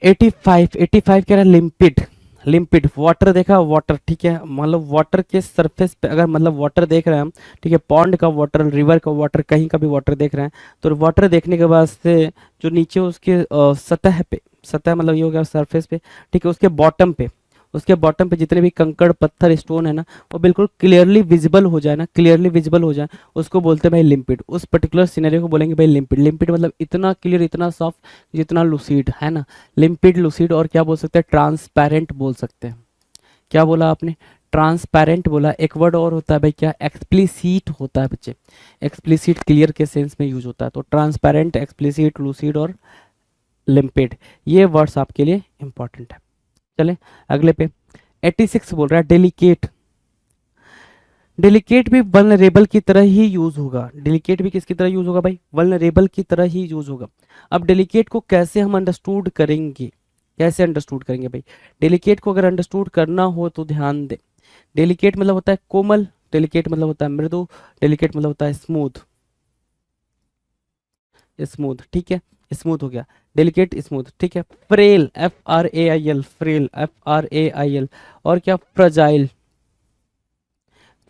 85, 85 कह रहा है लिम्पिड, लिम्पिड, वाटर देखा, वाटर, ठीक है, मतलब वाटर के सरफेस पे अगर मतलब वाटर देख रहे हैं हम, ठीक है, पॉन्ड का वाटर, रिवर का वाटर, कहीं का भी वाटर देख रहे हैं, तो वाटर देखने के बाद से जो नीचे उसके सतह पे, सतह मतलब ये हो गया सरफेस पे, ठीक है, उसके बॉटम पे, उसके बॉटम पे जितने भी कंकड़ पत्थर स्टोन है ना, वो बिल्कुल क्लियरली विजिबल हो जाए ना, क्लियरली विजिबल हो जाए, उसको बोलते हैं भाई लिम्पिड, उस पर्टिकुलर सिनेरियो को बोलेंगे भाई लिम्पिड, लिम्पिड मतलब इतना क्लियर, इतना सॉफ्ट, जितना लूसीड, है ना, लिम्पिड, लूसीड। और क्या बोल सकते हैं, ट्रांसपेरेंट बोल सकते हैं, क्या बोला आपने, ट्रांसपेरेंट बोला। एक वर्ड और होता है भाई क्या, एक्सप्लिसिट होता है बच्चे, एक्सप्लिसिट क्लियर के सेंस में यूज होता है, तो ट्रांसपेरेंट, एक्सप्लिसिट, लूसीड और लिम्पिड, ये वर्ड्स आपके लिए इंपॉर्टेंट है। चले अगले पे, 86 बोल रहा है डेलिकेट, डेलिकेट भी वल्नरेबल की तरह ही यूज होगा, डेलिकेट भी किसकी तरह यूज होगा भाई, वल्नरेबल की तरह ही यूज होगा। अब डेलिकेट को कैसे हम अंडरस्टूड करेंगे, कैसे अंडरस्टूड करेंगे भाई, डेलिकेट को अगर अंडरस्टूड करना हो तो ध्यान दे, डेलिकेट मतलब होता है कोमल, डेलिकेट मतलब होता है मृदु, डेलिकेट मतलब होता है स्मूथ, स्मूथ, ठीक है, स्मूथ हो गया, डेलिकेट स्मूथ, ठीक है। Frail, FRAIL, frail, FRAIL। और क्या, फ्रजाइल,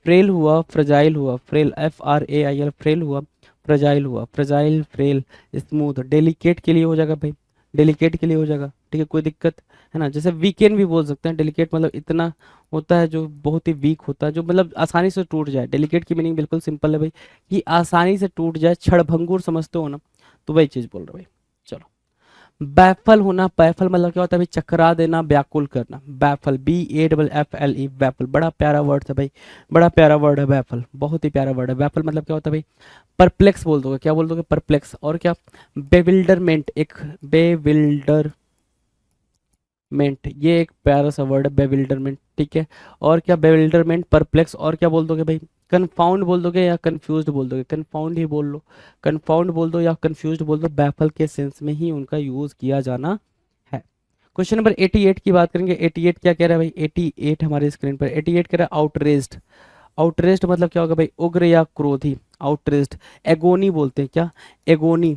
फ्रेल हुआ, फ्रजाइल हुआ, फ्रेल, FRAIL, फ्रेल हुआ, फ्रजाइल हुआ, फ्रजाइल, फ्रेल, स्मूथ, डेलिकेट के लिए हो जाएगा भाई, डेलिकेट के लिए हो जाएगा, ठीक है, कोई दिक्कत है ना। जैसे वीकेंड भी बोल सकते हैं, डेलिकेट मतलब इतना होता है जो बहुत ही वीक होता है, जो मतलब आसानी से टूट जाए, डेलिकेट की मीनिंग बिल्कुल सिंपल है भाई, कि आसानी से टूट जाए, क्षणभंगुर समझते हो ना, तो वही चीज बोल रहे भाई। चलो बैफल होना, बैफल मतलब क्या होता है भाई, चकरा देना, व्याकुल करना, बैफल, BAFFLE, बैफल, बड़ा प्यारा वर्ड है भाई, बड़ा प्यारा वर्ड है बैफल, बहुत ही प्यारा वर्ड है बैफल, मतलब क्या होता है भाई, परप्लेक्स बोल दोगे, क्या बोल दोगे, परप्लेक्स। और क्या, बेविल्डरमेंट, एक बेविल्डरमेंट, ये एक प्यारा सा वर्ड है बेविल्डरमेंट, ठीक है। और क्या, बेविल्डरमेंट, परप्लेक्स, और क्या बोल दोगे भाई, कन्फाउंड बोल दोगे या कंफ्यूज्ड बोल दोगे, कन्फाउंड ही बोल लो, कन्फाउंड बोल दो या कंफ्यूज्ड बोल दो, बैफल के सेंस में ही उनका यूज किया जाना है। क्वेश्चन नंबर 88 की बात करेंगे। 88 क्या कह रहा है भाई? 88 हमारे स्क्रीन पर 88 कह रहा है आउटरेस्ड। आउटरेस्ड मतलब क्या होगा भाई? उग्र या क्रोधी। आउटरेस्ड। एगोनी बोलते हैं क्या? एगोनी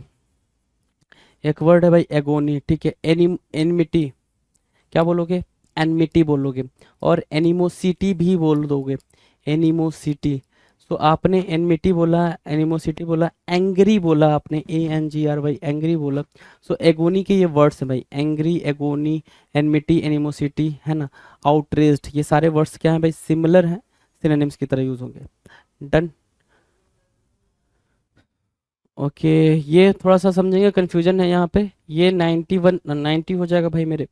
एक वर्ड है भाई, एगोनी, ठीक है। एनिमिटी क्या बोलोगे? एनमिटी बोलोगे। और एनिमोसिटी भी बोल दोगे, एनिमोसिटी। सो आपने एनमिटी बोला, एनिमोसिटी बोला, एंग्री बोला आपने, ANGRY, एंग्री बोला। सो एगोनी के ये वर्ड्स हैं भाई, एंग्री, एगोनी, एनमिटी, एनिमोसिटी, है ना, आउटरेज्ड, ये सारे वर्ड्स क्या हैं भाई? सिमिलर हैं, सिनोनिम्स की तरह यूज होंगे। डन। ओके, ये थोड़ा सा समझेंगे, कंफ्यूजन है यहाँ पे। ये 91 90 हो जाएगा भाई मेरे।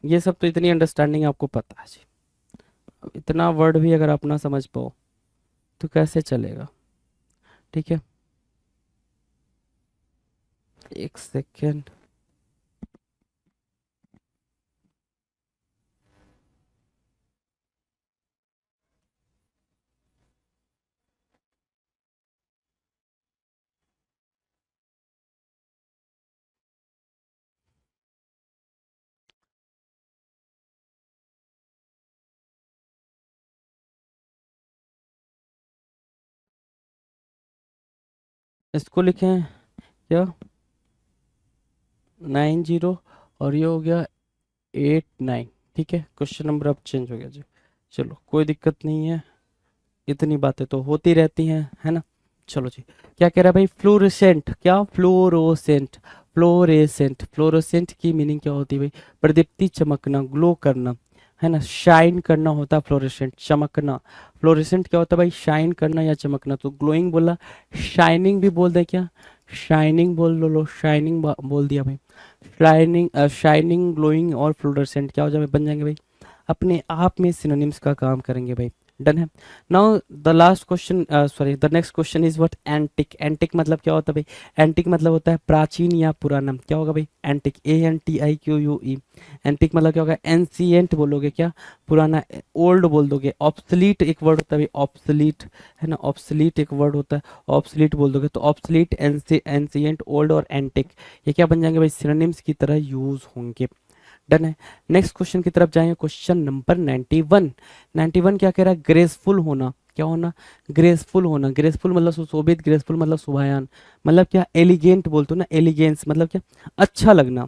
ये सब तो इतनी अंडरस्टैंडिंग आपको पता है जी। अब इतना वर्ड भी अगर आप ना समझ पाओ तो कैसे चलेगा? ठीक है, एक सेकेंड। इसको लिखें क्या? 90 और ये हो गया 89। ठीक है, क्वेश्चन नंबर अब चेंज हो गया जी। चलो कोई दिक्कत नहीं है, इतनी बातें तो होती रहती हैं, है ना। चलो जी, क्या कह रहा है भाई? फ्लोरेसेंट, क्या? Fluorescent, fluorescent. फ्लोरोसेंट की मीनिंग क्या होती है भाई? प्रदीप्ति, चमकना, ग्लो करना, है ना, शाइन करना होता है फ्लोरेसेंट, चमकना। फ्लोरेसेंट क्या होता है भाई? शाइन करना या चमकना। तो ग्लोइंग बोला, शाइनिंग भी बोल दे क्या? शाइनिंग बोल लो, शाइनिंग बोल दिया भाई। शाइनिंग, शाइनिंग, ग्लोइंग और फ्लोरेसेंट क्या हो जाए? बन जाएंगे भाई, अपने आप में सिनोनिम्स का काम करेंगे भाई। डन है। Now the last question, sorry, the next question is what? Antique. Antique मतलब क्या होता है भाई? एंटिक मतलब होता है प्राचीन या पुराना। क्या होगा भाई? Antique, ANTIQUE। एंटिक मतलब क्या होगा? एंसियंट बोलोगे क्या? पुराना। ओल्ड बोल दोगे। ऑब्सलीट एक वर्ड होता है भाई, ऑब्सलीट, है ना, ऑब्सलीट एक वर्ड होता है, ऑब्सलीट बोल दोगे। तो ऑब्सलीट, एंसियंट, ओल्ड और एंटिक, ये क्या बन जाएंगे भाई? सिनोनिम्स की तरह यूज होंगे। डन है। नेक्स्ट क्वेश्चन की तरफ जाएंगे, क्वेश्चन नंबर 91। 91 क्या कह रहा है? ग्रेसफुल होना। क्या होना? ग्रेसफुल होना। ग्रेसफुल मतलब सुशोभित, ग्रेसफुल मतलब शोभायान, मतलब क्या? एलिगेंट बोलते हो ना, एलिगेंस मतलब क्या? अच्छा लगना।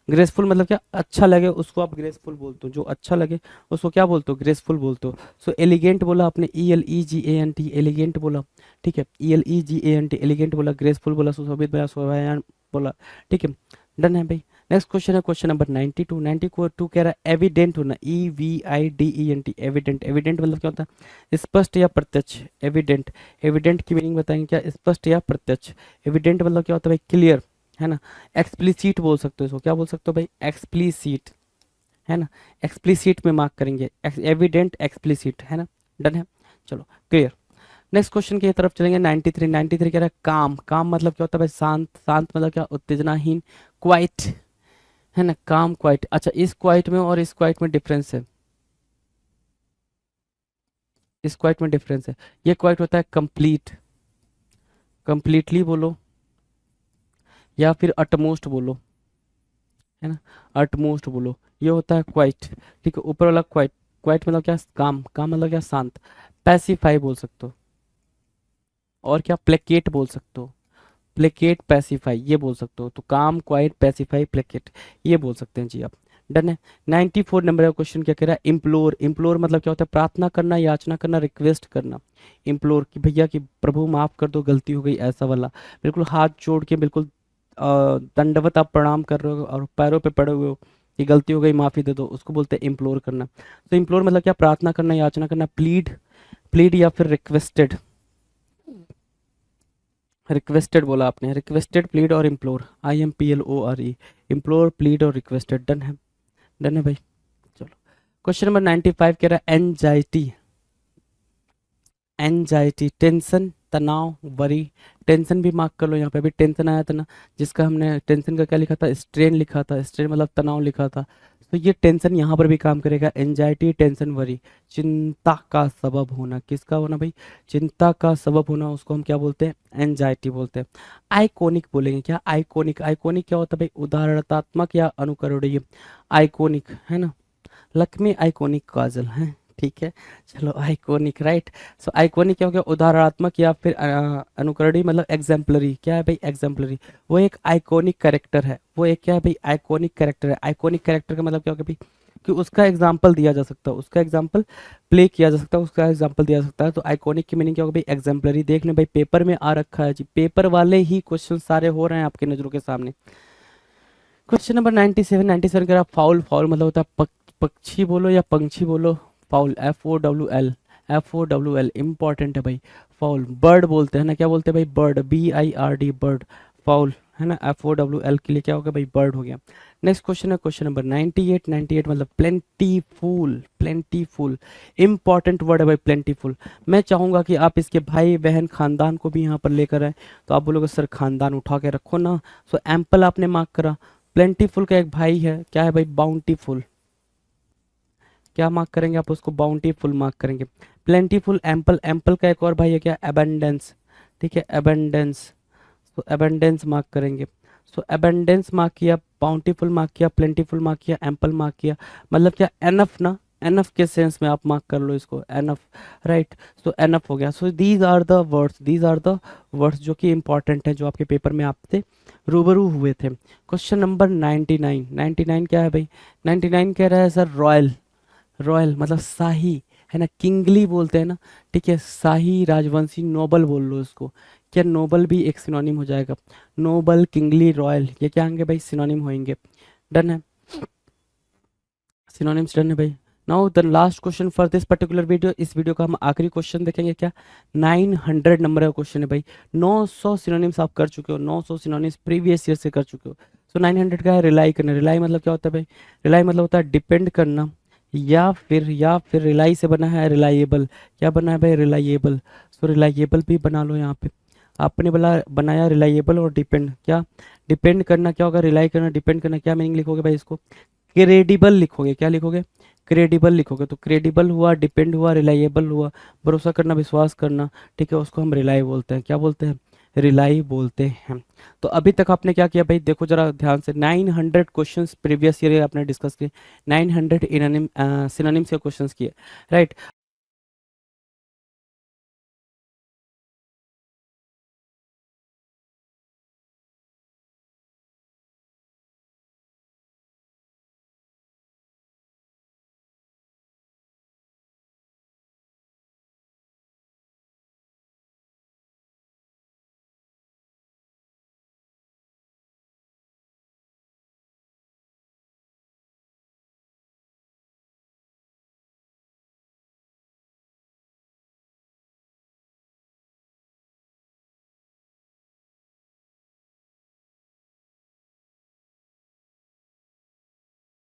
ग्रेसफुल मतलब क्या? अच्छा लगे उसको आप ग्रेसफुल बोलते हो, जो अच्छा लगे उसको क्या बोलते हो? ग्रेसफुल बोलते हो। सो एलिगेंट बोला आपने, ELEGANT, एलिगेंट बोला, ठीक है, ELEGANT, एलिगेंट बोला, ग्रेसफुल बोला, सुशोभित बोला, शोभायान बोला, ठीक है। डन है भाई। नेक्स्ट क्वेश्चन है क्वेश्चन नंबर 92। 92 कह रहा है एविडेंट होना, EVIDENT, एविडेंट। एविडेंट मतलब क्या होता है? स्पष्ट या प्रत्यक्ष। एविडेंट, एविडेंट की मीनिंग बताएंगे क्या? स्पष्ट या प्रत्यक्ष। एविडेंट मतलब क्या होता है भाई? क्लियर, है ना। एक्सप्लिसिट बोल सकते हो इसको, क्या बोल सकते हो भाई? एक्सप्लिसिट, है ना, एक्सप्लिसिट में मार्क करेंगे, एविडेंट, एक्सप्लिसिट, है ना। डन है, चलो क्लियर। नेक्स्ट क्वेश्चन की तरफ चलेंगे। 93। 93 कह रहा है काम। काम मतलब क्या होता है भाई? शांत। शांत मतलब क्या? उत्तेजनाहीन, क्वाइट, है ना, काम, क्वाइट। अच्छा, इस क्वाइट में और इस क्वाइट में डिफरेंस है। इस क्वाइट में डिफरेंस है। ये क्वाइट होता है कंप्लीट, कंप्लीटली बोलो, या फिर अटमोस्ट बोलो, है ना, अटमोस्ट बोलो। ये होता है क्वाइट, ठीक है, ऊपर वाला क्वाइट। क्वाइट मतलब क्या? काम। काम मतलब क्या? शांत। पैसिफाई बोल सकते हो, और क्या? प्लेकेट बोल सकते हो, प्लेकेट, पैसिफाई, ये बोल सकते हो। तो काम, क्वाइट, पैसिफाई, प्लेकेट, ये बोल सकते हैं जी आप। डन है। 94 नंबर का क्वेश्चन क्या कह रहा है? इम्प्लोर। इम्प्लोर मतलब क्या होता है? प्रार्थना करना, याचना करना, रिक्वेस्ट करना। इम्प्लोर कि भैया कि प्रभु माफ कर दो, गलती हो गई, ऐसा वाला। बिल्कुल हाथ जोड़ के, बिल्कुल दंडवत आप प्रणाम कर रहे हो और पैरों पे पड़े हुए हो कि गलती हो गई, माफी दे दो, उसको बोलते हैं इम्प्लोर करना। तो इम्प्लोर मतलब क्या? प्रार्थना करना, याचना करना। प्लीड, प्लीड या फिर रिक्वेस्टेड। रिक्वेस्टेड बोला आपने, रिक्वेस्टेड, प्लीड और इम्प्लोर, IMPLORE, इम्प्लोर, प्लीड और रिक्वेस्टेड। डन है। डन है भाई, चलो। क्वेश्चन नंबर 95 कह रहा है एंजाइटी। एंजाइटी, टेंशन, तनाव, वरी। टेंशन भी मार्क कर लो यहाँ पे, अभी टेंशन आया था ना, जिसका हमने टेंशन का क्या लिखा था? स्ट्रेन लिखा था। स्ट्रेन मतलब तनाव लिखा था। तो ये टेंशन यहाँ पर भी काम करेगा, एंजाइटी, टेंशन, वरी, चिंता का सबब होना, किसका होना भाई, चिंता का सबब होना, उसको हम क्या बोलते हैं, एंजाइटी बोलते हैं। आइकॉनिक बोलेंगे, क्या आइकॉनिक, आइकॉनिक क्या होता है भाई, उदाहरणात्मक या अनुकरणीय, आइकॉनिक है ना, लक्ष्मी आइकॉनिक काजल है, ठीक है, चलो आइकॉनिक राइट। सो आइकॉनिक क्या हो गया, उदाहरणात्मक या फिर अनुकरणीय, मतलब एग्जाम्पलरी, क्या है भाई, एग्जाम्पलरी, वो एक आइकॉनिक कैरेक्टर है, वो एक क्या है भाई, आइकॉनिक कैरेक्टर है। आइकॉनिक कैरेक्टर का मतलब क्या हो गया भाई, कि उसका एग्जाम्पल दिया जा सकता है, उसका एग्जाम्पल प्ले किया जा सकता है, उसका एग्जाम्पल दिया जा सकता है। तो आइकॉनिक की मीनिंग क्या होगा भाई, एग्जाम्पलरी। देख लें भाई पेपर में आ रखा है जी, पेपर वाले ही क्वेश्चन सारे हो रहे हैं आपकी नजरों के सामने। क्वेश्चन नंबर 97, 97 का फाउल, फाउल मतलब होता है पक्षी बोलो या पंछी बोलो, फाउल, FOWL, FOWL इंपॉर्टेंट है भाई। फाउल, बर्ड बोलते हैं ना, क्या बोलते हैं भाई, बर्ड, BIRD, बर्ड, फाउल है ना, FOWL के लिए क्या होगा भाई, बर्ड हो गया। नेक्स्ट क्वेश्चन है क्वेश्चन नंबर 98, 98 मतलब प्लेंटीफुल, प्लेंटीफुल इंपॉर्टेंट वर्ड है भाई, प्लेंटीफुल। मैं चाहूंगा कि आप इसके भाई बहन खानदान को भी यहाँ पर लेकर आए, तो आप बोलोगे सर खानदान उठा के रखो ना। सो एम्पल आपने मार्क करा, प्लेंटीफुल का एक भाई है, क्या है भाई, बाउंटीफुल, क्या मार्क करेंगे आप उसको, बाउंटीफुल मार्क करेंगे। प्लेंटीफुल, एम्पल, एम्पल का एक और भाई है क्या, एबेंडेंस, ठीक है, एबेंडेंस, तो एबेंडेंस मार्क करेंगे। सो एबेंडेंस मार्क किया, बाउंटीफुल मार्क किया, प्लेंटीफुल मार्क किया, एम्पल मार्क किया, मतलब क्या, एनफ ना, एनफ के सेंस में आप मार्क कर लो इसको, एनफ राइट। सो एनफ हो गया। So these are the words, these are the words जो कि इंपॉर्टेंट है, जो आपके पेपर में आपसे रूबरू हुए थे। क्वेश्चन नंबर 99, 99 क्या है भाई, 99 कह रहा है सर रॉयल, रॉयल मतलब शाही है ना, किंगली बोलते हैं ना, ठीक है, शाही, राजवंशी, नोबल बोल लो इसको। क्या नोबल भी एक सिनोनिम हो जाएगा, नोबल, किंगली, रॉयल, ये क्या होंगे भाई, सिनोनिम होंगे। डन है, सिनोनिम्स डन है भाई। Now the last question for this particular video, इस वीडियो का हम आखिरी क्वेश्चन देखेंगे। क्या 900 नंबर का क्वेश्चन है भाई, 900 सिनोनिम्स आप कर चुके हो, 900 सिनोनिम्स प्रीवियस ईयर से कर चुके हो। सो 900 का है रिलाई करना, रिलाई मतलब क्या होता है भाई, रिलाई मतलब होता है डिपेंड करना, या फिर रिलाई से बना है रिलायबल, क्या बना है भाई, रिलायबल। सो रिलायबल भी बना लो यहाँ पे, आपने बनाया रिलायबल और डिपेंड, क्या डिपेंड करना क्या होगा, रिलाई करना, डिपेंड करना, क्या मीनिंग लिखोगे भाई इसको, क्रेडिबल लिखोगे, क्या लिखोगे, क्रेडिबल लिखोगे। तो क्रेडिबल हुआ, डिपेंड हुआ, रिलायबल हुआ, भरोसा करना, विश्वास करना, ठीक है, उसको हम रिलाई बोलते हैं, क्या बोलते हैं, रिलाई बोलते हैं। तो अभी तक आपने क्या किया भाई, देखो जरा ध्यान से, 900 क्वेश्चंस प्रीवियस ईयर आपने डिस्कस किए, 900 सिनोनिम्स के क्वेश्चंस किए, राइट।